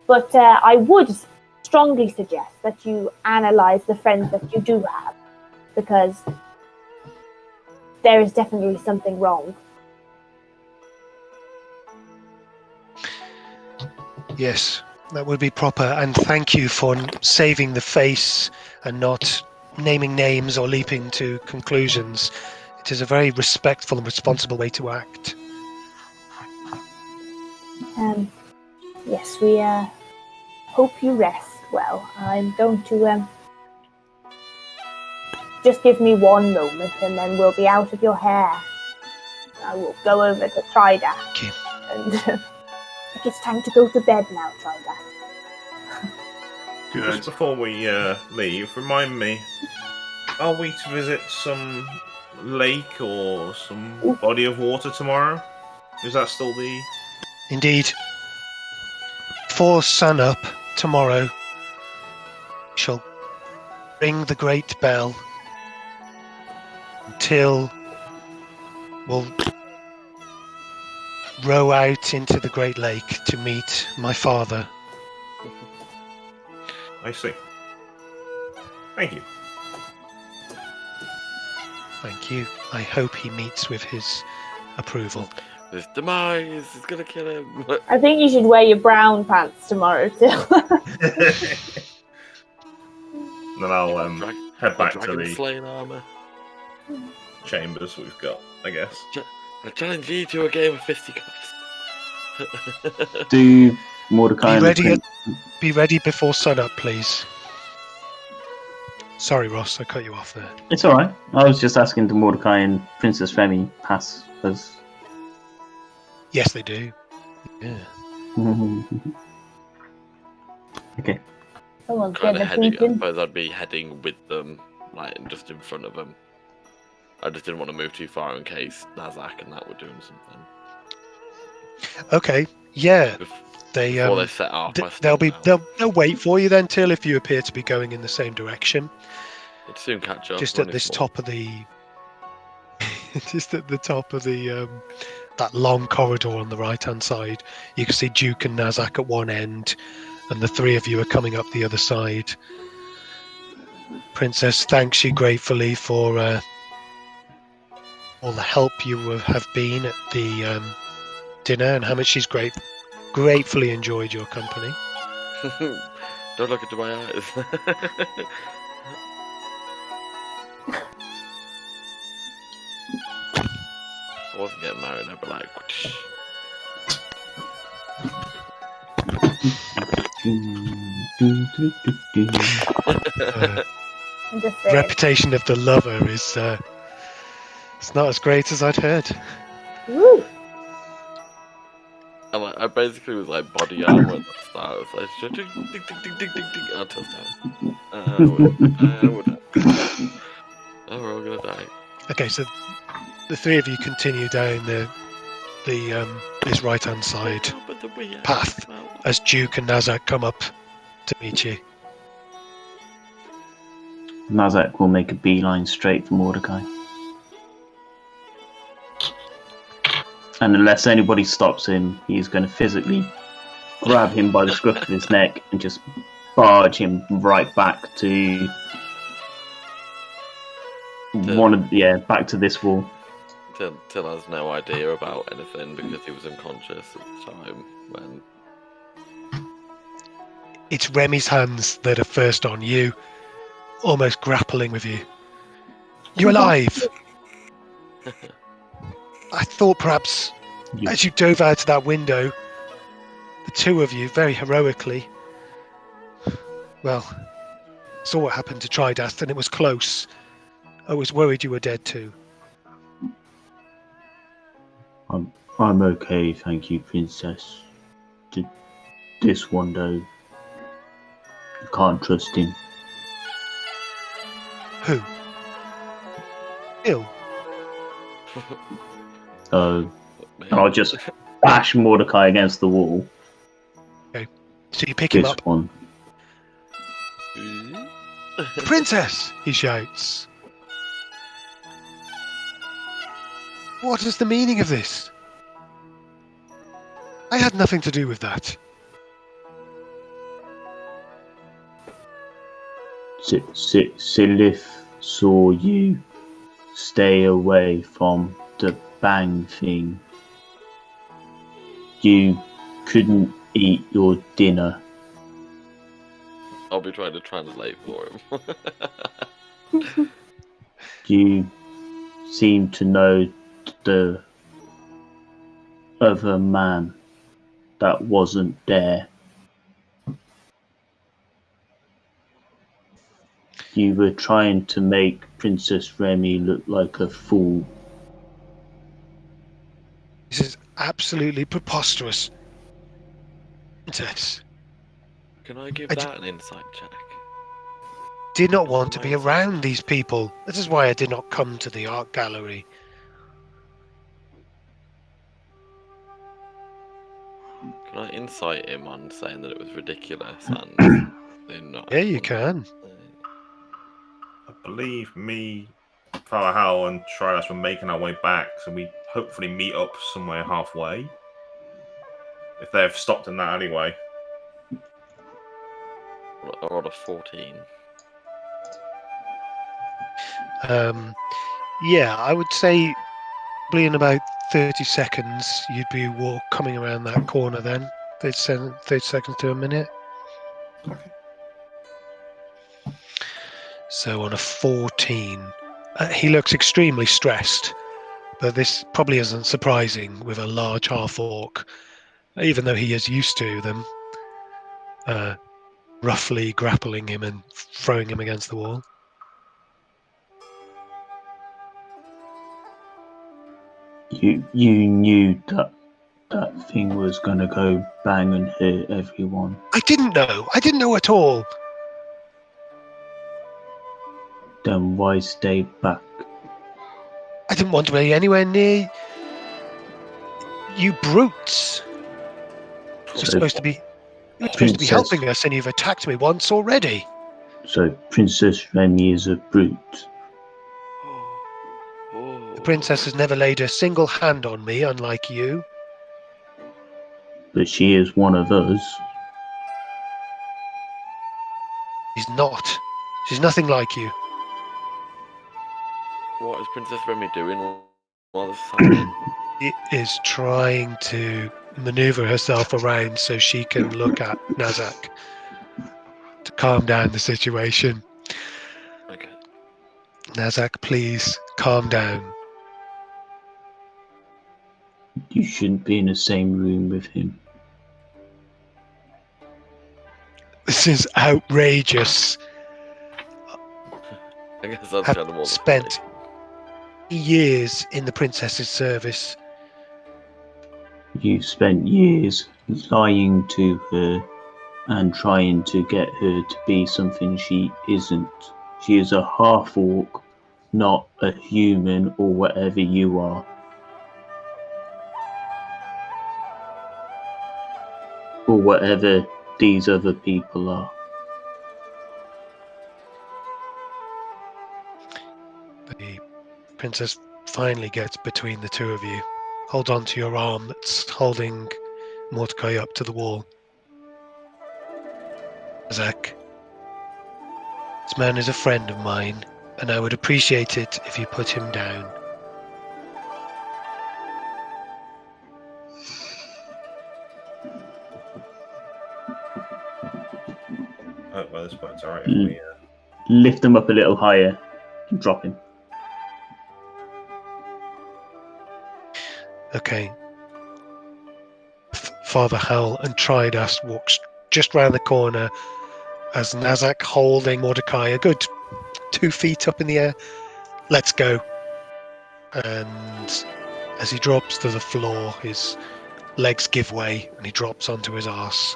But I would strongly suggest that you analyze the friends that you do have, because there is definitely something wrong. Yes, that would be proper. And thank you for saving the face and not naming names or leaping to conclusions. It is a very respectful and responsible way to act. Yes, we hope you rest well. I'm going to just give me one moment and then we'll be out of your hair. I will go over to Tridast. Okay. And I think it's time to go to bed now, Tridast. Good. Just before we leave, remind me, are we to visit some lake or some body of water tomorrow? Is that still the... Indeed. Before sunup tomorrow, we shall ring the great bell until we'll row out into the great lake to meet my father. I see. Thank you. Thank you. I hope he meets with his approval. His demise is gonna kill him. I think you should wear your brown pants tomorrow, too. Then I'll head back to dragon the slaying armor. chambers we've got, I guess. I challenge you to a game of fisticuffs. Do Mordecai and the prince... Be ready before sunup, please. Sorry, Ross, I cut you off there. It's alright. I was just asking, do Mordecai and Princess Remy pass as... Yes, they do. Yeah. Okay. Someone's Kind of getting heading. I attention. suppose I'd be heading with them, like just in front of them. I just didn't want to move too far in case Nazzak and that were doing something. Okay. Yeah. They Before they set off, they'll wait for you then till if you appear to be going in the same direction. It'd soon catch up. Just at this top of the just at the top of the that long corridor on the right hand side, you can see Duke and Nazzak at one end, and the three of you are coming up the other side. Princess thanks you gratefully for all the help you have been at the dinner, and how much she's gratefully enjoyed your company. Don't look into my eyes. I wasn't getting married, I'd be like, whoosh. I'm just saying. Reputation of the lover is it's not as great as I'd heard. Woo! I basically was like body armor at the start. It was like ding ding ding ding ding ding ding. I'll touchdown. Oh, we're all gonna die. Okay, so the three of you continue down this right hand side path as Duke and Nazzak come up to meet you. Nazzak will make a beeline straight for Mordecai. And unless anybody stops him, he's going to physically grab him by the scruff of his neck and just barge him right back to back to this wall. Till has no idea about anything because he was unconscious at the time when. It's Remy's hands that are first on you, almost grappling with you. You're alive! I thought perhaps, as you dove out of that window, the two of you, very heroically, well, saw what happened to Tridast, and it was close. I was worried you were dead too. I'm okay, thank you, Princess. This one, though, you can't trust him. Who? Bill? And I'll just bash Mordecai against the wall. Okay. So you pick him This up. one. Princess! He shouts. What is the meaning of this? I had nothing to do with that. Sylleth saw you stay away from the bang thing. You couldn't eat your dinner. I'll be trying to translate for him. You seem to know the other man that wasn't there. You were trying to make Princess Remy look like a fool. This is absolutely preposterous. Princess, Can I give I that an insight check? did not want to be around these people. This is why I did not come to the art gallery. Can I insight him on saying that it was ridiculous and they're not? Yeah, you can. I believe me, Father Howl, and Tridast were making our way back, so we hopefully meet up somewhere halfway. If they've stopped in that alleyway. I rolled a 14. Yeah, I would say probably in about 30 seconds you'd be coming around that corner then. 30 seconds to a minute. Okay. So on a 14, he looks extremely stressed, but this probably isn't surprising with a large half-orc, even though he is used to them roughly grappling him and throwing him against the wall. You knew that thing was gonna go bang and hurt everyone. I didn't know at all. Then why stay back? I didn't want to be anywhere near you brutes. You're supposed to be Princess- helping us, and you've attacked me once already. So Princess Remy is a brute. The princess has never laid a single hand on me, unlike you. But she is one of us. She's not. She's nothing like you. What is Princess Remy doing while this is happening? She is trying to maneuver herself around so she can look at Nazzak to calm down the situation. Okay. Nazzak, please calm down. You shouldn't be in the same room with him. This is outrageous. I guess that's Have kind of more spent years in the princess's service. You spent years lying to her and trying to get her to be something she isn't. She is a half-orc, not a human or whatever you are. Or whatever these other people are. The princess finally gets between the two of you. Hold on to your arm that's holding Mordecai up to the wall. Nazzak, this man is a friend of mine, and I would appreciate it if you put him down. Oh, well, this part's alright if we... Lift him up a little higher and drop him. Okay. Father Howl and Tridast walks just round the corner as Nazzak holding Mordecai a good 2 feet up in the air. Let's go. And as he drops to the floor, his legs give way and he drops onto his arse.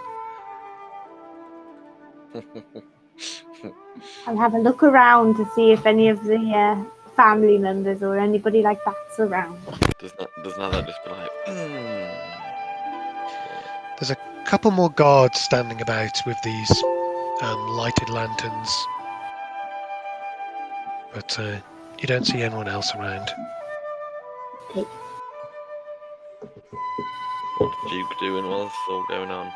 I'll have a look around to see if any of the family members or anybody like that's around. Does Nazzak just be like, There's a couple more guards standing about with these lighted lanterns, but you don't see anyone else around. what's Duke doing while this is all going on?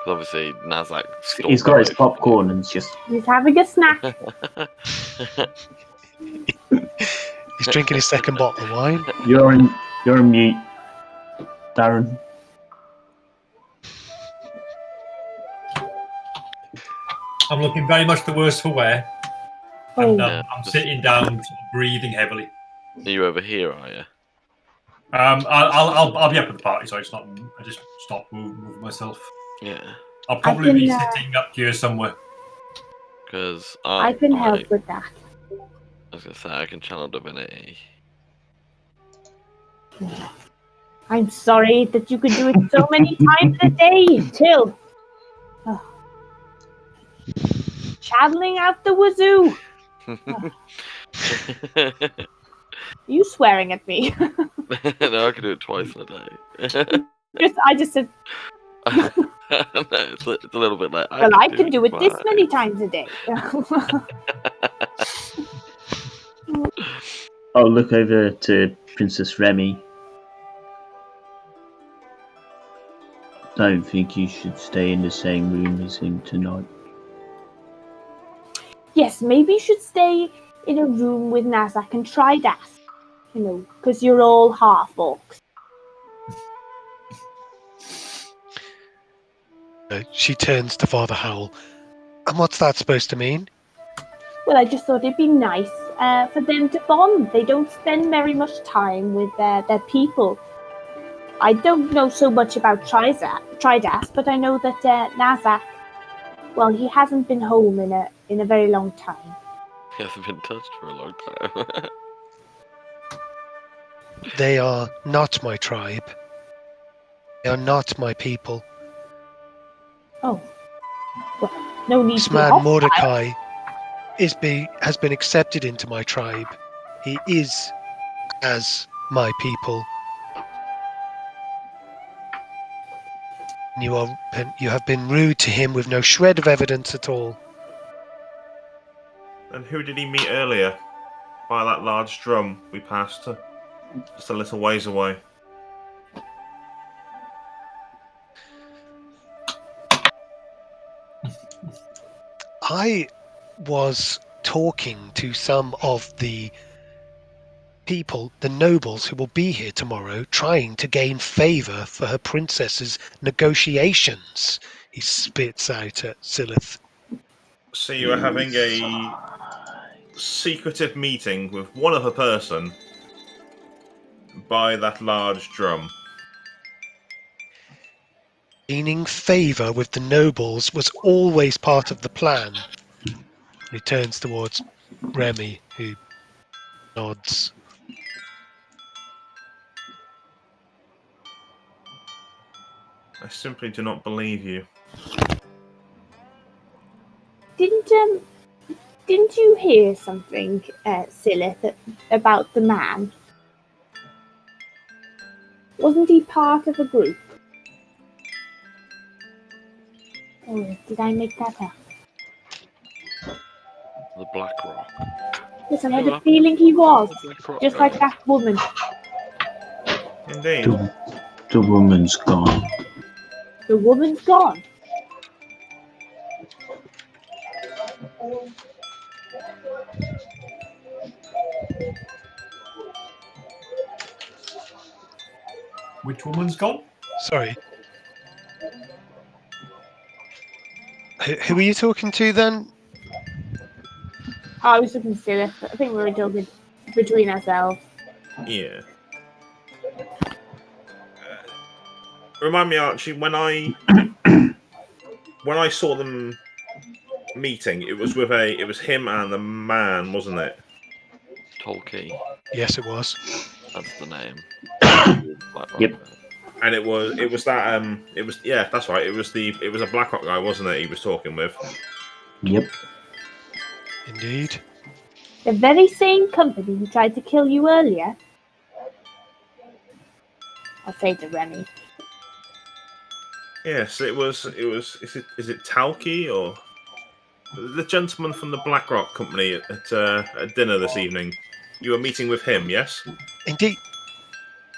Because obviously Nazzak. He's got his popcorn and it's just. He's having a snack. He's drinking his second bottle of wine. You're in mute, Darren. I'm looking very much the worse for wear. Oh. And Yeah, I'm just- sitting down, sort of breathing heavily. Are you over here, are you? I'll be up at the party, so I just stop moving myself. Yeah. I'll probably be can, sitting up here somewhere. Because I can help with that. I was going to say, I can channel divinity. I'm sorry that you could do it so many times a day, Till. Oh. Channeling out the wazoo. Are you swearing at me? No, I can do it twice in a day. I just said, No, it's a little bit like. well, I can do it this twice. many times a day. I'll look over to Princess Remy. Don't think you should stay in the same room as him tonight. Yes, maybe you should stay in a room with Nazzak and Tridast. You know, because you're all half orcs. She turns to Father Howl. And what's that supposed to mean? Well, I just thought it'd be nice for them to bond. They don't spend very much time with their people. I don't know so much about Tridast, but I know that Nazzak, well, he hasn't been home in a very long time. He hasn't been touched for a long time. They are not my tribe. They are not my people. Oh, well, no need This to. man hostile. Mordecai has been accepted into my tribe. He is as my people. You have been rude to him with no shred of evidence at all. And who did he meet earlier? By that large drum we passed just a little ways away. I was talking to some of the people, the nobles who will be here tomorrow, trying to gain favor for her princess's negotiations. He spits out at Sylleth. So you were having a secretive meeting with one other person by that large drum. Gaining favor with the nobles was always part of the plan. He turns towards Remy, who nods. I simply do not believe you. Didn't you hear something, Sylleth, about the man? Wasn't he part of a group? Or did I make that up? Yes, I had a feeling he was. Just like that. that woman. Indeed. The woman's gone. The woman's gone. Which woman's gone? Sorry. Who are you talking to then? I was looking to Sylleth. I think we were talking between ourselves. Yeah. Remind me, Archie, when I saw them meeting, it was him and the man, wasn't it? Tolkien. Yes, it was. That's the name. Yep. And it was that's right. It was a BlackRock guy, wasn't it? He was talking with. Yep. Indeed. The very same company who tried to kill you earlier. I'll say to Remy. Yes, it was. Is it Talkie or the gentleman from the BlackRock company at dinner this evening? You were meeting with him, yes? Indeed.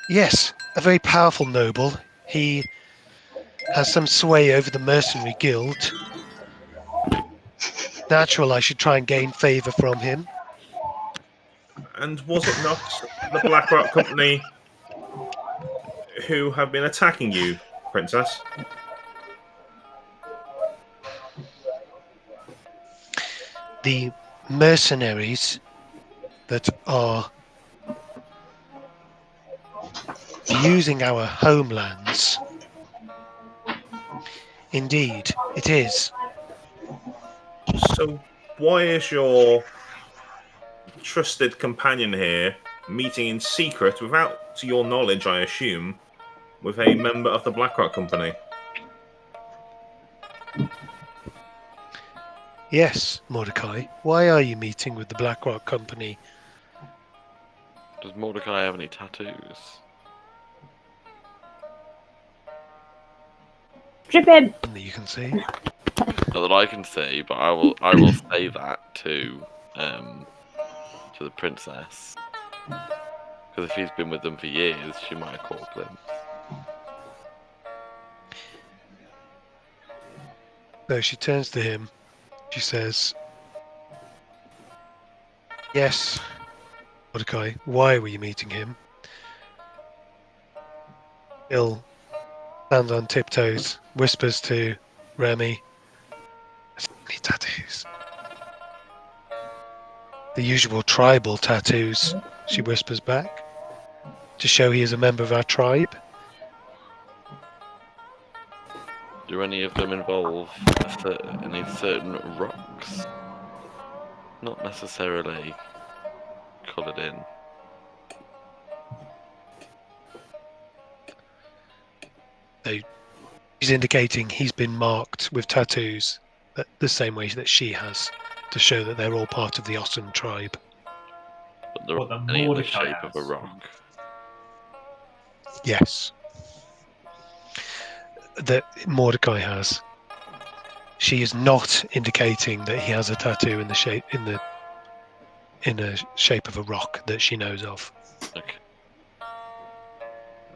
Yes, a very powerful noble. He has some sway over the mercenary guild. Natural I should try and gain favour from him. And was it not the BlackRock company who have been attacking you, Princess? The mercenaries that are using our homelands. Indeed, it is. So why is your trusted companion here meeting in secret, without, to your knowledge, I assume, with a member of the BlackRock company? Yes, Mordecai. Why are you meeting with the BlackRock company? Does Mordecai have any tattoos? Strip him! That you can see. Not that I can see, but I will say that to the princess. Because if he's been with them for years, she might have caught him. So she turns to him. She says, "Yes, Mordecai, why were you meeting him?" Bill stands on tiptoes, whispers to Remy, "Any tattoos?" "The usual tribal tattoos," she whispers back, "to show he is a member of our tribe." Do any of them involve any certain rocks? Not necessarily coloured in. So she's indicating he's been marked with tattoos the same way that she has, to show that they're all part of the Otten tribe. But they're What the any in the Mordecai shape of a has. rock. Yes. That Mordecai has. She is not indicating that he has a tattoo in the shape of a rock that she knows of. Okay.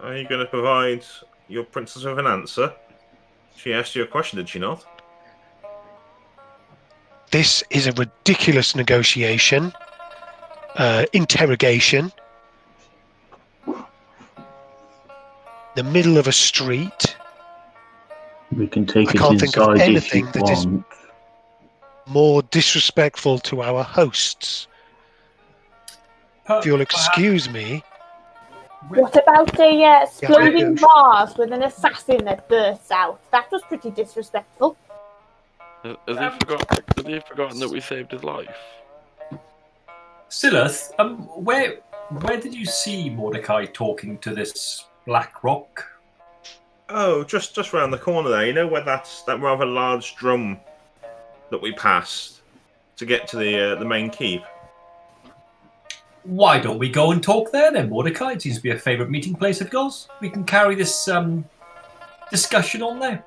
Are you going to provide your princess with an answer? She asked you a question, did she not? This is a ridiculous negotiation, interrogation. The middle of a street. We can take I it can't think of inside if you anything that is want. more disrespectful to our hosts. If you'll excuse me. What about a exploding Yeah. vase with an assassin that bursts out? That was pretty disrespectful. Has he forgotten that we saved his life? Sylleth, where did you see Mordecai talking to this BlackRock? Oh, just round the corner there. You know where that rather large drum that we passed to get to the main keep? Why don't we go and talk there then, Mordecai? It seems to be a favourite meeting place of yours. We can carry this discussion on there.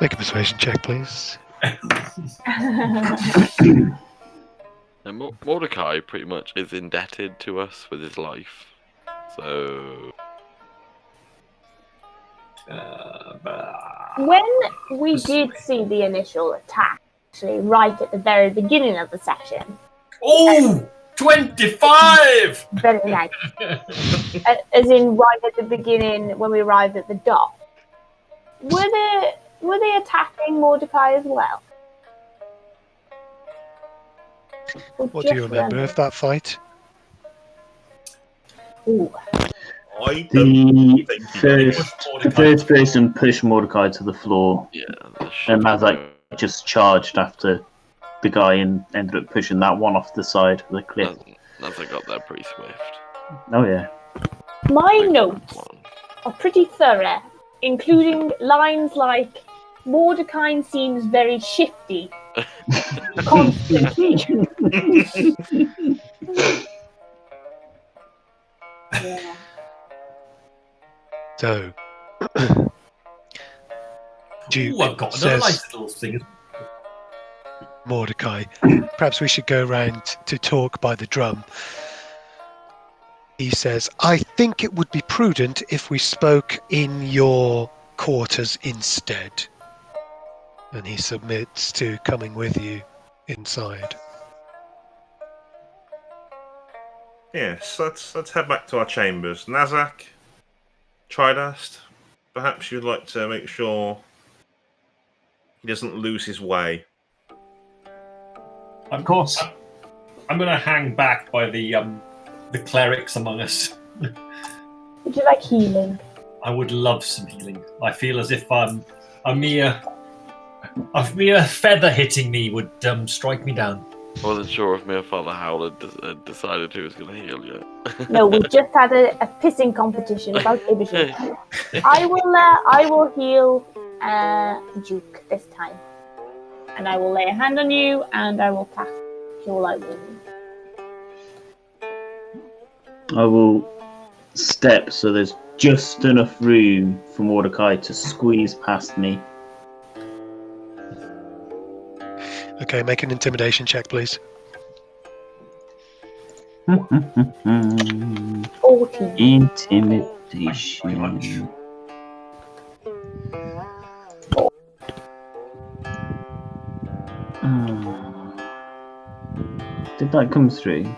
Make a persuasion check, please. And Mordecai pretty much is indebted to us with his life. So. When we did see the initial attack, actually, right at the very beginning of the session. Oh! 25! Very nice. As in, right at the beginning when we arrived at the dock. Were they attacking Mordecai as well? What do you remember of that fight? Ooh. I don't think he did. The first person pushed Mordecai to the floor, Yeah. and Nazzak just charged after the guy and ended up pushing that one off the side of the cliff. Nazzak got there pretty swift. Oh yeah. My notes are pretty thorough, including lines like Mordecai seems very shifty. Constantly. Yeah. So, Ooh, I've got another nice little thing. Mordecai, perhaps we should go round to talk by the drum. He says, I think it would be prudent if we spoke in your quarters instead. And he submits to coming with you inside. Yes, let's head back to our chambers. Nazzak, Tridast, perhaps you'd like to make sure he doesn't lose his way. Of course. I'm going to hang back by the clerics among us. Would you like healing? I would love some healing. I feel as if a mere feather hitting me would strike me down. I wasn't sure if me or Father Howl had decided who was going to heal yet. No, we just had a pissing competition about Ibisham. I will heal Duke this time. And I will lay a hand on you, and I will cast Cure Light Wound. I will step so there's just enough room for Mordecai to squeeze past me. Okay, make an intimidation check, please. 14. Intimidation. Did that come through?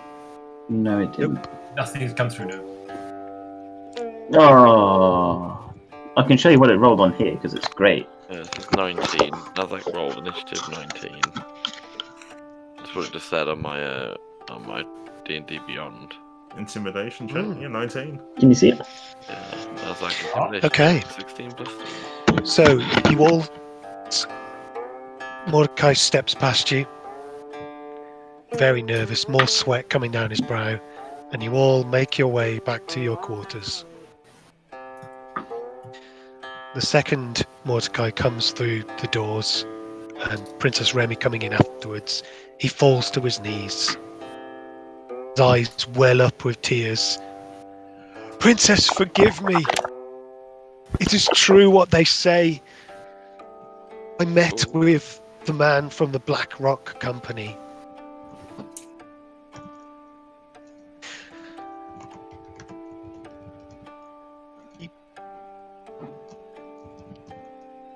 No, it didn't. Nope. Nothing's come through now. Oh, I can show you what it rolled on here because it's great. Yeah, this is 19. Nazzak rolled initiative 19. That's what it just said on my D&D Beyond. Intimidation check, yeah, 19. Can you see it? Yeah, Nazzak intimidation. Okay. 16 plus 3. So, you all... Mordecai steps past you. Very nervous, more sweat coming down his brow. And you all make your way back to your quarters. The second Mordecai comes through the doors, and Princess Remy coming in afterwards, he falls to his knees. His eyes well up with tears. Princess, forgive me. It is true what they say. I met with the man from the Black Rock Company.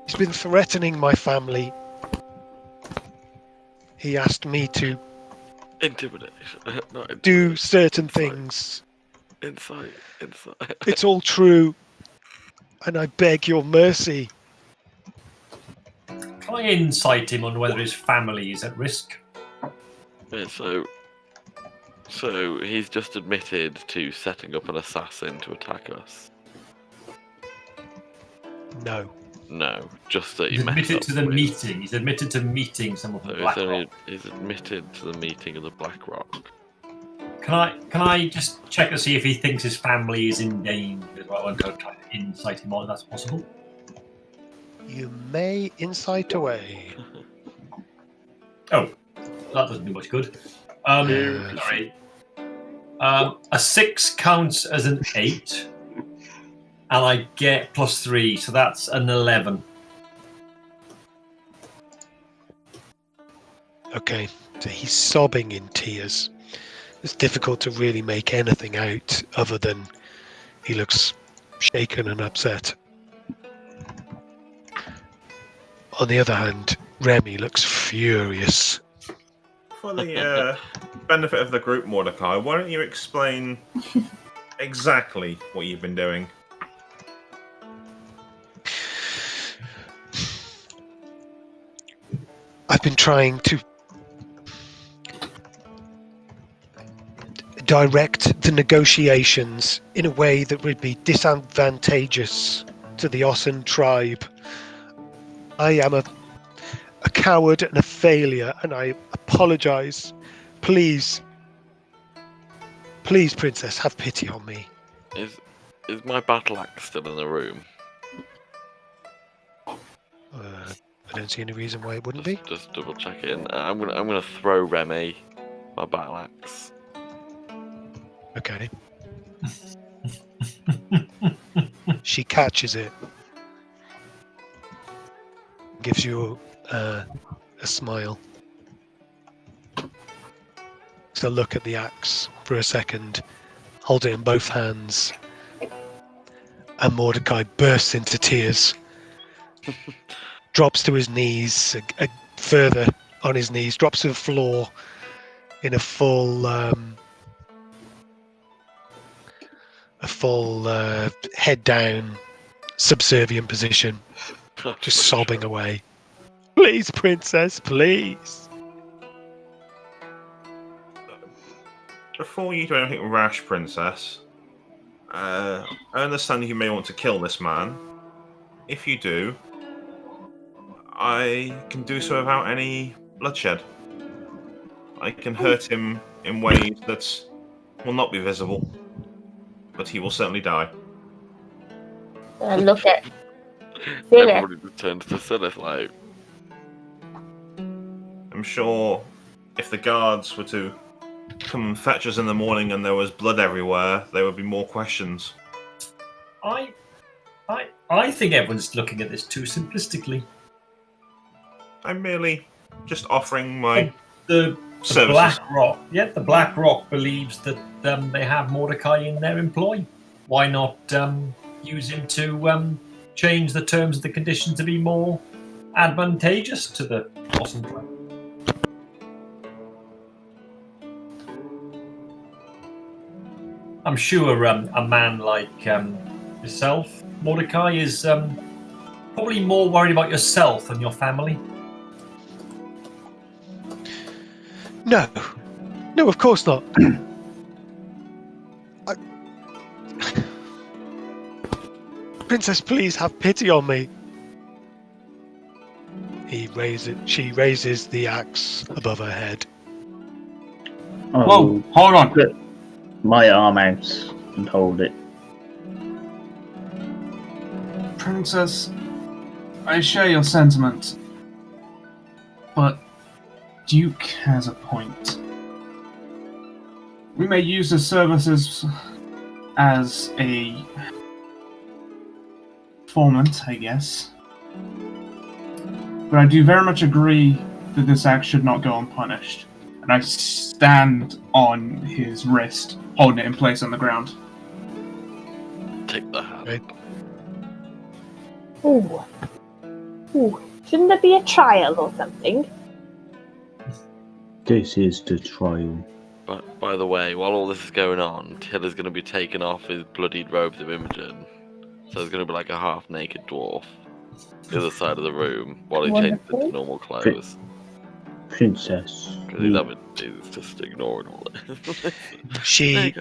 He's been threatening my family. He asked me to Intimidation. Not do certain things. Insight. It's all true, and I beg your mercy. Can I insight him on whether his family is at risk? Yeah, so he's just admitted to setting up an assassin to attack us. No. No, just that he He's met admitted up to the with- meeting. He's admitted to meeting someone from So Black Rock. he's admitted to the meeting of the Black Rock. Can I just check to see if he thinks his family is in danger? I want to try to insight him on if that's possible. You may insight away. Oh, that doesn't do much good. Sorry. A 6 counts as an 8, and I get +3, so that's an 11. Okay, so he's sobbing in tears. It's difficult to really make anything out other than he looks shaken and upset. On the other hand, Remy looks furious. For the benefit of the group, Mordecai, why don't you explain exactly what you've been doing? I've been trying to direct the negotiations in a way that would be disadvantageous to the Ossen tribe. I am a coward and a failure, and I apologize. Please, Princess, have pity on me. Is my battle axe still in the room? I don't see any reason why it wouldn't be. Just double check it. And I'm gonna throw Remy my battle axe. Okay. She catches it, gives you a smile. So look at the axe for a second, hold it in both hands, and Mordecai bursts into tears. Drops to his knees, further on his knees, drops to the floor in a full head down, subservient position, just sobbing away. Please, Princess, please. Before you do anything rash, Princess, I understand you may want to kill this man. If you do, I can do so without any bloodshed. I can hurt him in ways that will not be visible, but he will certainly die. Look at Sylleth. Everybody returns to Sylleth, like. I'm sure if the guards were to come and fetch us in the morning and there was blood everywhere, there would be more questions. I think everyone's looking at this too simplistically. I'm merely just offering my The services. Black Rock, the Black Rock believes that they have Mordecai in their employ. Why not use him to change the terms of the condition to be more advantageous to the Ossen tribe? I'm sure a man like yourself, Mordecai, is probably more worried about yourself than your family. No, of course not. Princess, please have pity on me. She raises the axe above her head. Whoa, hold on. Put my arm out and hold it. Princess, I share your sentiments, but Duke has a point. We may use his services as a informant, I guess. But I do very much agree that this act should not go unpunished. And I stand on his wrist, holding it in place on the ground. Take the hand. Right. Ooh. Shouldn't there be a trial or something? This is the trial. But by the way, while all this is going on, Tiller's going to be taking off his bloodied robes of Imogen. So there's going to be like a half-naked dwarf the other side of the room while he changes into normal clothes. Princess. Because he's just ignoring all this. She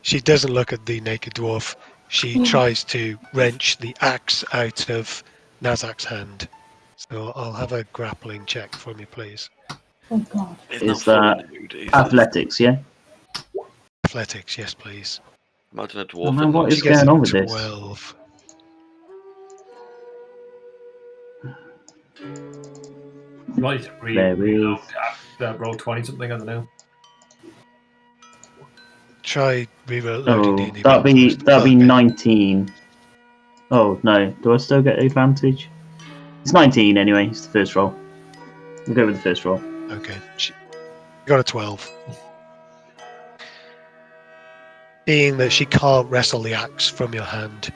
she doesn't look at the naked dwarf. She tries to wrench the axe out of Nazzak's hand. So I'll have a grappling check for me, please. Oh God. Is that athletics, yeah? Athletics, yes, please. Imagine a I dwarf. don't know in what like- is going on with this. 12. Right, There is. roll 20 something, I don't know. Try reloading Oh, D&D. that'd be 19. Oh no, do I still get advantage? It's 19 anyway. It's the first roll. We'll go with the first roll. Okay. She got a 12. Being that she can't wrestle the axe from your hand,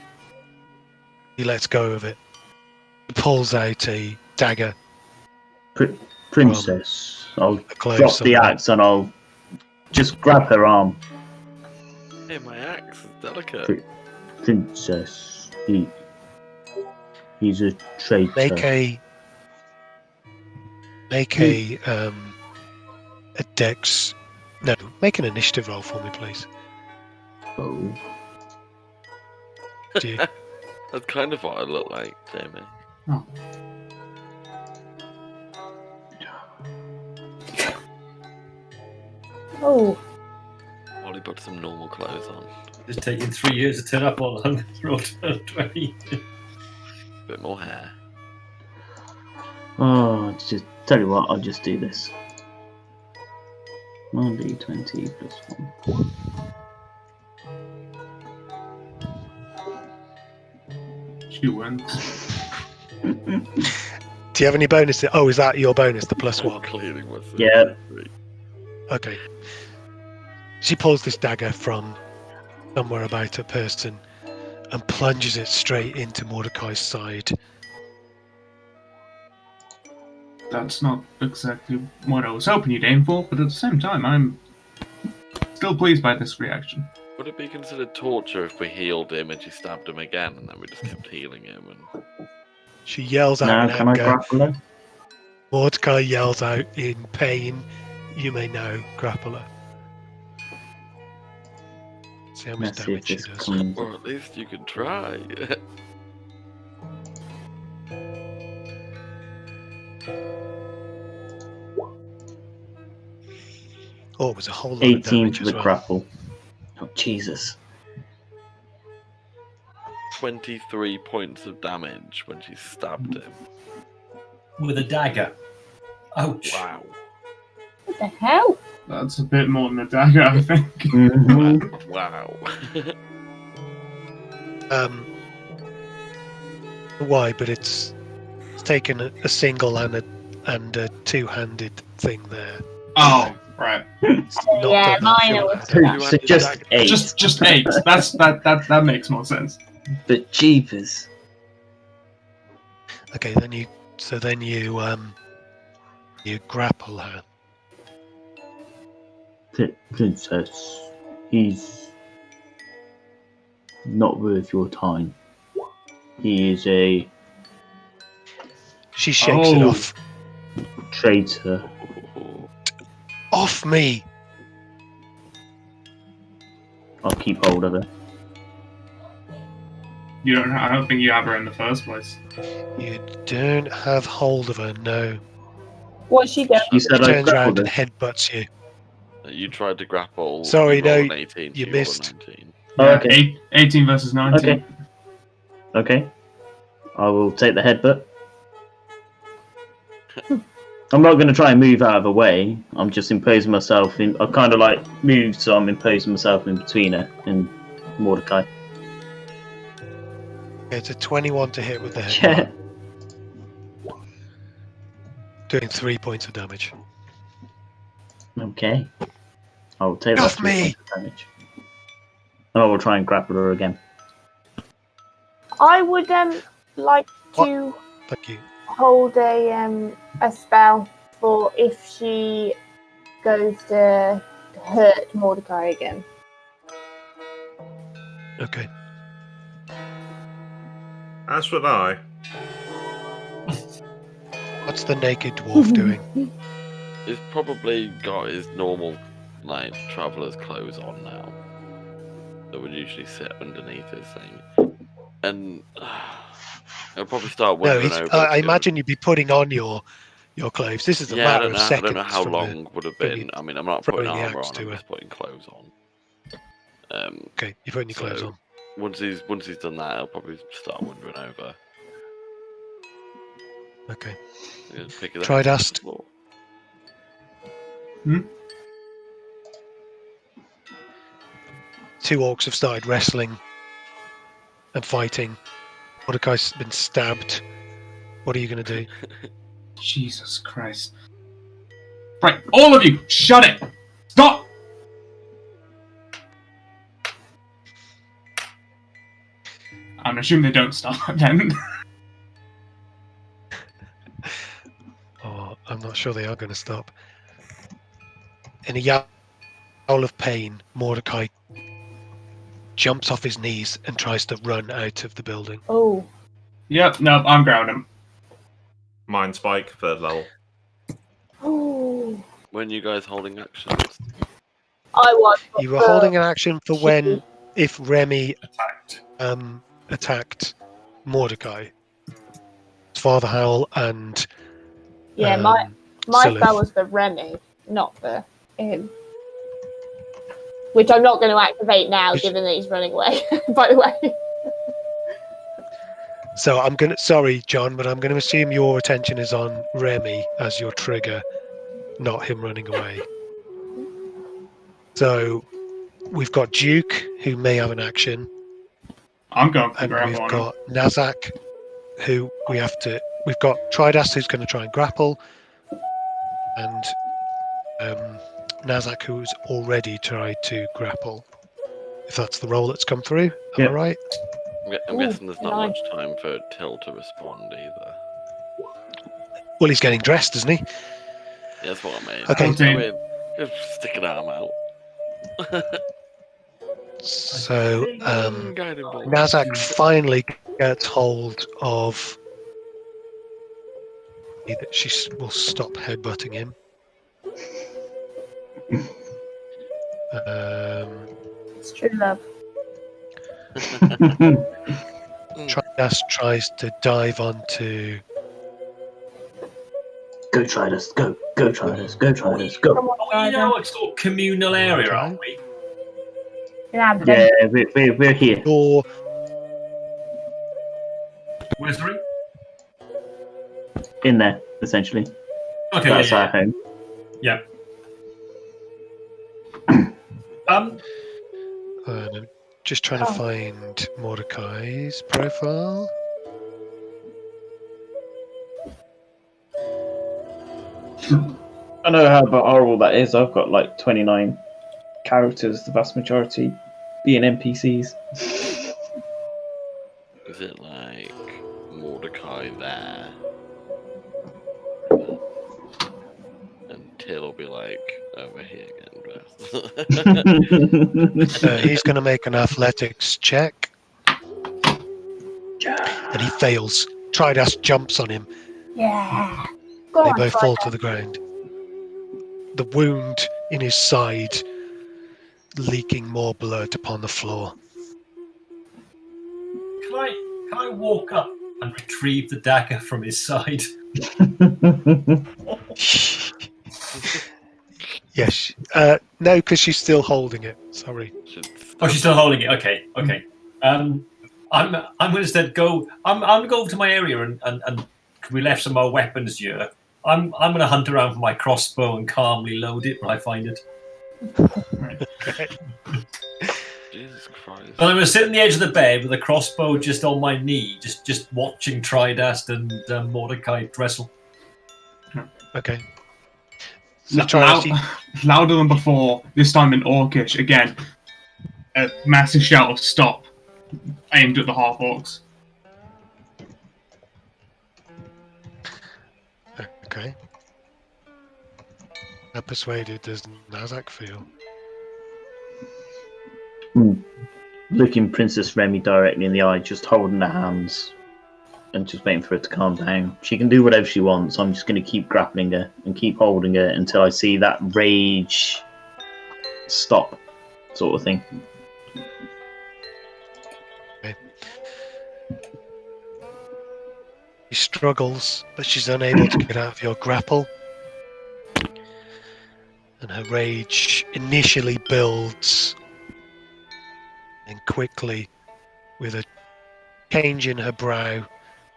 he lets go of it. He pulls out a dagger. Princess, I'll clove drop the somewhere. axe and I'll just grab her arm. Hey, my axe is delicate. Princess, he's a traitor. Make a dex. No, make an initiative roll for me, please. Oh. Do you? That's kind of what I look like, Jamie. Oh. Oh, Ollie put some normal clothes on. It's taking 3 years to turn up on roll 20. Bit more hair. Oh, just tell you what, I'll just do this. 1d20 plus 1. She wins. Do you have any bonuses? Oh, is that your bonus, the plus one? Clearing with Yeah. Okay. She pulls this dagger from somewhere about her person and plunges it straight into Mordecai's side. That's not exactly what I was hoping you'd aim for, but at the same time, I'm still pleased by this reaction. Would it be considered torture if we healed him and she stabbed him again and then we just kept healing him? And She yells out Now, in can I anger. grapple her? Mordecai yells out in pain. You may now grapple her. See how much Let's see if damage she this does. comes. or at least you could try. Oh, it was a whole lot of 18 damage for as the well. grapple. Oh, Jesus. 23 points of damage when she stabbed him. With a dagger. Ouch. Wow. what the hell? That's a bit more than a dagger, I think. Mhm. Wow. Why? But it's taken a single and a two-handed thing there. Oh, right. It's not Yeah, done that mine short was hand. So just 8. Just 8. That makes more sense. But jeepers. Okay, then you grapple her. Princess, he's not worth your time. He is a She shakes it Oh. off. traitor. Off me! I'll keep hold of her. I don't think you have her in the first place. You don't have hold of her, no. What's she doing? You She said I turns around grappled and her. headbutts you. You tried to grapple. Sorry, you rolled no, an 18, you so rolled a missed. 19. Oh, Yeah, okay. 18 versus 19. Okay. Okay. I will take the headbutt. I'm not going to try and move out of the way. I'm just imposing myself in. I kind of like moved, so I'm imposing myself in between her and Mordecai. It's a 21 to hit with the head. Yeah. Doing 3 points of damage. Okay. I will take Off that me! 3 points of damage. And I will try and grapple her again. I would like to Thank you. hold a spell for if she goes to hurt Mordecai again. Okay. As would I. What's the naked dwarf doing? He's probably got his normal, like, traveller's clothes on now. That would usually sit underneath his thing. And he'll probably start No, wandering over. I to- imagine you'd be putting on your clothes. This is a Yeah, I matter don't of know. I seconds. don't know how from the- long would have from been. you I mean, I'm not throwing putting the armor axe on. to I'm her. just putting clothes on. Okay, you're putting your clothes So- on. Once he's done that, he'll probably start wandering over. Okay. He'll pick it up Tridast. off the floor. Two orcs have started wrestling and fighting. Mordecai's been stabbed. What are you going to do? Jesus Christ. Right, all of you, shut it! Stop! I'm assuming they don't stop then. Oh, I'm not sure they are going to stop. In a yowl of pain, Mordecai jumps off his knees and tries to run out of the building. Oh. Yep, no, I'm grounding. Mind spike, 3rd level. Oh. When you guys holding actions? I was. You were holding an action for when, if Remy attacked Mordecai. Father Howl and Yeah, my Sylleth. spell was for Remy, not for him. Which I'm not going to activate now, given that he's running away. By the way. So sorry, John, but I'm gonna assume your attention is on Remy as your trigger, not him running away. So we've got Duke, who may have an action, I'm going for and grapple we've on him. got Nazzak, who we've got Tridast, who's going to try and grapple, and Nazzak, who's already tried to grapple. If that's the roll that's come through, am I right? I'm guessing there's not nice. much time for Till to respond either. Well, he's getting dressed, isn't he? Yeah, that's what I mean. Okay. Just stick an arm out. So Guiding bolt. Nazzak finally gets hold of. She will stop headbutting him. It's true love. Tridast tries to dive onto. Go Tridast, go Tridast, go Tridast, go. Come on, Oh, you know, it's sort of communal area, aren't we? Yeah, Yeah, we're here. Or Where's the ring? In there, essentially. Okay, That's yeah, our home. yeah. I'm just trying to find Mordecai's profile. I know how horrible that is. I've got like 29 characters, the vast majority being NPCs. Is it like Mordecai there? And Till will be like over here getting dressed. He's going to make an athletics check. And he fails. Tridast jumps on him. Yeah. Go They on, both try fall that. to the ground. The wound in his side leaking more blood upon the floor. Can I walk up and retrieve the dagger from his side? Yes. No, because she's still holding it. Sorry. Oh, she's still holding it. Okay, okay. I'm going to instead go. I'm going to go over to my area and we left some more weapons here. I'm going to hunt around for my crossbow and calmly load it when I find it. Jesus Christ. And I'm going to sit on the edge of the bed with a crossbow just on my knee, just watching Tridast and Mordecai wrestle. Okay. So Tridast, Louder than before, this time in Orcish, again. A massive shout of stop, aimed at the half-orcs. okay. How persuaded does Nazzak feel? Looking Princess Remy directly in the eye, just holding her hands and just waiting for her to calm down. She can do whatever she wants. I'm just going to keep grappling her and keep holding her until I see that rage stop, sort of thing. She struggles, but she's unable to get out of your grapple. And her rage initially builds, and quickly, with a change in her brow,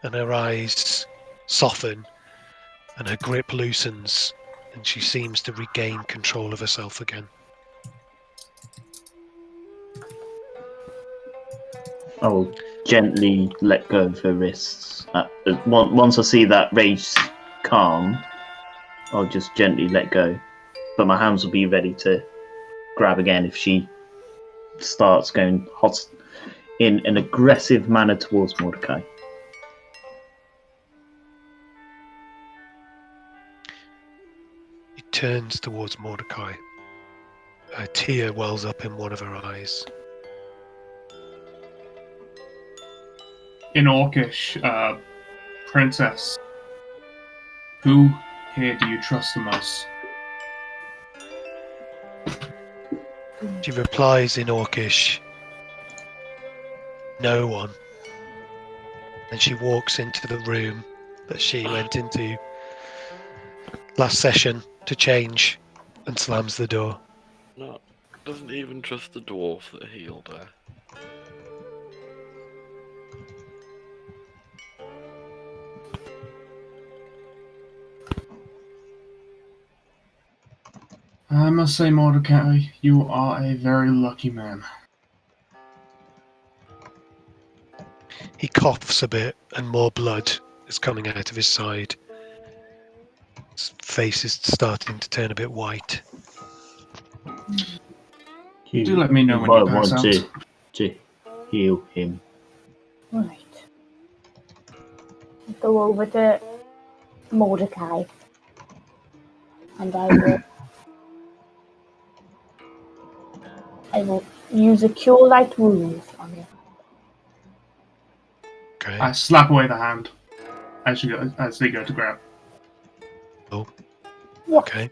and her eyes soften, and her grip loosens, and she seems to regain control of herself again. I will gently let go of her wrists. Once I see that rage calm, I'll just gently let go. But my hands will be ready to grab again if she starts going hot in an aggressive manner towards Mordecai. He turns towards Mordecai. A tear wells up in one of her eyes. In Orcish, Princess, who here do you trust the most? She replies in Orcish, "No one." And she walks into the room that she went into last session to change and slams the door. No, doesn't even trust the dwarf that healed her. I must say, Mordecai, you are a very lucky man. He coughs a bit and more blood is coming out of his side. His face is starting to turn a bit white. Do let me know when might you pass want out. to heal him. Right. Go over to Mordecai. And I will use a cure light wounds on you. Okay. I slap away the hand as they go to grab. Okay.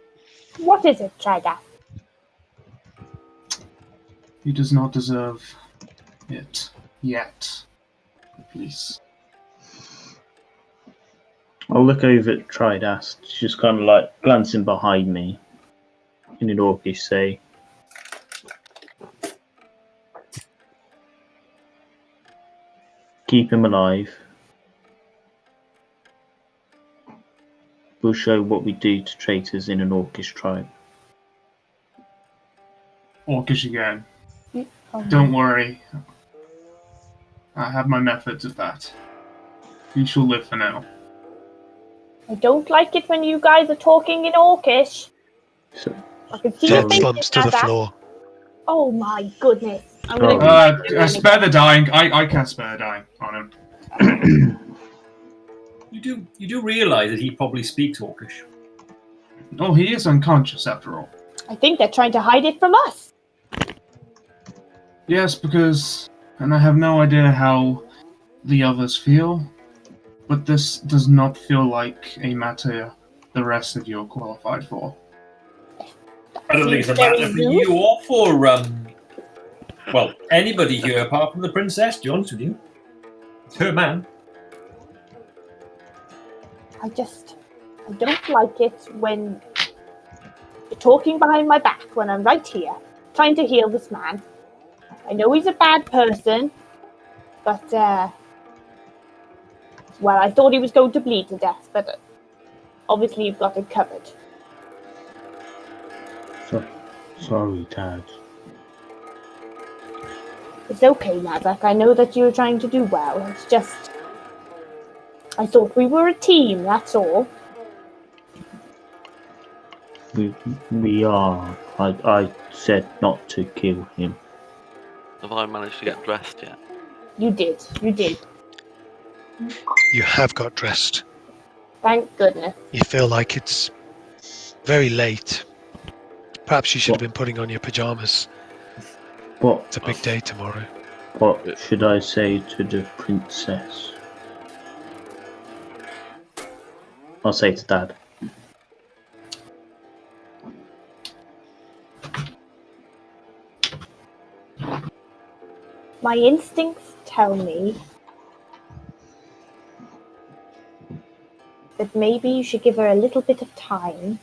What is it, Tridast? He does not deserve it yet. Please. I'll look over at Tridast, just kind of like glancing behind me. In an Orcish say, keep him alive. We'll show what we do to traitors in an Orcish tribe. Orcish again. Don't worry. I have my methods of that. You shall live for now. I don't like it when you guys are talking in Orcish. So, I can see Jet your face slumps to the Nazzak. floor. Oh my goodness. I'm gonna Spare the dying. I can't spare the dying on him. You do realise that he probably speaks Orcish. Oh, he is unconscious after all. I think they're trying to hide it from us. Yes, because... And I have no idea how the others feel, but this does not feel like a matter the rest of you are qualified for. I don't think it's a Seems very matter for loose. you or for well, anybody here apart from the princess, to be honest with you. It's her man. I don't like it when you're talking behind my back when I'm right here, trying to heal this man. I know he's a bad person, but, well, I thought he was going to bleed to death, but obviously you've got it covered. sorry, Dad. It's okay, Nazzak. I know that you're trying to do well. It's just... I thought we were a team, that's all. We are. I said not to kill him. Have I managed to get dressed yet? You did. You have got dressed. Thank goodness. You feel like it's very late. Perhaps you should have been putting on your pajamas. What? It's a big day tomorrow. What should I say to the princess? I'll say to Dad. My instincts tell me that maybe you should give her a little bit of time.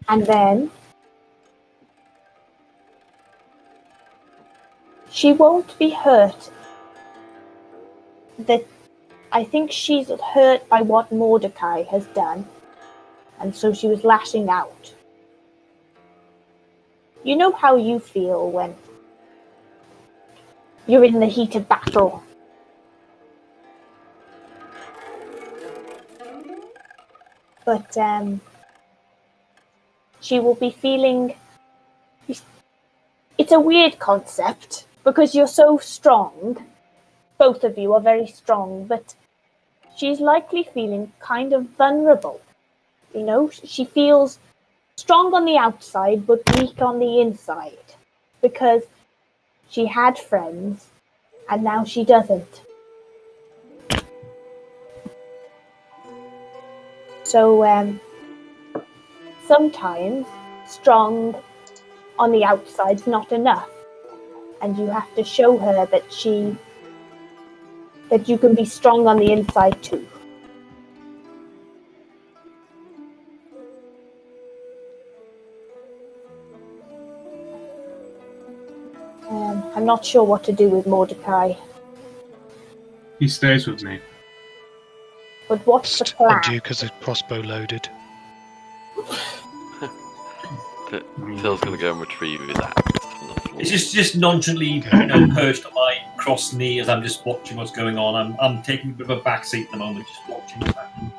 And then she won't be hurt. That I think she's hurt by what Mordecai has done. And so she was lashing out. You know how you feel when you're in the heat of battle. but she will be feeling. It's a weird concept because you're so strong. Both of you are very strong, but she's likely feeling kind of vulnerable. You know, she feels strong on the outside but weak on the inside because she had friends and now she doesn't. So sometimes strong on the outside's not enough, and you have to show her that you can be strong on the inside too. I'm not sure what to do with Mordecai, He stays with me. but what's the plan? And Duke has a crossbow loaded. Till's gonna go and retrieve his axe from the floor. It's just nonchalantly, perched on my crossed knee as I'm just watching what's going on. I'm taking a bit of a backseat at the moment, just watching what's happening.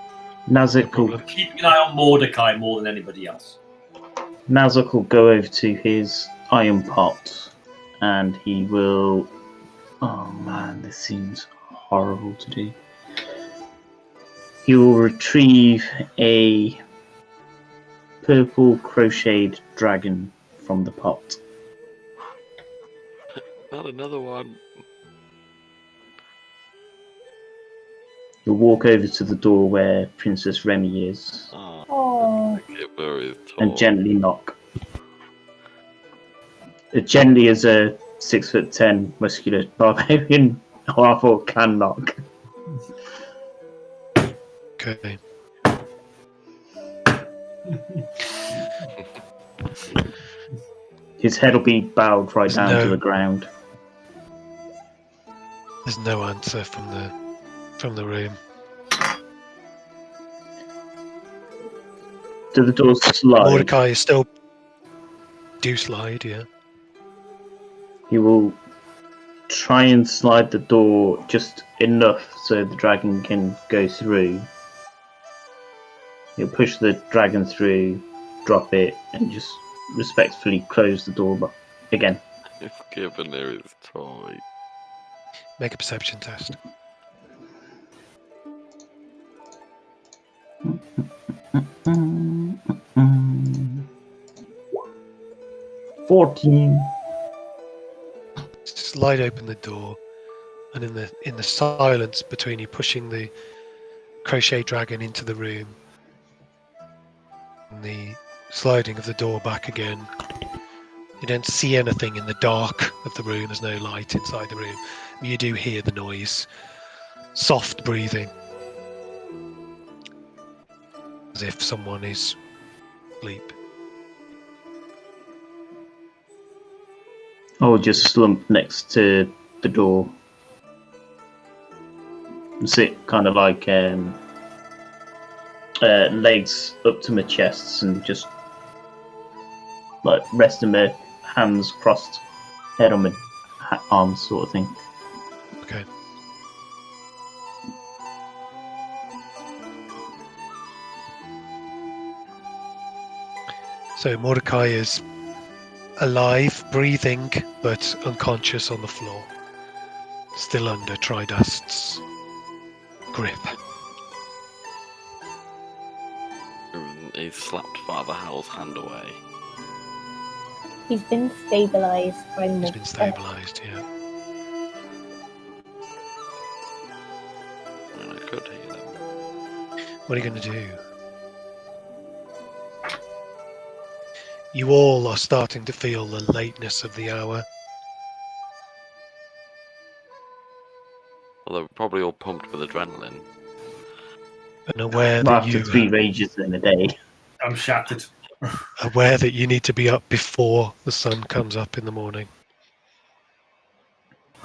Nazzak will, Keeping an eye on Mordecai more than anybody else. Nazzak will go over to his iron pot and he will. Oh man, this seems horrible to do. He will retrieve a purple crocheted dragon from the pot. Not another one. He'll walk over to the door where Princess Remy is Oh, Where is and gently knock. Gently as a 6'10" muscular barbarian Arthur can knock. Okay. His head will be bowed right down to the ground. There's no answer from the room. Do the doors slide? Mordecai is still do slide, yeah. He will try and slide the door just enough so the dragon can go through. He'll push the dragon through, drop it, and just respectfully close the door again. It's given there his toy. Make a perception test. Mm. 14. Slide open the door, and in the silence between you pushing the crochet dragon into the room and the sliding of the door back again, you don't see anything in the dark of the room. There's no light inside the room. You do hear the noise, soft breathing, as if someone is asleep. I'll just slump next to the door. And sit kind of like legs up to my chests and just like resting my hands crossed, head on my arms sort of thing. Okay. So Mordecai is alive, breathing, but unconscious on the floor, still under Tridast's grip. He slapped Father Howl's hand away. he's been stabilized by He's Mordecai. been stabilized, yeah. I mean, I could heal him. What are you going to do? You all are starting to feel the lateness of the hour. Well, they're probably all pumped with adrenaline. And aware that After 3 rages in a day. I'm shattered. aware that you need to be up before the sun comes up in the morning.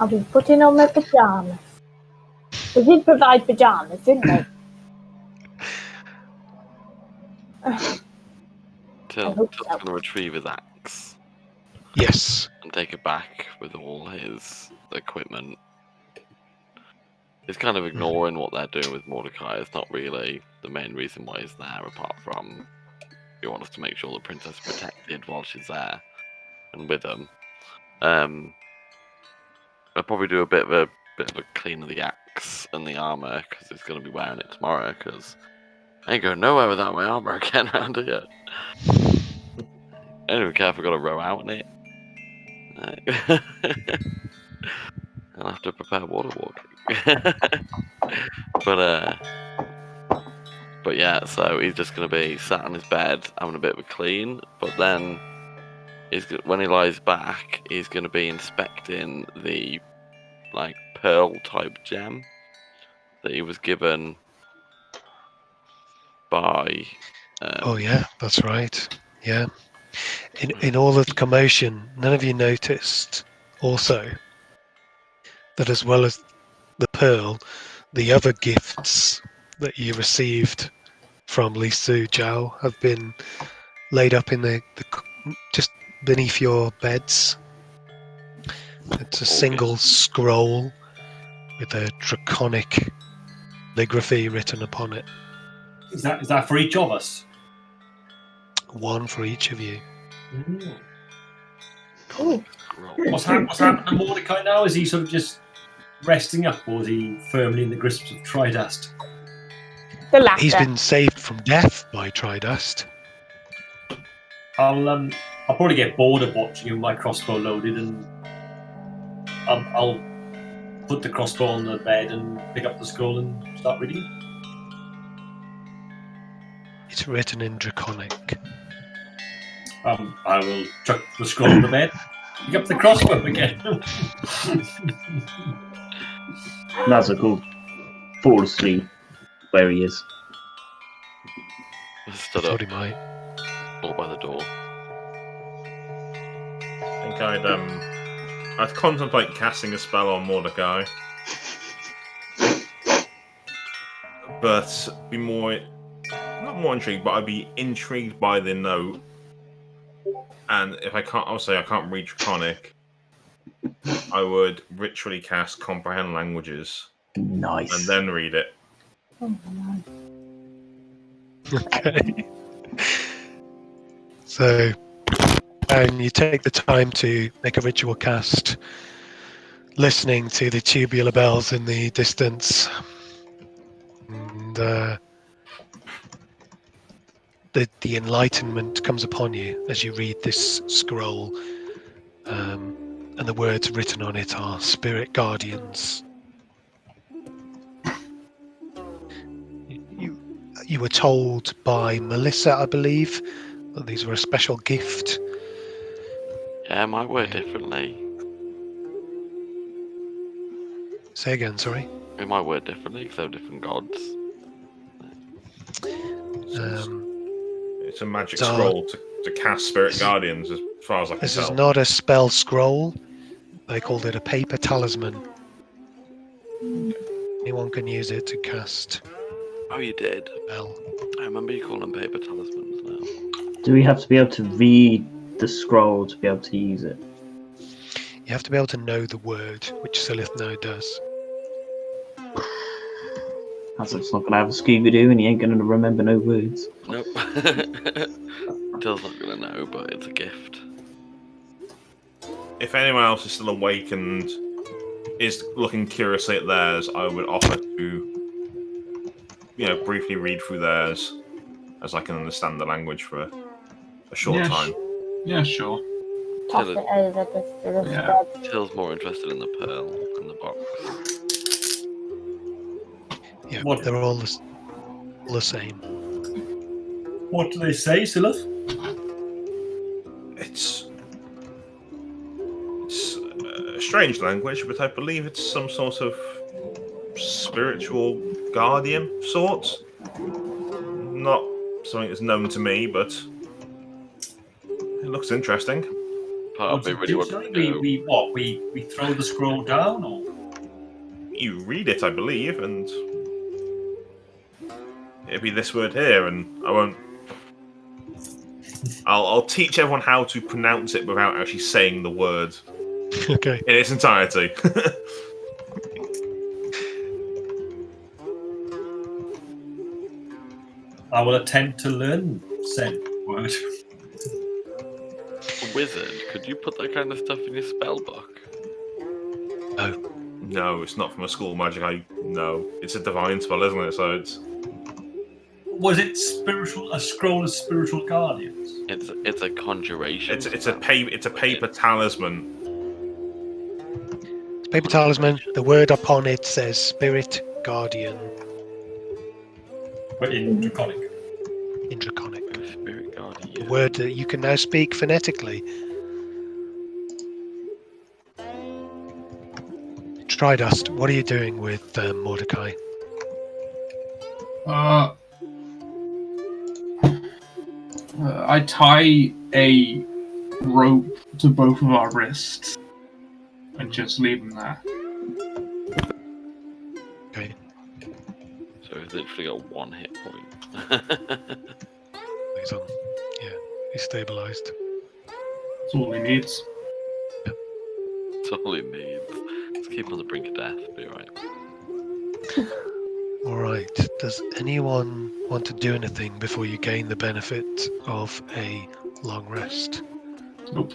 I'll be putting on my pajamas. They did provide pajamas, didn't they? Till's hope so. going to retrieve his axe Yes. and take it back with all his equipment. He's kind of ignoring what they're doing with Mordecai. It's not really the main reason why he's there, apart from he wants to make sure the princess is protected while she's there and with them. I'll probably do a bit of a clean of the axe and the armor because he's going to be wearing it tomorrow. Because I ain't going nowhere without my armor again around here. I don't even care if I've got to row out in it. I'll have to prepare water walking. But yeah, so he's just going to be sat on his bed having a bit of a clean. But then when he lies back, he's going to be inspecting the pearl type gem that he was given by. Oh yeah, that's right. Yeah. In all of the commotion, none of you noticed also that as well as the pearl, the other gifts that you received from Li Su Jiao have been laid up in the just beneath your beds. It's a single scroll with a draconic calligraphy written upon it. Is that for each of us? One for each of you. Ooh. What's happened to Mordecai now? Is he sort of just resting up, or is he firmly in the grasp of Tridast? The latter. He's been saved from death by Tridast. I'll probably get bored of watching with my crossbow loaded, and I'll put the crossbow on the bed and pick up the scroll and start reading it. It's written in Draconic. I will chuck the scroll on the bed, pick up the crossbow again. Nazzak will fall asleep where he is. Stood Thought up he might. all by the door. I think I'd contemplate casting a spell on Mordecai, but be not more intrigued, but I'd be intrigued by the note. And if I can't read Draconic, I would ritually cast Comprehend Languages. Nice. And then read it. Okay. So, and you take the time to make a ritual cast, listening to the tubular bells in the distance, and the enlightenment comes upon you as you read this scroll, and the words written on it are spirit guardians. You were told by Melissa, I believe, that these were a special gift. Yeah, it might word differently. Say again, sorry. It might word differently because they're different gods. It's a magic scroll to cast spirit guardians, as far as I can This tell. is not a spell scroll. They called it a paper talisman. Anyone can use it to cast Oh, you did? a spell. I remember you calling them paper talismans now. Do we have to be able to read the scroll to be able to use it? You have to be able to know the word, which Sylleth now does. Nazzak's not going to have a Scooby-Doo and he ain't going to remember no words. Nope. Dill's not going to know, but it's a gift. If anyone else is still awake and is looking curiously at theirs, I would offer to, briefly read through theirs, as I can understand the language for a short time. Yeah, sure. Toss it over the Yeah. bed. Till's more interested in the pearl in the box. Yeah, What? they're all the same. What do they say, Sylleth? It's a strange language, but I believe it's some sort of spiritual guardian sort. Not something that's known to me, but it looks interesting. Part of me really wants to know. We throw the scroll down, or You read it, I believe, and it'll be this word here, and I won't. I'll teach everyone how to pronounce it without actually saying the word Okay. in its entirety. I will attempt to learn said word. Wizard, could you put that kind of stuff in your spell book? No, it's not from a school magic. No, it's a divine spell, isn't it? So it's. Was it spiritual? A scroll of spiritual guardians? It's a conjuration. It's a paper talisman. It's paper talisman. The word upon it says spirit guardian But in Draconic. in Draconic. Spirit guardian. The word that you can now speak phonetically. Tridast, what are you doing with Mordecai? I tie a rope to both of our wrists and just leave them there. Okay. So he's literally got 1 hit point. He's on. Yeah, he's stabilized. That's all he needs. That's all he needs. Just keep on the brink of death, be right. All right. Does anyone want to do anything before you gain the benefit of a long rest? Nope.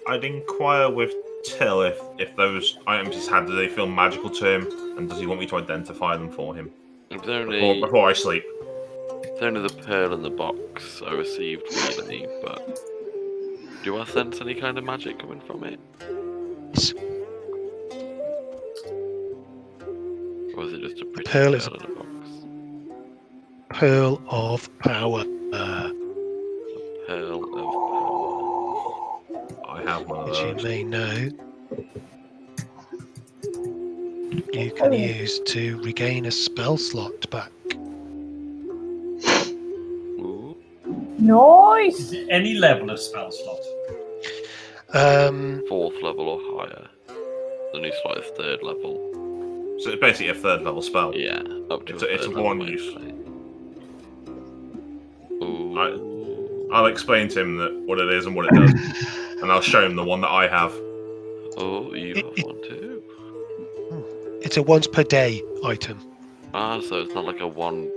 I'd inquire with Till if those items he's had, do they feel magical to him, and does he want me to identify them for him before I sleep? It's only the pearl in the box I received weirdly, but do I sense any kind of magic coming from it? Or is it just a pretty Pearl is in a box? Pearl of power. Pearl of power. I have one of Which you those. may know you can use to regain a spell slot back. Ooh. Nice. Is it any level of spell slot? 4th level or higher. The new slot is 3rd level. So it's basically a 3rd level spell. Yeah, up to It's a third one level, use. basically. Ooh. I'll explain to him what it is and what it does, and I'll show him the one that I have. Oh, you have one too. It's a once per day item, Ah, so it's not like a once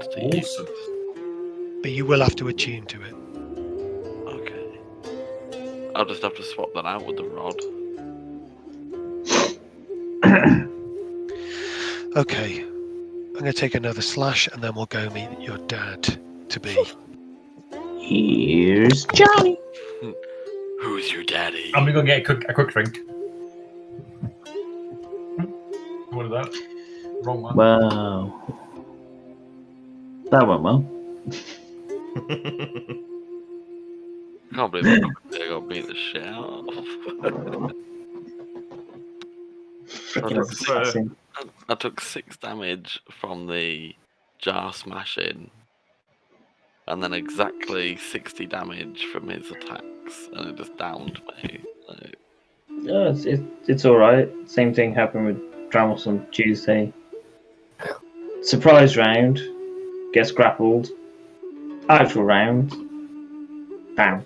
to use. Awesome. but you will have to attune to it. Okay. I'll just have to swap that out with the rod. Okay, I'm going to take another slash and then we'll go meet your dad to be. Here's Johnny. Who's your daddy? I'm gonna go get a quick drink. What is that? Wrong one. Wow. That went well. Can't believe I got beat the shit out of. Freaking assassin. I took 6 damage from the jar smashing, and then exactly 60 damage from his attacks, and it just downed me. Like, Yeah, it's alright. Same thing happened with Dramos on Tuesday. Surprise round, gets grappled. Actual round, bam.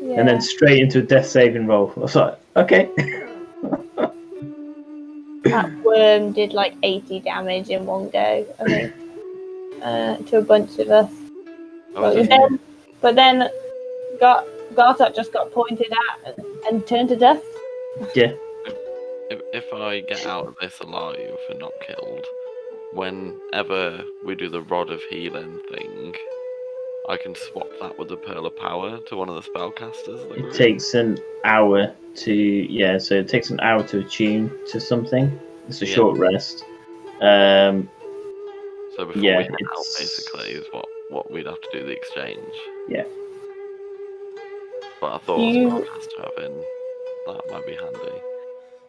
Yeah. And then straight into a death saving roll. I was like, okay. That worm did like 80 damage in one go, I think, to a bunch of us. But then Gartok just got pointed at and turned to dust. Yeah. if I get out of this alive and not killed, whenever we do the Rod of Healing thing, I can swap that with the Pearl of Power to one of the spellcasters. It takes an hour to so it takes an hour to attune to something. It's a short rest. So before we head out, it's- basically, is what we'd have to do the exchange. Yeah. But I thought spellcaster having that might be handy.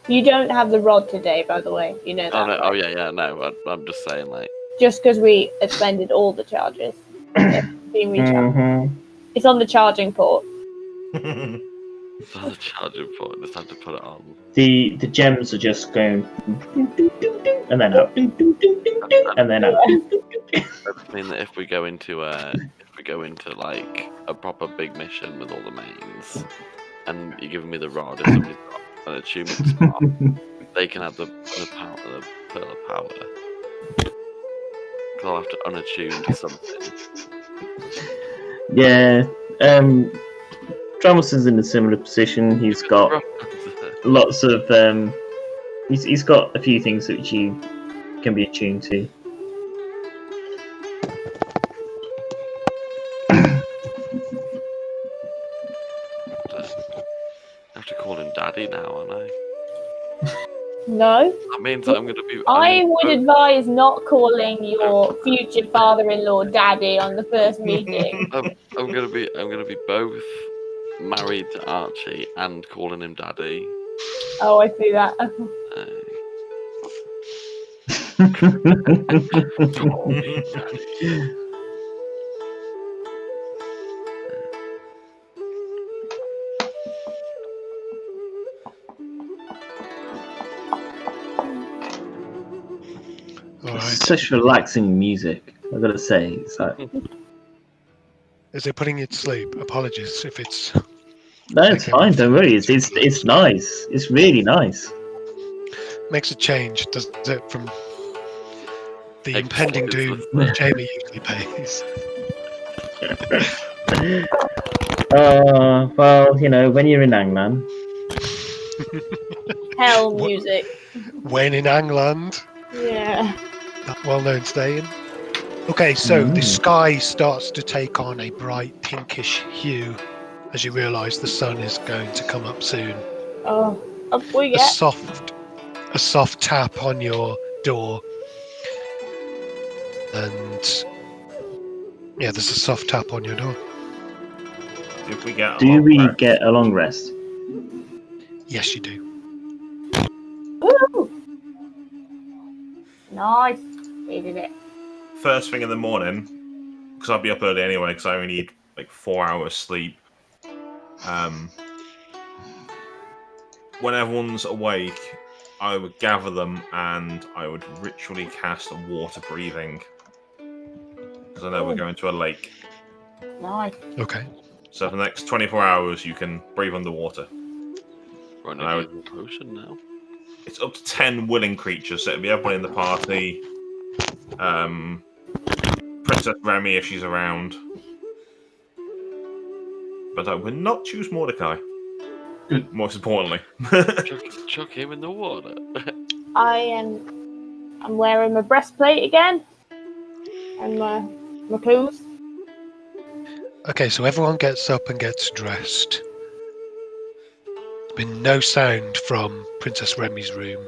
You don't have the rod today, by the way. You know that. Oh, no, right? yeah, no. I'm just saying, like, Just because we expended all the charges. It's been recharged. Mhm. It's on the charging port. it's on the charging port. Just have to put it on. The gems are just going and then out and then out. I mean that if we go into like a proper big mission with all the mains, and you're giving me the rod, if somebody's got an attunement spot, they can have the Pearl of Power. Because I'll have to unattune to something. Yeah. Tramelson in a similar position. He's got lots of. He's got a few things which you can be attuned to. I have to call him Daddy now, aren't I? No. That means I'm going to be. I would advise not calling your future father-in-law Daddy on the first meeting. I'm going to be both married to Archie and calling him Daddy. Oh, I see that. Call me Daddy. All right. Such relaxing music, I gotta say. It's like, Is it putting you to sleep? Apologies if it's. no, it's fine. Don't worry. It's nice. It's really nice. Makes a change, does it, from the Excellent. impending doom Jamie usually pays? Well, you know, when you're in Anglan. Hell music. When in Angland, Yeah. that well-known saying. Okay, so the sky starts to take on a bright pinkish hue as you realise the sun is going to come up soon. Oh, up we A get. soft tap on your door, and yeah, there's a soft tap on your door. If we get Do we get a long rest? Yes, you do. Woo! Nice. They did it. first thing in the morning, because I'll be up early anyway, because I only need like 4 hours sleep. When everyone's awake, I would gather them and I would ritually cast water breathing, because I know we're going to a lake. Nice. Okay. So for the next 24 hours, you can breathe underwater. Running And I would- a potion now. It's up to 10 willing creatures, so it'd be everyone in the party. Princess Remy if she's around. But I would not choose Mordecai. Good. Most importantly. Chuck him in the water. I'm wearing my breastplate again. And my clothes. Okay, so everyone gets up and gets dressed. There's been no sound from Princess Remy's room.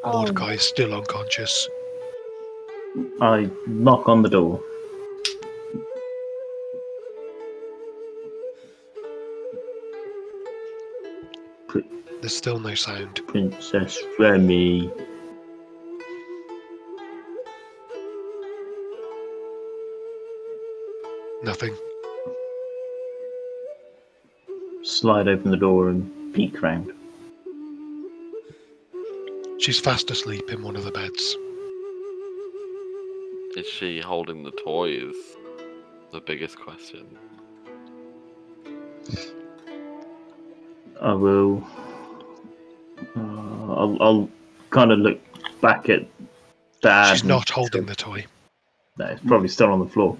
Mordecai is still unconscious. I knock on the door. There's still no sound. Princess Remy. Nothing. Slide open the door and peek round. She's fast asleep in one of the beds. Is she holding the toys? The biggest question. I will. I'll kind of look back at Dad. She's not holding the toy. No, it's probably still on the floor.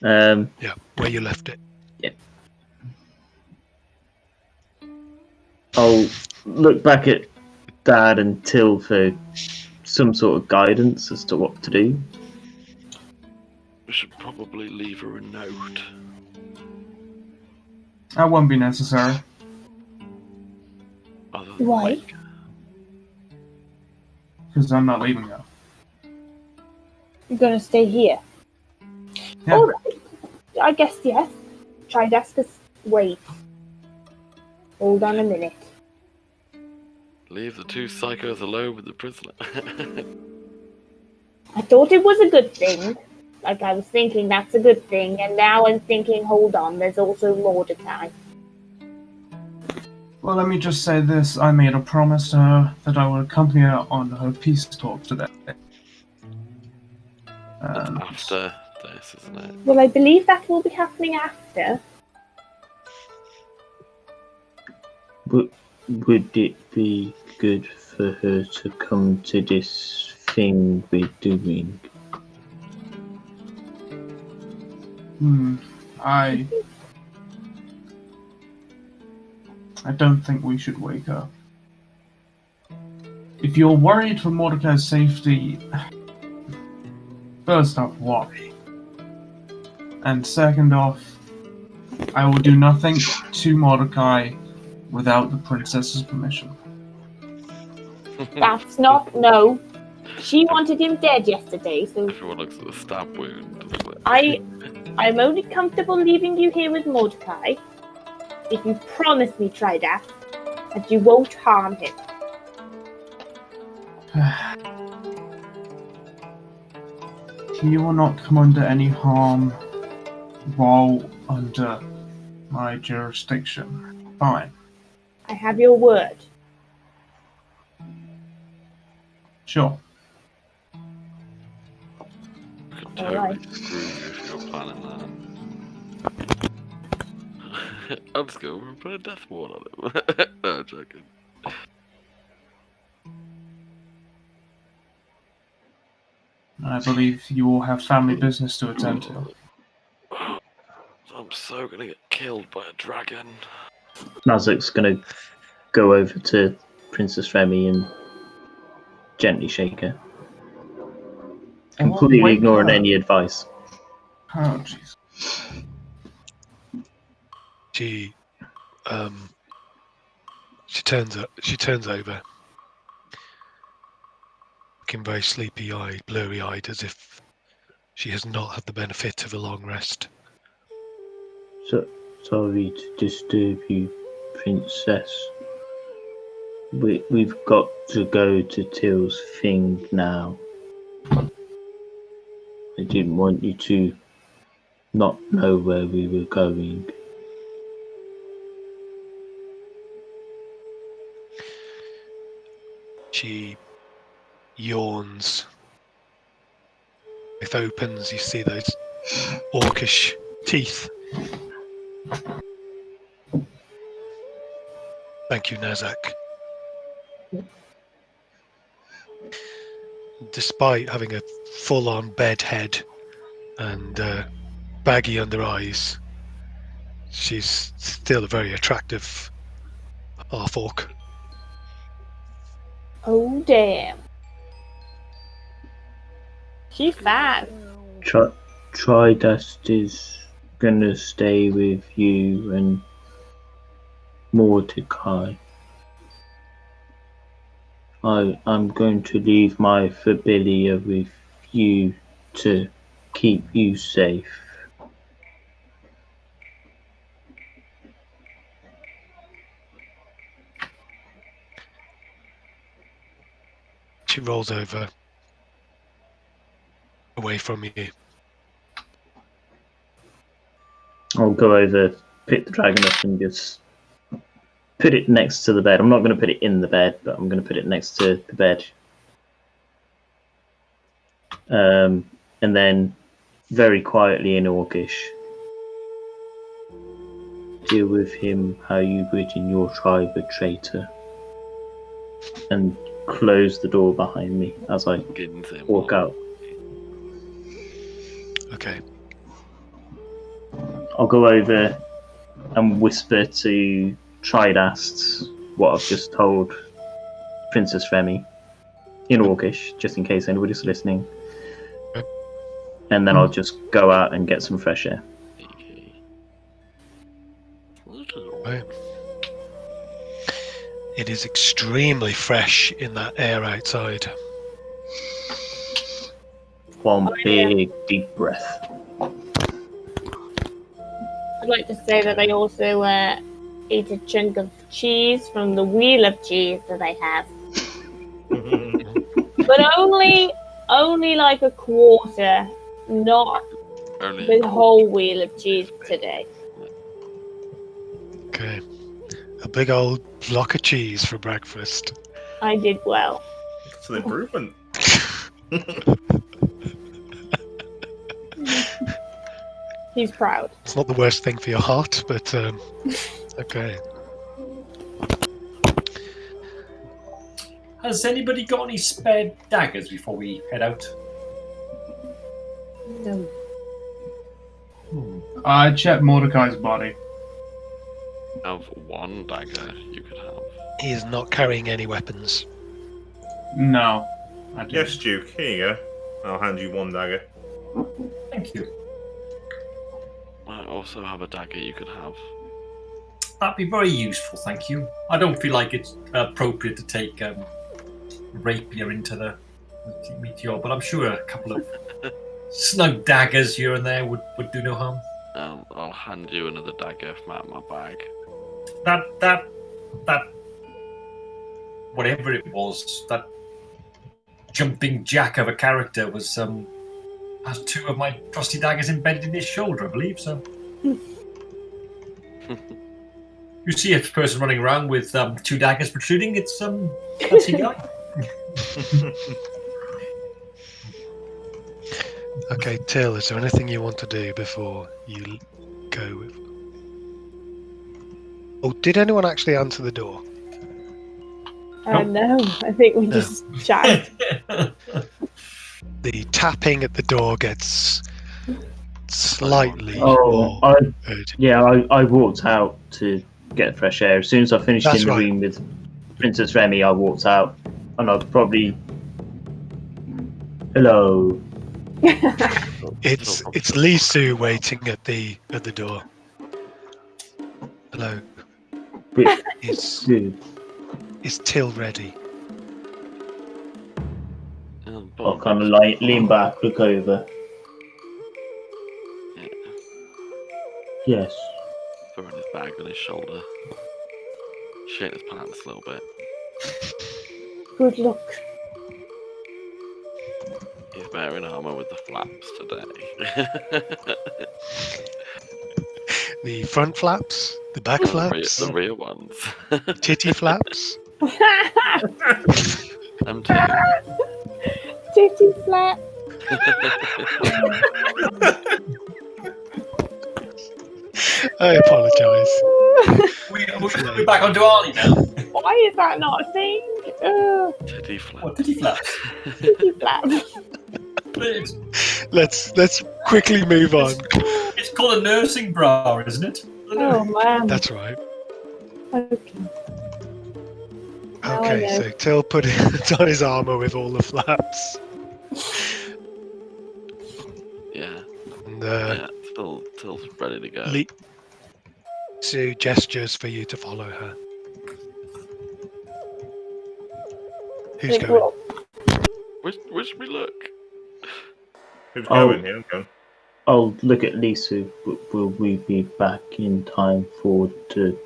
Yeah, where you left it. I'll look back at Dad and Till for some sort of guidance as to what to do. We should probably leave her a note. That won't be necessary. Other than Why? wake. Because I'm not leaving now. You're gonna stay here. Yeah. All right. I guess yes. Tridast, wait. Hold on a minute. Leave the two psychos alone with the prisoner. I thought it was a good thing. Like I was thinking that's a good thing, and now I'm thinking, hold on, there's also Mordecai. Well, let me just say this. I made a promise to her that I would accompany her on her peace talk today. That's after this, isn't it? Well, I believe that will be happening after. Would it be good for her to come to this thing we're doing. I don't think we should wake up. If you're worried for Mordecai's safety, first off, why? And second off, I will do nothing to Mordecai without the princess's permission. That's not no. She wanted him dead yesterday, so Everyone looks at the stab wound. I'm only comfortable leaving you here with Mordecai if you promise me, Tridast, that you won't harm him. He will not come under any harm while under my jurisdiction. Fine. I have your word. Sure. I could Alright. totally screw you if you're planning that. I'm just going to put a death ward on him. No, I'm joking. I believe you all have family business to attend to. I'm so gonna get killed by a dragon. Nazzak's gonna go over to Princess Remy and gently shake her. Completely Wake ignoring her. any advice. Oh, jeez. She turns over, looking very sleepy-eyed, blurry-eyed, as if she has not had the benefit of a long rest. So sorry to disturb you, Princess. We've got to go to Till's thing now. I didn't want you to not know where we were going. She yawns. It opens, you see those orcish teeth. Thank you, Nazzak. Despite having a full-on bed head and baggy under eyes, she's still a very attractive half-orc. Oh, damn. She's fat. Tridast is gonna stay with you and Mordecai. I'm going to leave my familiar with you to keep you safe. She rolls over, away from you. I'll go over, pick the dragon up and just put it next to the bed. I'm not going to put it in the bed, but I'm going to put it next to the bed. And then, very quietly in Orcish, deal with him how you would in your tribe, a traitor. And close the door behind me as I walk out. Okay. I'll go over and whisper to Tridast what I've just told Princess Remy in Orcish, just in case anybody's listening. Okay. And then I'll just go out and get some fresh air. Right. It is extremely fresh in that air outside. One big deep breath. I'd like to say that I also ate a chunk of cheese from the wheel of cheese that I have. But only like a quarter, not Only the whole wheel of cheese today. Okay. A big old block of cheese for breakfast. I did well. It's an improvement. He's proud. It's not the worst thing for your heart, but okay. Has anybody got any spare daggers before we head out? No. I checked Mordecai's body. Have one dagger you could have. He is not carrying any weapons. No, I didn't. Yes, Duke. Here you go. I'll hand you one dagger. Thank you. I also have a dagger you could have. That'd be very useful, thank you. I don't feel like it's appropriate to take rapier into the meteor, but I'm sure a couple of snug daggers here and there would do no harm. I'll hand you another dagger from out of my bag. That whatever it was, that jumping jack of a character was has two of my trusty daggers embedded in his shoulder, I believe. So you see a person running around with two daggers protruding, it's that's a guy. Okay, Till, is there anything you want to do before you go? Oh, did anyone actually answer the door? No, I think we just chatted. The tapping at the door gets slightly Oh, more heard. I walked out to get fresh air. As soon as I finished That's in the right. room with Princess Remy, I walked out, and I'd probably hello. It's Lisu waiting at the door. Hello. Bit Is good. Till ready? I'll kind of lean back, look over. Yeah. Yes. Throwing his bag on his shoulder. Shitting his pants a little bit. Good luck. He's wearing armour with the flaps today. The front flaps, the back flaps, The rear ones. titty flaps. Them too. Titty flap. I apologise. We're back onto Arlie now. Why is that not a thing? Titty flap. What, titty flaps? Titty flap. Let's quickly move on. It's called a nursing bra, isn't it? Oh man. That's right. Okay. Now I Okay, know. so Till put it on his armour with all the flaps. Yeah. And Yeah. Till's ready to go. Lisu gestures for you to follow her. Who's Think going? we'll- Where should we look? Who's Oh. going here? Okay. I'll look at Lisu. Will we be back in time for the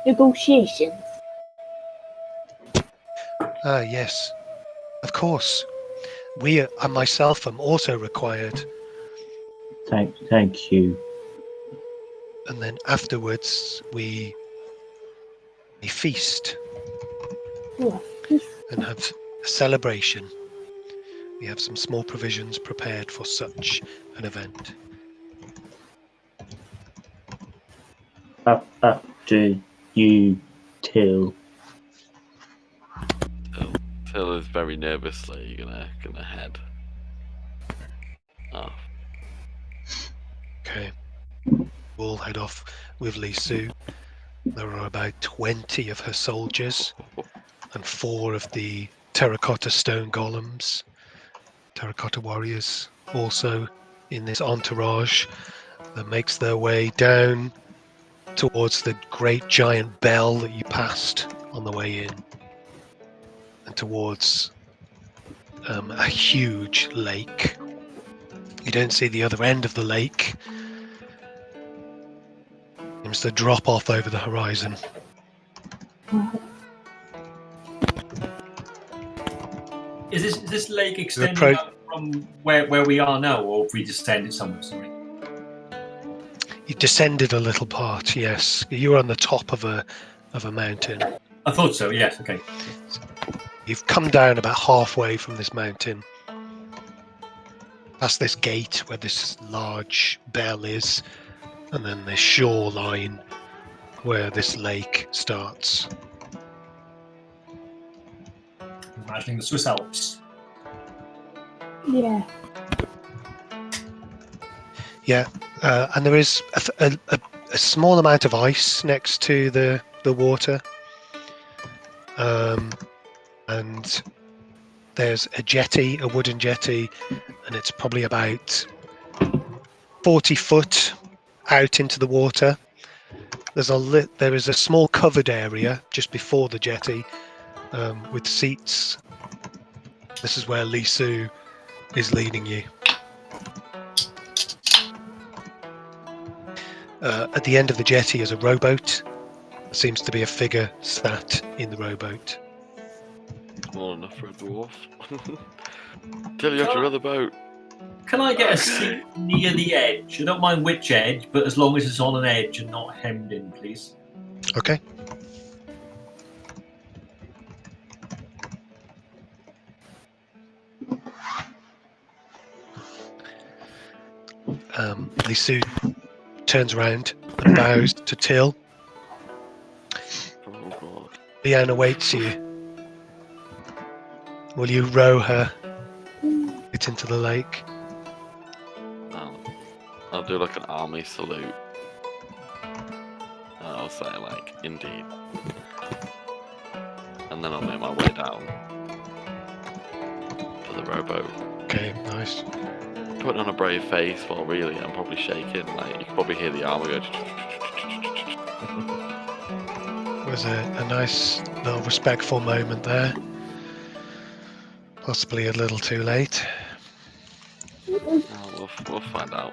Negotiations. Yes, of course. I myself am also required, Thank you. and then afterwards we feast Yeah. and have a celebration. We have some small provisions prepared for such an event. After you, Till. Till is very nervously gonna head off. Okay. We'll head off with Lisu. There are about 20 of her soldiers and 4 of the terracotta stone golems. Terracotta warriors also in this entourage that makes their way down towards the great giant bell that you passed on the way in, and towards a huge lake. You don't see the other end of the lake. Seems to drop off over the horizon. Is this lake extending pro- out from where we are now, or have we descended somewhere? Sorry. You descended a little part, yes. You were on the top of a mountain. I thought so. Yes. Okay. You've come down about halfway from this mountain, past this gate where this large bell is, and then this shoreline where this lake starts. Imagining the Swiss Alps. Yeah. Yeah, and there is a small amount of ice next to the water, and there's a jetty, a wooden jetty, and it's probably about 40 foot out into the water. There is a small covered area just before the jetty with seats. This is where Lisu is leading you. At the end of the jetty is a rowboat. There seems to be a figure sat in the rowboat. Small enough for a dwarf. Tell you have to run the boat. Can I get a seat near the edge? I don't mind which edge, but as long as it's on an edge and not hemmed in, please. Okay. Lisu turns around and bows to Till. Oh god. Leanne awaits you. Will you row her it into the lake? I'll do like an army salute. And I'll say like, indeed. And then I'll make my way down to the rowboat. Okay, nice. Putting on a brave face while really I'm probably shaking. Like, you can probably hear the armor go. It was a nice little respectful moment there. Possibly a little too late. Oh, we'll find out.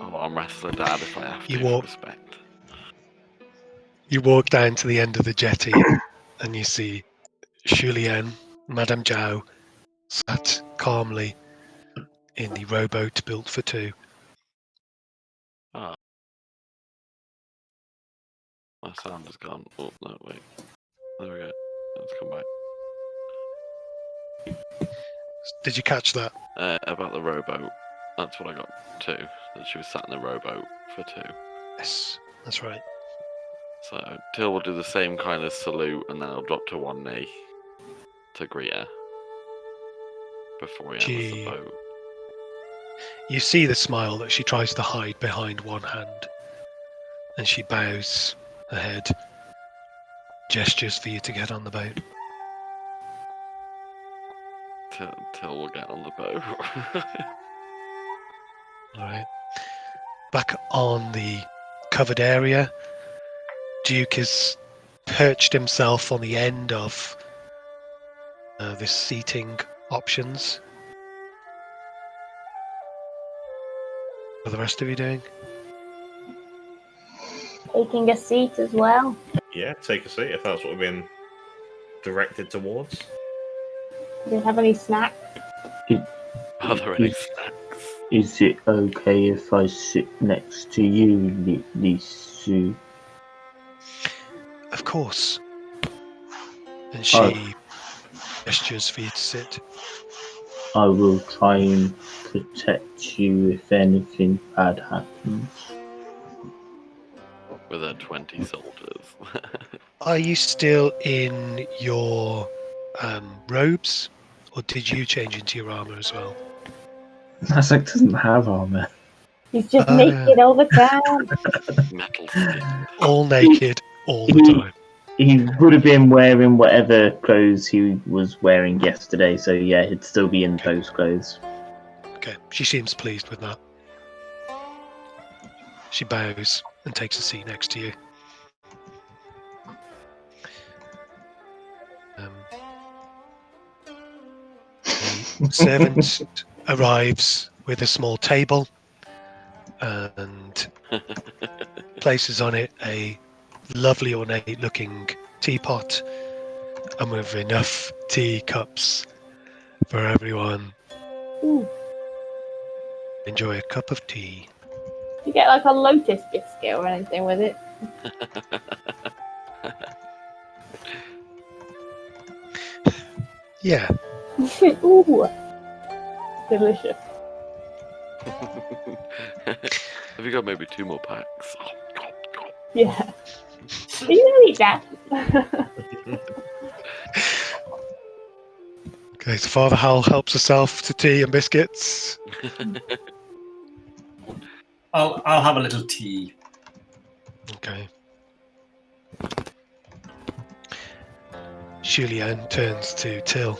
I'll arm wrestle Dad if I have to. You walk- Respect. You walk down to the end of the jetty and you see Julien, Madame Zhao, sat calmly in the rowboat built for two. Oh. My sound has gone. Oh, no, wait. There we go. Let's come back. Did you catch that? About the rowboat. That's what I got too. That she was sat in the rowboat for two. Yes, that's right. So Till will do the same kind of salute and then he'll drop to one knee to greet her before he enters the boat. You see the smile that she tries to hide behind one hand, and she bows her head, gestures for you to get on the boat. Till will get on the boat. Alright. Back on the covered area, Duke has perched himself on the end of this seating options. What are the rest of you doing? Taking a seat as well. Yeah, take a seat if that's what we've been directed towards. Do you have any snacks? Are there any snacks? Is it okay if I sit next to you, Lisu? Of course. And she gestures for you to sit. I will try and protect you if anything bad happens. With her 20 soldiers. Are you still in your robes, or did you change into your armor as well? Nazzak doesn't have armor. He's just naked all the time. Metal skin. All naked, all the time. He would have been wearing whatever clothes he was wearing yesterday, so yeah, he'd still be in those clothes. Okay, she seems pleased with that. She bows and takes a seat next to you. The servant arrives with a small table and places on it a lovely ornate looking teapot and with enough tea cups for everyone. Ooh. Enjoy a cup of tea. You get like a lotus biscuit or anything with it. Yeah. Ooh. Delicious. Have you got maybe 2 more packs? Yeah. Are you gonna eat that? Okay, so Father Howl helps herself to tea and biscuits. I'll have a little tea. Okay. Julianne turns to Till.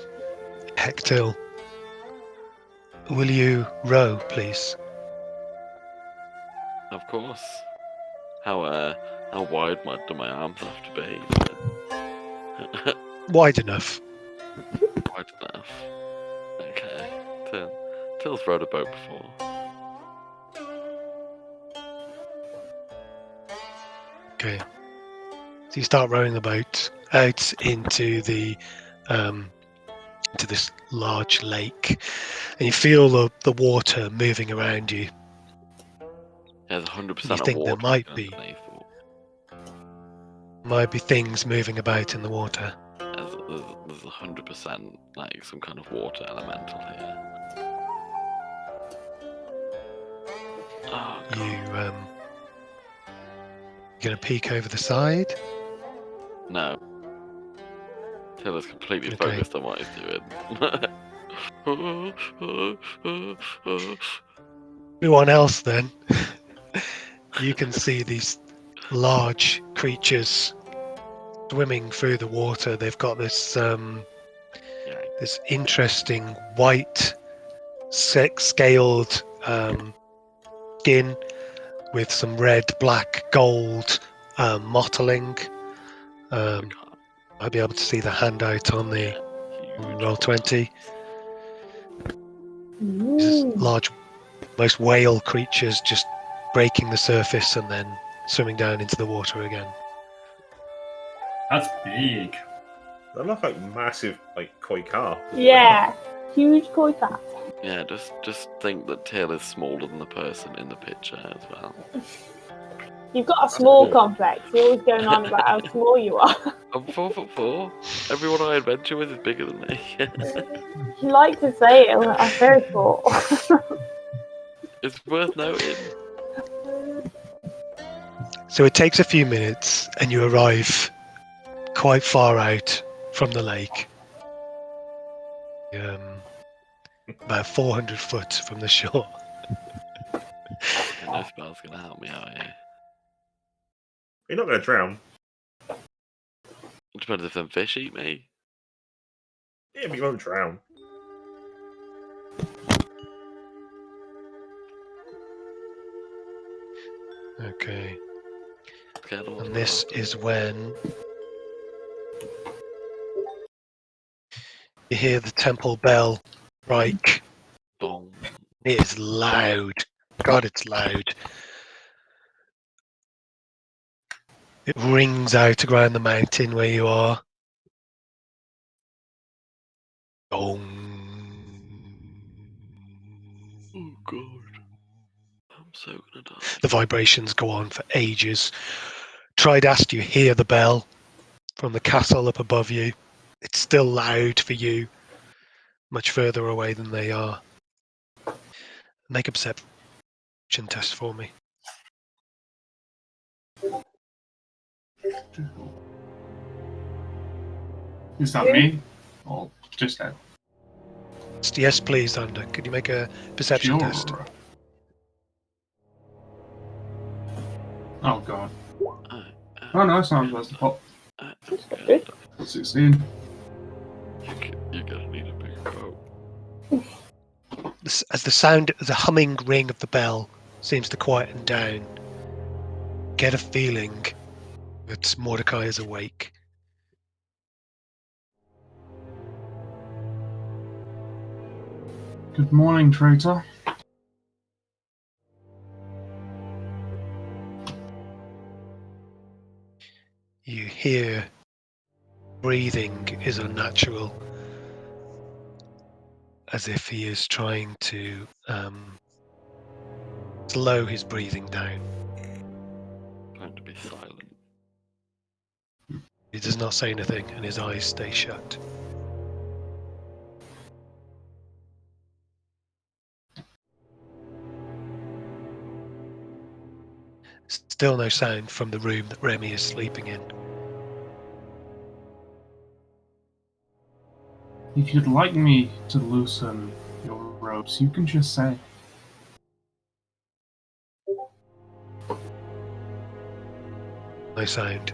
Heck, Till. Will you row, please? Of course. How wide do my arms have to be? Wide enough. Wide enough. Okay. Till's rowed a boat before. Okay. So you start rowing the boat out into the into this large lake, and you feel the water moving around you. There's 100% You of think there water might be things moving about in the water. There's 100% like some kind of water elemental here. Oh, God. You gonna peek over the side? No. Taylor's completely Okay. focused on what he's doing. Everyone else then, you can see these large creatures swimming through the water. They've got this this interesting white scaled skin with some red, black, gold mottling. I'll be able to see the handout on the Roll20. These large, most whale creatures just breaking the surface and then swimming down into the water again. That's big. They look like massive, like koi car. Yeah. Huge koi carp. Yeah, just think that Taylor is smaller than the person in the picture as well. You've got a small complex. You're always going on about how small you are. I'm 4'4". Everyone I adventure with is bigger than me. You like to say it. I'm very full. It's worth noting. So it takes a few minutes and you arrive quite far out from the lake. About 400 foot from the shore. No spell's gonna help me out here. You're not going to drown. It depends if them fish eat me. Yeah, but you won't drown. Okay. Scared of And this is when you hear the temple bell strike. Boom. It is loud. God, it's loud. It rings out around the mountain where you are. Boom. Oh God. I'm so gonna die. The vibrations go on for ages. Tridast, you hear the bell from the castle up above you. It's still loud for you, much further away than they are. Make a perception test for me. Is that me? Or just that? Yes, please, Thunder. Could you make a perception test? Sure. Oh god. Oh no, it's not supposed to pop. 16. You're gonna need a bigger boat. As the humming ring of the bell seems to quieten down, get a feeling that Mordecai is awake. Good morning, traitor. You hear breathing is unnatural, as if he is trying to slow his breathing down. Trying to be silent. He does not say anything, and his eyes stay shut. Still no sound from the room that Remy is sleeping in. If you'd like me to loosen your ropes, you can just say. No sound.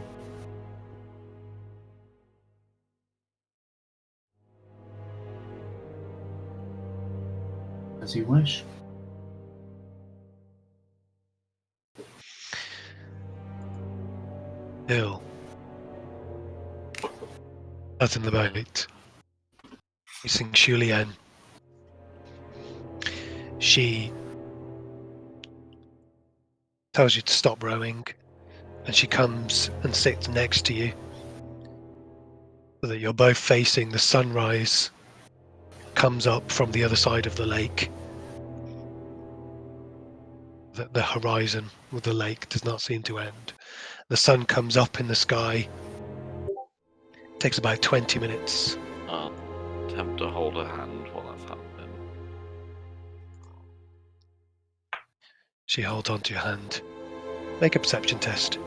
As you wish. Hill. Out in the boat. Facing Julienne. She tells you to stop rowing, and she comes and sits next to you so that you're both facing the sunrise. Comes up from the other side of the lake. The horizon with the lake does not seem to end. The sun comes up in the sky. Takes about 20 minutes. Attempt to hold her hand while that's happening. She holds onto your hand. Make a perception test.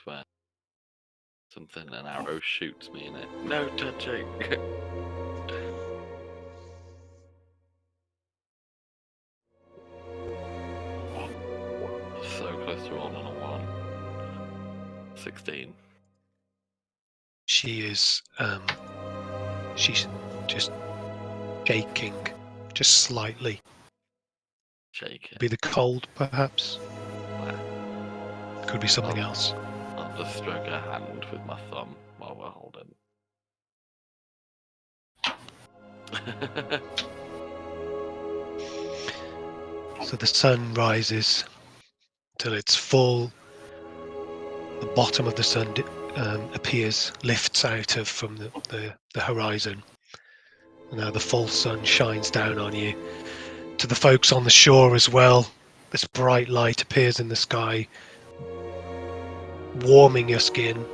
Swear. Something, an arrow shoots me in it. No touching! So close to rolling a 1. 16. She is, she's just shaking, just slightly. Shaking. Be the cold, perhaps? Well, Could be something else. I'll just stroke her hand with my thumb while we're holding. So the sun rises till it's full. The bottom of the sun appears, lifts out of from the horizon. And now the full sun shines down on you. To the folks on the shore as well, this bright light appears in the sky, warming your skin.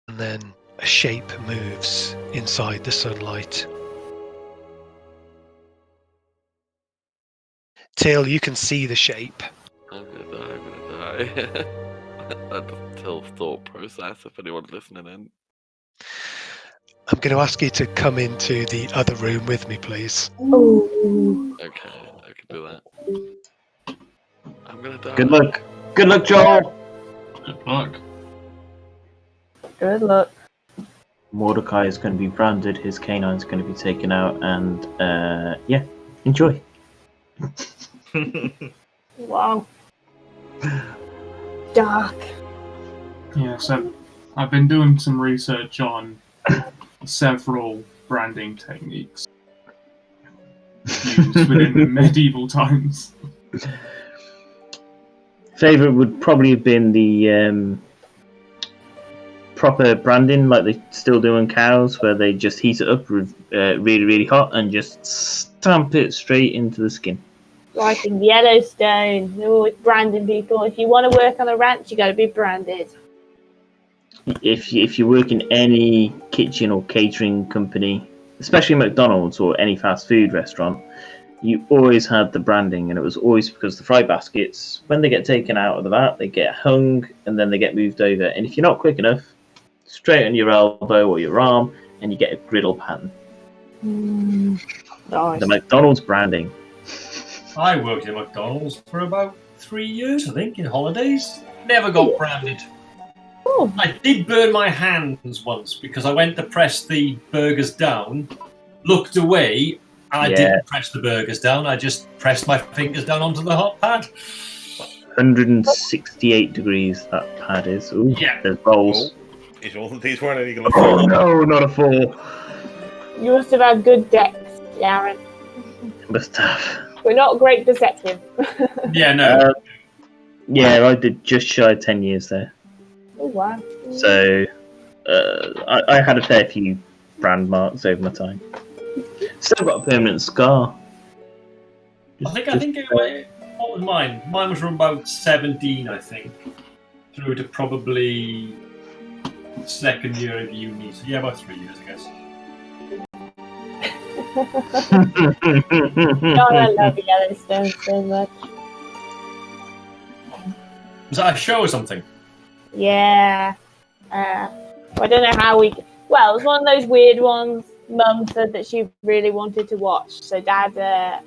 And then a shape moves inside the sunlight. Tail, you can see the shape. I'm gonna die. That doesn't tell thought process if anyone's listening in. I'm going to ask you to come into the other room with me, please. Ooh. Okay, I can do that. I'm gonna die. Good luck. Good luck, Joel. Good luck. Good luck. Mordecai is going to be branded. His canine's going to be taken out, and yeah, enjoy. Wow. Dark. Yeah, so I've been doing some research on several branding techniques used within the medieval times. Favorite would probably have been the proper branding, like they still do on cows, where they just heat it up really, really hot and just stamp it straight into the skin. Like in Yellowstone. They're always branding people. If you want to work on a ranch, you got to be branded. If you work in any kitchen or catering company, especially McDonald's or any fast food restaurant, you always had the branding, and it was always because the fry baskets, when they get taken out of the vat, they get hung and then they get moved over. And if you're not quick enough, straight on your elbow or your arm, and you get a griddle pattern. Nice. The McDonald's branding. I worked in McDonald's for about 3 years, I think, in holidays. Never got branded. Oh. I did burn my hands once because I went to press the burgers down, looked away, and I didn't press the burgers down. I just pressed my fingers down onto the hot pad. 168 degrees that pad is. Ooh, Yeah. there's rolls. Is all of these weren't any going to Oh fall? no, not a 4. You must have had good decks, Darren. Must have. We're not great perceptive. Yeah, no. Yeah, I did just shy of 10 years there. Oh, wow. So I had a fair few brand marks over my time. Still got a permanent scar. I think what was mine? Mine was from about 17, I think, through to probably second year of uni. So yeah, about 3 years, I guess. God, I love Yellowstone so much. Was that a show or something? Yeah. I don't know how we. Well, it was one of those weird ones. Mum said that she really wanted to watch, so Dad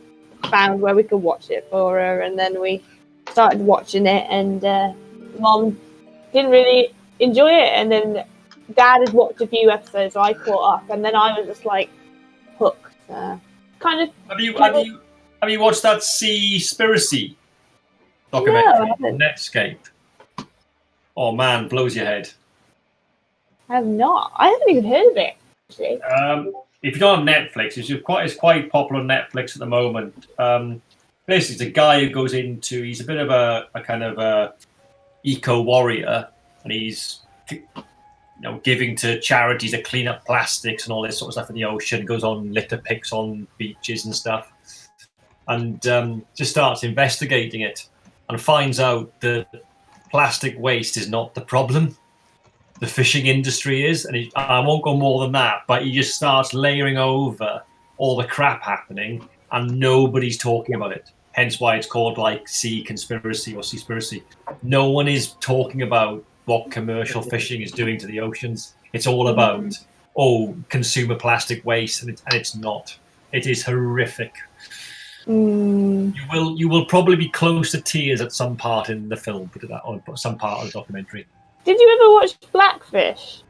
found where we could watch it for her, and then we started watching it. And Mum didn't really enjoy it, and then Dad had watched a few episodes, so I caught up, and then I was just like hooked. Kind of. Have you watched that Seaspiracy documentary No, I on haven't. Netscape? Oh man, blows your head. I have not. I haven't even heard of it. Actually. If you don't have Netflix, it's quite popular on Netflix at the moment. Basically, it's a guy who goes into. He's a bit of a kind of a eco warrior, and he's giving to charities to clean up plastics and all this sort of stuff in the ocean. Goes on litter picks on beaches and stuff, and just starts investigating it, and finds out that plastic waste is not the problem. The fishing industry is, and I won't go more than that, but he just starts layering over all the crap happening, and nobody's talking about it. Hence why it's called like Sea Conspiracy or Seaspiracy. No one is talking about what commercial fishing is doing to the oceans. It's all about consumer plastic waste, and it's not. It is horrific. You will probably be close to tears at some part in the film, or some part of the documentary. Did you ever watch Blackfish?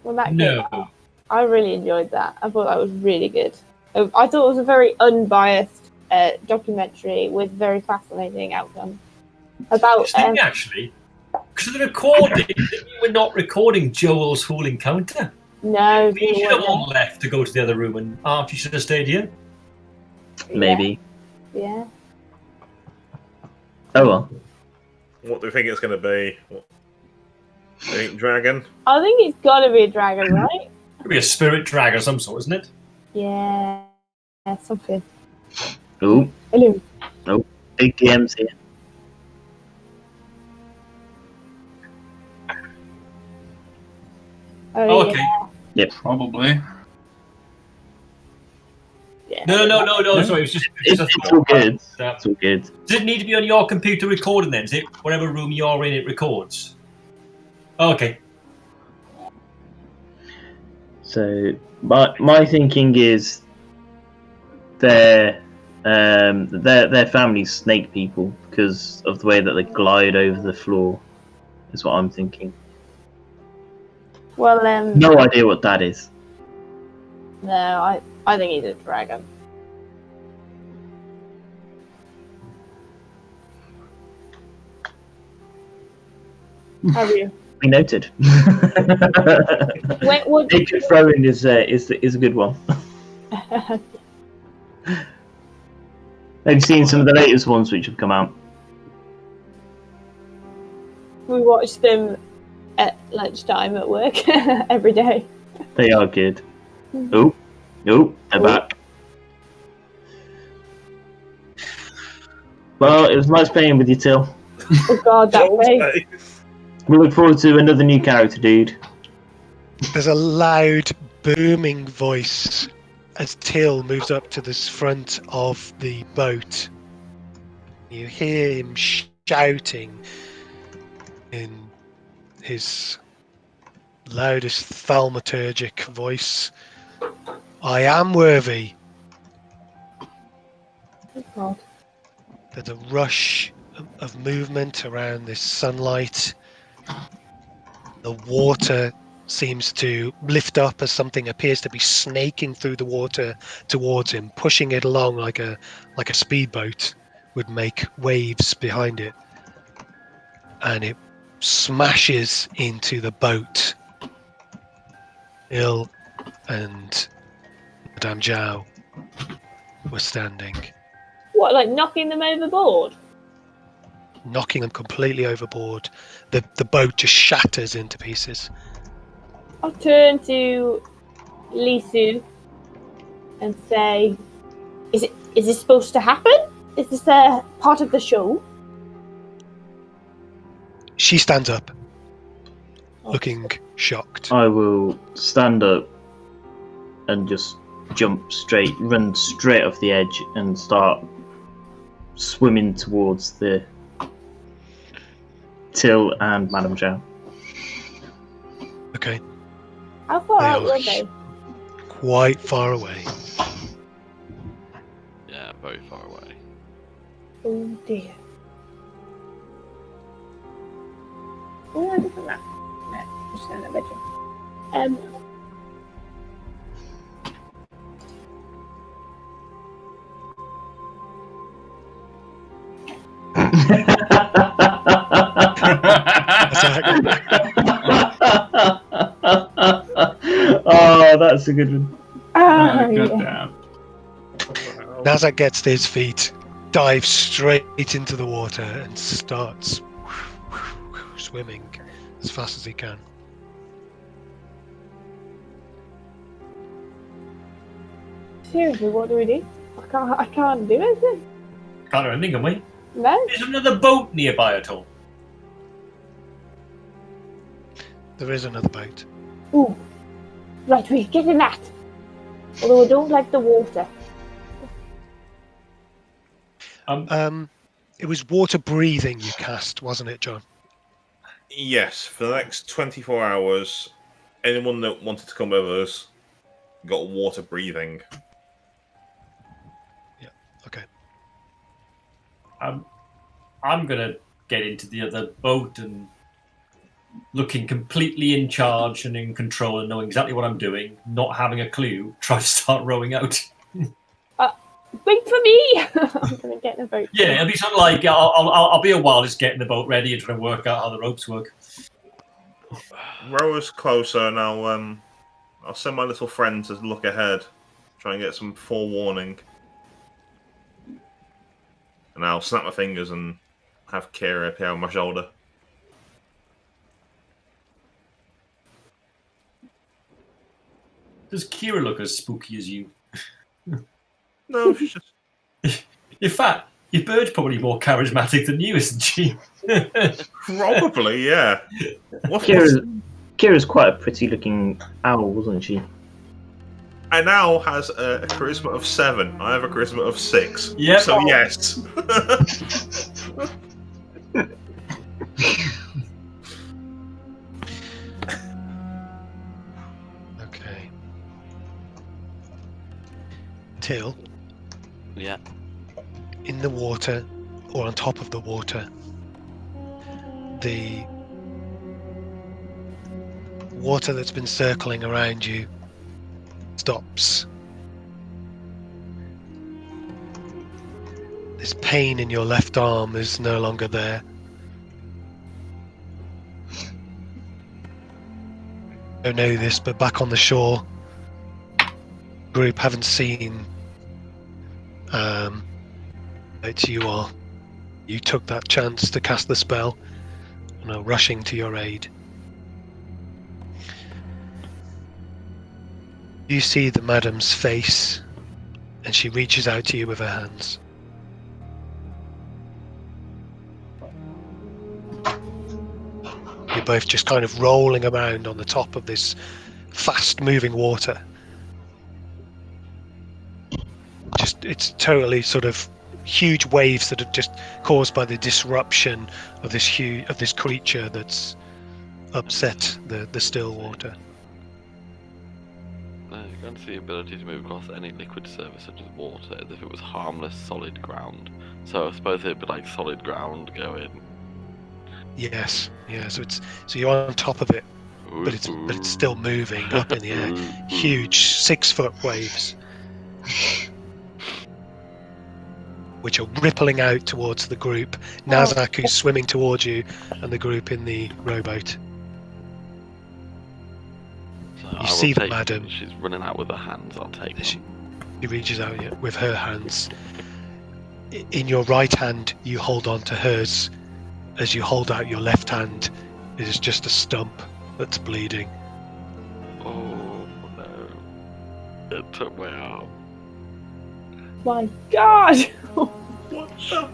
When that came No. out? I really enjoyed that. I thought that was really good. I thought it was a very unbiased documentary with very fascinating outcomes. About Actually, because of the recording, we're not recording Joel's whole encounter. no, We should have all left to go to the other room, and Archie should have stayed here. Maybe. Yeah. Oh well. What do you think it's going to be? Do you think dragon? I think it's got to be a dragon, right? Could be a spirit dragon of some sort, isn't it? Yeah, something. Oh, Hello. big DM's here. Oh, okay. Yeah. Probably. Yeah. No. Sorry, it was just. It's all good. Uh, It's all good. Does it need to be on your computer recording then? Is it whatever room you're in, it records? Oh, okay. So my thinking is their family's snake people because of the way that they glide over the floor. Is what I'm thinking. Well, No idea what that is. no, I think he's a dragon. Have you? We noted. What? Naked throwing is a good one. Have you seen some of the latest ones which have come out? We watch them at lunchtime at work every day. They are good. Oh, they're back. Well, it was nice playing with you, Till. Oh God, that way. We look forward to another new character, dude. There's a loud, booming voice as Till moves up to the front of the boat. You hear him shouting in his loudest thaumaturgic voice, "I am worthy." Oh, God. There's a rush of movement around this sunlight. The water seems to lift up as something appears to be snaking through the water towards him, pushing it along like a speedboat would make waves behind it. And it smashes into the boat. Il and Madame Zhao were standing, What, like knocking them overboard? knocking them completely overboard. The boat just shatters into pieces. I'll turn to Lisu and say, "Is this supposed to happen? Is this part of the show?" She stands up, looking shocked. I will stand up and just run straight off the edge and start swimming towards the Till and Madame Zhao. Okay. How far They out are were they? quite far away. Yeah, very far away. Oh dear. Oh, I different map. No, just in the bedroom. Oh, that's a good one. Oh, God yeah. damn. Nazzak gets to his feet, dives straight into the water, and starts swimming as fast as he can. Seriously, what do we do? I can't do anything. Can't do anything, can we? No. Is another boat nearby at all? There is another boat. Ooh. Right, we get in that. Although I don't like the water. It was water breathing you cast, wasn't it, John? Yes, for the next 24 hours, anyone that wanted to come with us got water breathing. Yeah. Okay. I'm gonna get into the other boat and looking completely in charge and in control and knowing exactly what I'm doing, not having a clue, try to start rowing out. Wait for me! I'm gonna get in a boat. Yeah, it'll be something like I'll be a while just getting the boat ready and trying to work out how the ropes work. Row us closer, and I'll send my little friend to look ahead, try and get some forewarning. And I'll snap my fingers and have Kira appear on my shoulder. Does Kira look as spooky as you? No, she's just... In fact, your bird's probably more charismatic than you, isn't she? Probably, yeah. Kira's quite a pretty looking owl, wasn't she? And Owl has a charisma of 7. I have a charisma of 6. Yep. So yes. Okay. Till, Yeah. in the water, or on top of the water, the water that's been circling around you stops. This pain in your left arm is no longer there. I don't know this, but back on the shore, group haven't seen that you took that chance to cast the spell and are rushing to your aid. You see the madam's face, and she reaches out to you with her hands. You're both just kind of rolling around on the top of this fast-moving water. It's totally sort of huge waves that are just caused by the disruption of this creature that's upset the still water. You can't see the ability to move across any liquid surface such as water as if it was harmless solid ground. So I suppose it'd be like solid ground going. Yes, yeah. So you're on top of it, but it's still moving up in the air. Huge 6-foot waves, which are rippling out towards the group. Nazzak, who's swimming towards you, and the group in the rowboat. So You see the madam. She's running out with her hands. I'll take She, them. she reaches out with her hands. In your right hand, you hold on to hers. As you hold out your left hand, it is just a stump that's bleeding. Oh no! It took my arm. My God! What the?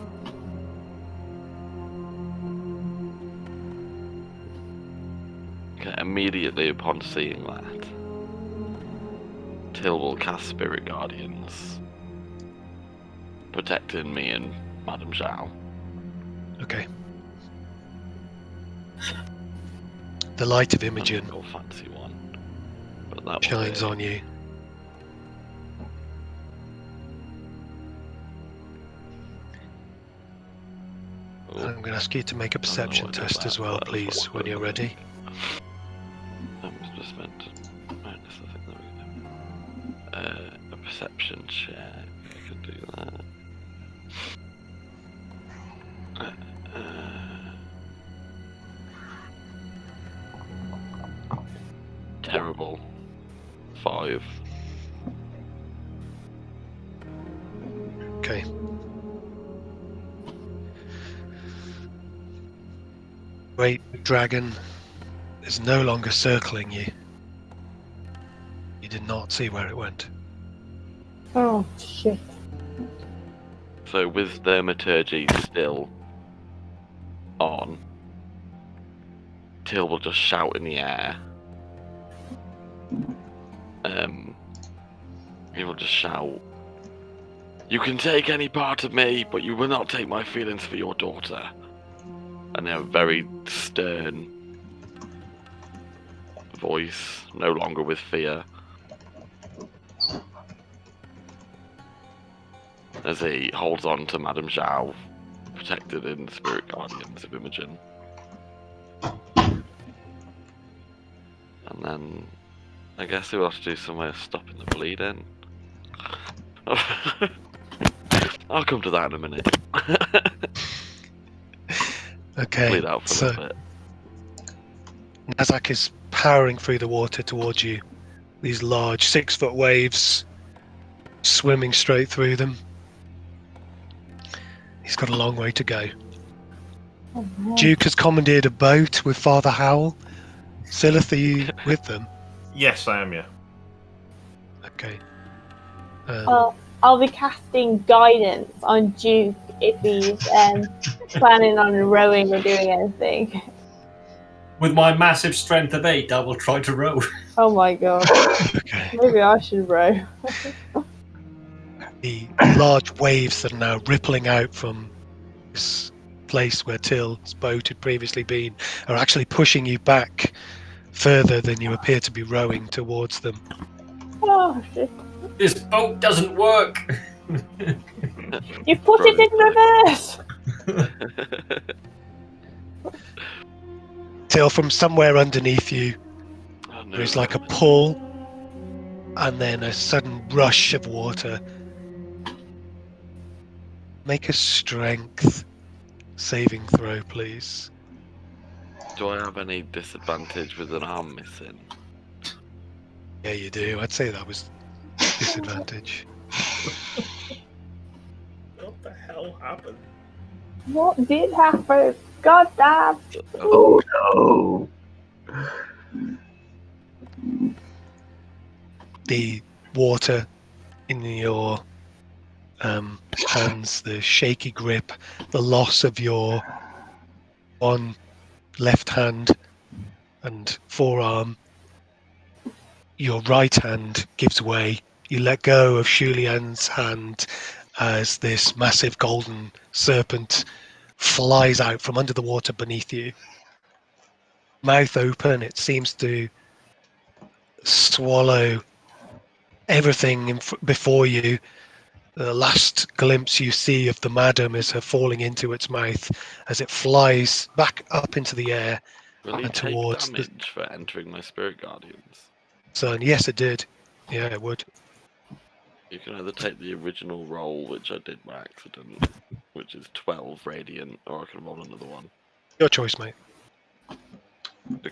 Okay, immediately upon seeing that, Till will cast Spirit Guardians, protecting me and Madame Zhao. Okay. The light of Imogen Go fancy one, but that shines on you. I'm going to ask you to make a perception test as well, please, when you're ready. That was just meant to minus, I think there we go. A perception check, I could do that. Terrible. 5. Okay. Great dragon is no longer circling you. You did not see where it went. Oh, shit. So with Thaumaturgy still on, Till will just shout in the air. He will just shout, "You can take any part of me, but you will not take my feelings for your daughter." And a very stern voice, no longer with fear, as he holds on to Madame Zhao, protected in the Spirit Guardians of Imogen. And then I guess we'll have to do some way of stopping the bleeding. I'll come to that in a minute. Okay, Bleed out for a so little bit. Nazzak is powering through the water towards you. These large 6-foot waves swimming straight through them. He's got a long way to go. Oh, man. Duke has commandeered a boat with Father Howl. Sylleth, are you with them? Yes, I am. Yeah. Okay. Well, I'll be casting guidance on Duke if he's planning on rowing or doing anything. With my massive strength of 8, I will try to row. Oh my god. Okay. Maybe I should row. The large waves that are now rippling out from this place where Till's boat had previously been are actually pushing you back further than you appear to be rowing towards them. Oh shit. This boat doesn't work. You put it in reverse! Till, from somewhere underneath you, Oh, no. there's like a pull and then a sudden rush of water. Make a strength saving throw, please. Do I have any disadvantage with an arm missing? Yeah, you do. I'd say that was disadvantage. What the hell happened? What did happen? God damn! Oh no! The water in your hands, the shaky grip, the loss of your one left hand and forearm. Your right hand gives way. You let go of Shulian's hand as this massive golden serpent flies out from under the water beneath you. Mouth open, it seems to swallow everything before you. The last glimpse you see of the madam is her falling into its mouth as it flies back up into the air Will he and take towards the damage for entering my Spirit Guardians? sun. Yes, it did. Yeah, it would. You can either take the original roll, which I did by accident, which is 12 radiant, or I can roll another one. Your choice, mate.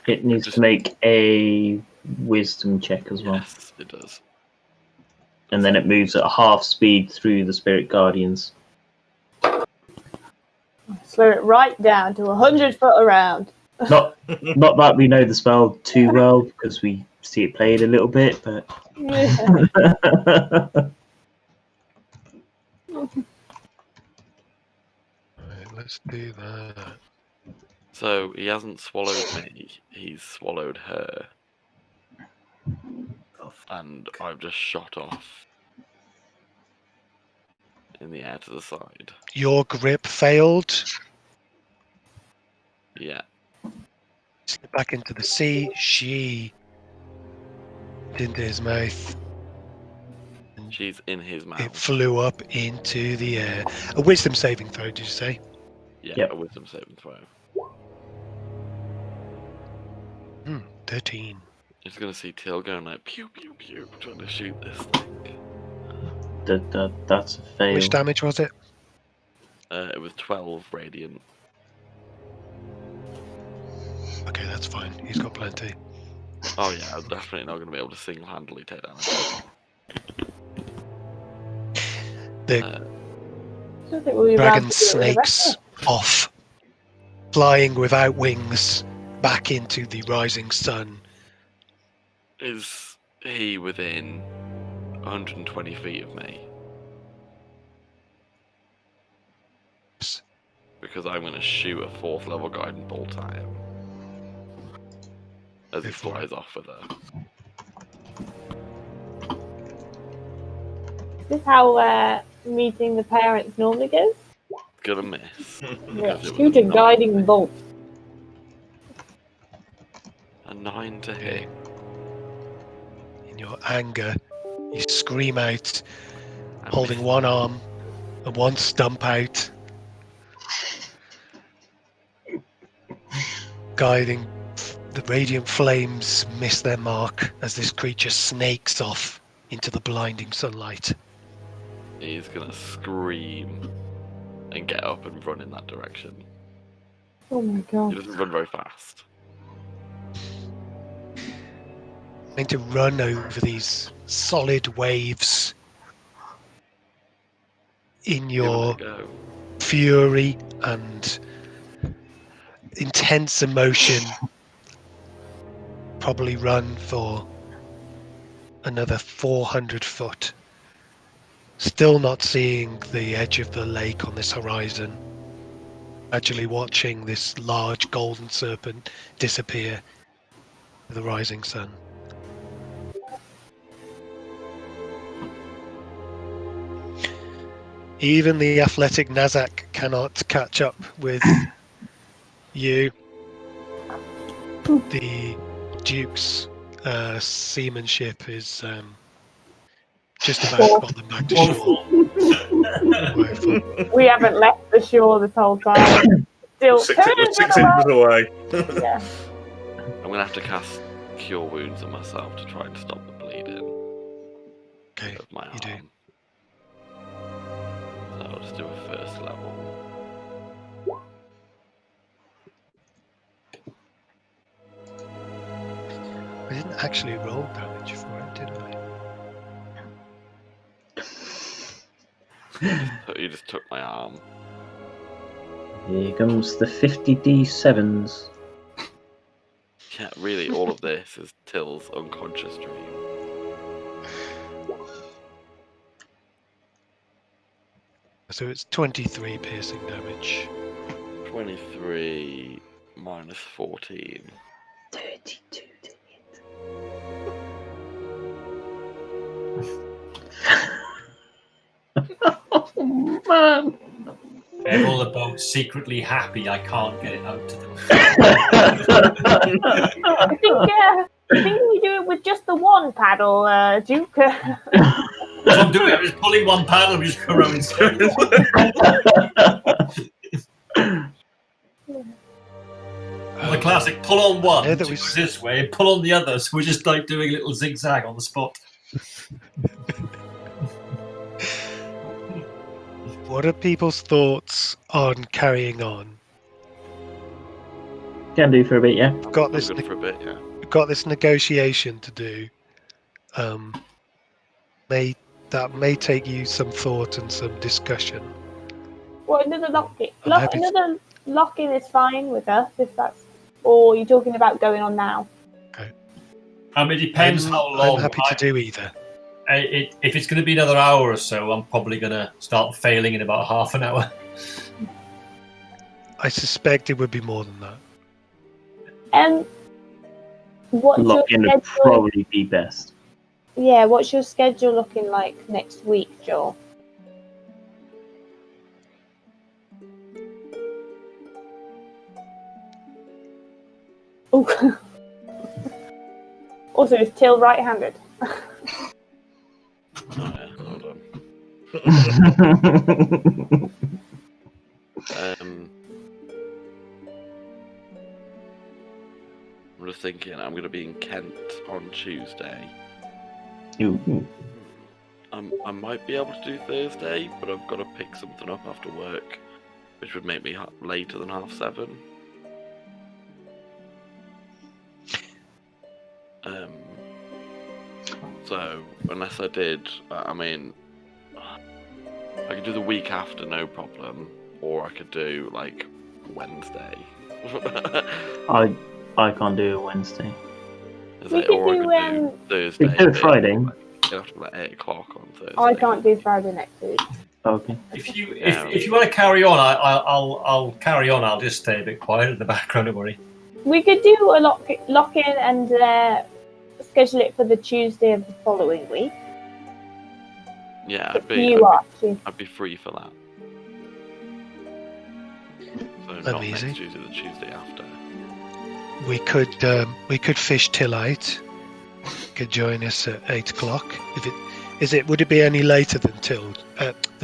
It needs to make a wisdom check as well. Yes, it does. And then it moves at half speed through the Spirit Guardians. Slow it right down to 100 foot around. Not that we know the spell too well, because we see it played a little bit, but... Yeah. Right, let's do that. So he hasn't swallowed me, he's swallowed her. Oh, And I've just shot off in the air to the side. Your grip failed. Yeah. Slip back into the sea. She into his mouth. She's in his It mouth. flew up into the air. A wisdom saving throw, did you say? Yeah, Yep. a wisdom saving throw. 13. He's gonna see Till going like pew pew pew, trying to shoot this thing. That's a fail. Which damage was it? It was 12 radiant. Okay, that's fine. He's got plenty. Oh yeah, I'm definitely not gonna be able to single-handedly take down The I don't think we'll be dragon around to do it with the rest snakes off, flying without wings back into the rising sun. Is he within 120 feet of me? Because I'm going to shoot a 4th level guiding bolt at him. As he Go for flies off with her. Is this how meeting the parents normally goes? Gonna miss. Yeah, Because it was shoot a nine. guiding bolt. A 9 to hit. In your anger, you scream out, I holding missed. one arm and one stump out, guiding. The radiant flames miss their mark as this creature snakes off into the blinding sunlight. He's gonna scream and get up and run in that direction. Oh my He god. doesn't run very fast. Trying to run over these solid waves in Give it your a go. fury and intense emotion. Probably run for another 400 foot. Still not seeing the edge of the lake on this horizon. Gradually watching this large golden serpent disappear with the rising sun. Even the athletic Nazzak cannot catch up with you. The Duke's seamanship is just about got them back to shore. Woeful. We haven't left the shore this whole time. Still 6 inches away. Yeah. I'm gonna have to cast Cure Wounds on myself to try and stop the bleeding Okay, of my arm. you do. So I'll just do a 1st level. I didn't actually roll damage for it, did I? So you just took my arm. Here comes the 50d7s. Yeah, really, all of this is Till's unconscious dream. So it's 23 piercing damage. 23 minus 14. 32 to hit. Oh, man. They're all about secretly happy I can't get it out to them. I think we do it with just the one paddle, Duke. That's what I'm doing. I'm just pulling one paddle and just go around in circles. The classic pull on one, Yeah, that to we- goes this way, and pull on the other, so we're just like doing a little zigzag on the spot. What are people's thoughts on carrying on? Can do for a bit, yeah. We've got this. Good for a bit, yeah. We've got this negotiation to do. That may take you some thought and some discussion. Well, another lock-in. I'm happy to- Another lock-in is fine with us, if that's... Or you're talking about going on now? I mean, it depends how long. I'm happy to do either. If it's going to be another hour or so, I'm probably going to start failing in about half an hour. I suspect it would be more than that. What's your Lock-in would schedule? probably be best. Yeah, what's your schedule looking like next week, Joel? Oh. Also, is Till right-handed? Oh, yeah, hold on. I'm just thinking I'm going to be in Kent on Tuesday. Ooh. I might be able to do Thursday, but I've got to pick something up after work, which would make me later than 7:30. So unless I did, I mean, I could do the week after, no problem, or I could do like Wednesday. I can't do a Wednesday. We could or I do, could do Thursday. We could do Friday. It'll have to be like 8 o'clock on Thursday. I can't do Friday next week. Okay. If you want to carry on, I'll carry on. I'll just stay a bit quiet in the background. Don't worry. We could do a lock in and schedule it for the Tuesday of the following week. Yeah, I'd be free for that. So not Amazing. next Tuesday, the Tuesday after. We could fish Till out. Could join us at 8 o'clock. Would it be any later than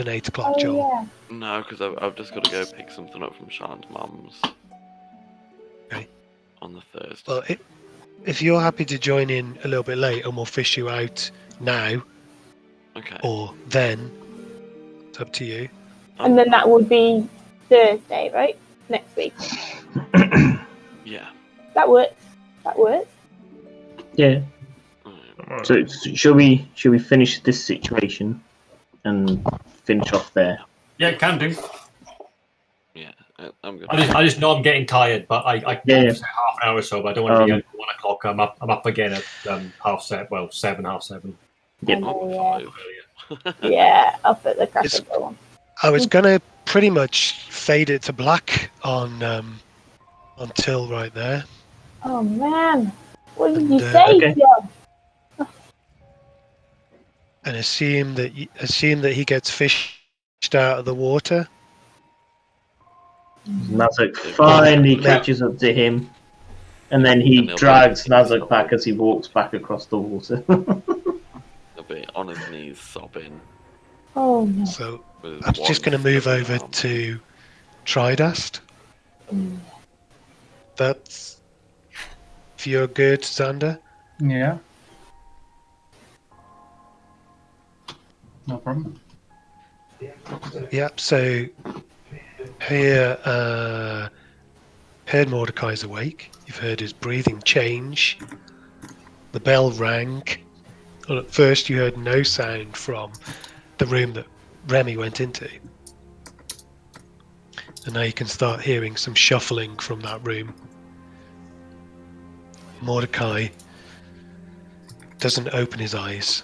8 o'clock, Joel? Yeah. No, because I've just got to go pick something up from Sean's mum's. Okay. On the Thursday. Well, if you're happy to join in a little bit late, and we'll fish you out now, Okay. or then, it's up to you. And then that would be Thursday, right? Next week. Yeah. That works. That works. Yeah. So shall we finish this situation and finish off there? Yeah, can do. Yeah, I'm good. I just know I'm getting tired, but I Yeah. half an hour or so. But I don't want to be at 1 o'clock. I'm up again at 7:30. Well, 7:30. Yep. Yeah, up at the crack of dawn. I was gonna pretty much fade it to black on Till right there. Oh man, what did you And, say, okay. John? And assume that he gets fished out of the water. Nazzak finally catches up to him, and then he drags Nazzak back as he walks back across the water. He'll be on his knees sobbing. Oh no. So with his I'm just one going to move slipping over arm. to Tridast. That's if you're good, Xander. Yeah. No problem. Yep. So here, heard Mordecai's awake. You've heard his breathing change. The bell rang. Well, at first you heard no sound from the room that Remy went into. And now you can start hearing some shuffling from that room. Mordecai doesn't open his eyes,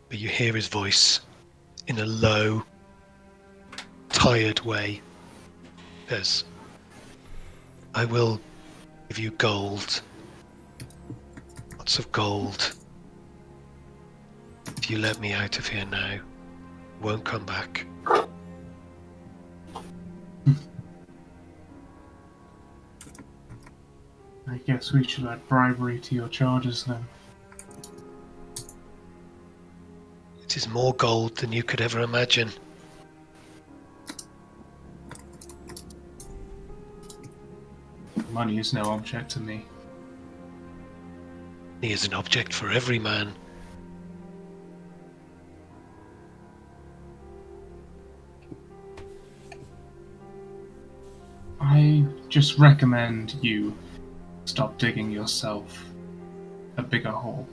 but you hear his voice in a low, tired way. Says, I will give you gold. Lots of gold. If you let me out of here now, won't come back. I guess we should add bribery to your charges then. It is more gold than you could ever imagine. Money is no object to me. He is an object for every man. I just recommend you stop digging yourself a bigger hole.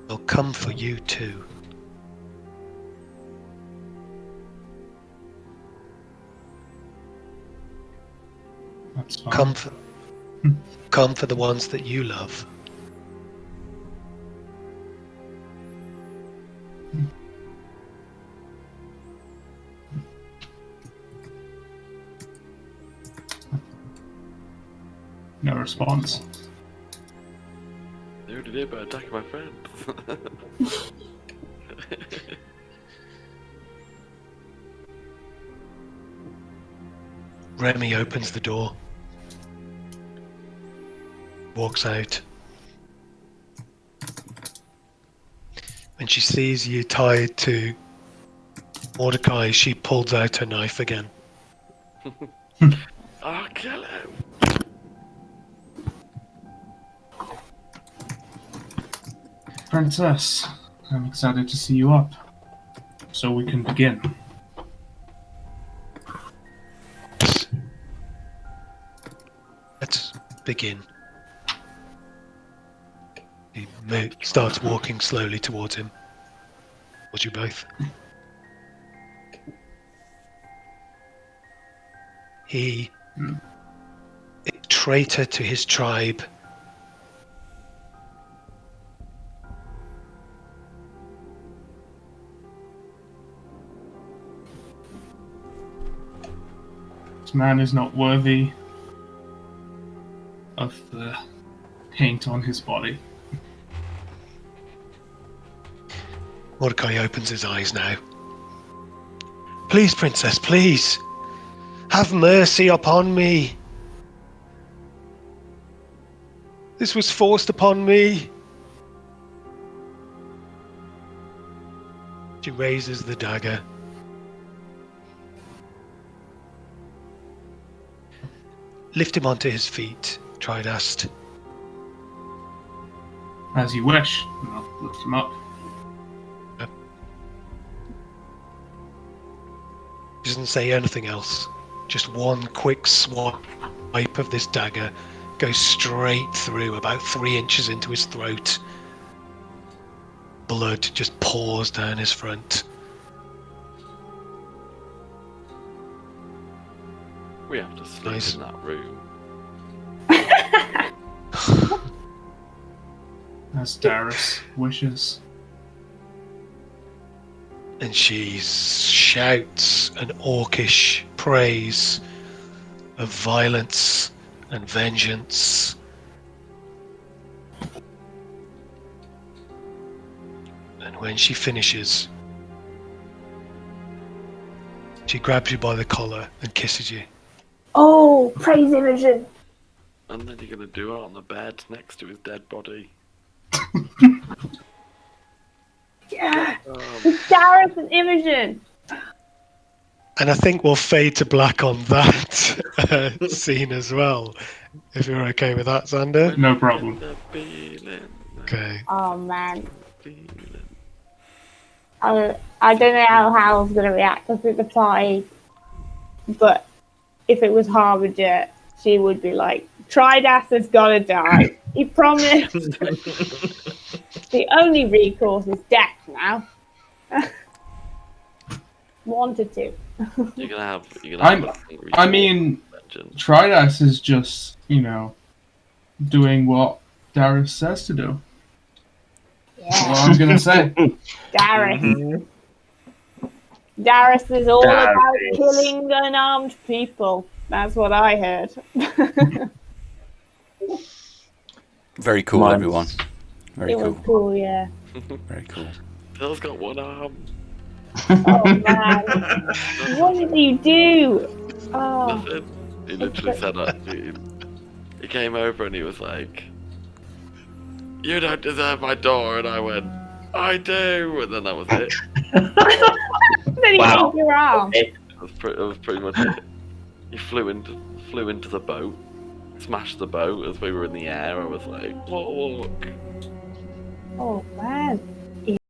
They'll come for you too. That's fine. Come for the ones that you love. No response. They already did by attacking my friends. Remy opens the door, walks out. When she sees you tied to Mordecai, she pulls out her knife again. I'll kill him. Princess, I'm excited to see you up. So we can begin. Let's begin. He starts walking slowly towards him. Towards you both. He, a traitor to his tribe, This man is not worthy of the paint on his body. Mordecai opens his eyes now. Please, princess, please. Have mercy upon me. This was forced upon me. She raises the dagger. Lift him onto his feet, Tridast. As you wish, and I'll lift him up. He doesn't say anything else. Just one quick swipe of this dagger goes straight through, about 3 inches into his throat. Blood just pours down his front. We have to sleep Nice. in that room. As Darius wishes. And she shouts an orcish praise of violence and vengeance. And when she finishes, she grabs you by the collar and kisses you. Oh, praise Imogen. And then you're gonna do it on the bed next to his dead body. Yeah, it's Darius and Imogen. And I think we'll fade to black on that scene as well, if you're okay with that, Xander. No problem. Okay. Oh man, I don't know how Howl's gonna react up at the party, but if it was Harbinger, she would be like, Tridast has gotta die. He promised. The only recourse is death now. 1 to 2. You're gonna have. I mean, Tridast is just, doing what Darius says to do. That's Yeah, what I'm gonna say. Darius. Darius is all about killing unarmed people. That's what I heard. Very cool, Mine's- everyone. Very It was cool. cool, yeah. Very cool. Phil's got one arm. Oh man, what did you do? Oh, Nothing. He literally said that. He came over and he was like, "You don't deserve my door," and I went, "I do," and then that was it. then he Wow. ate your arm. That was pretty much it. He flew into the boat, smashed the boat as we were in the air. I was like, "Look."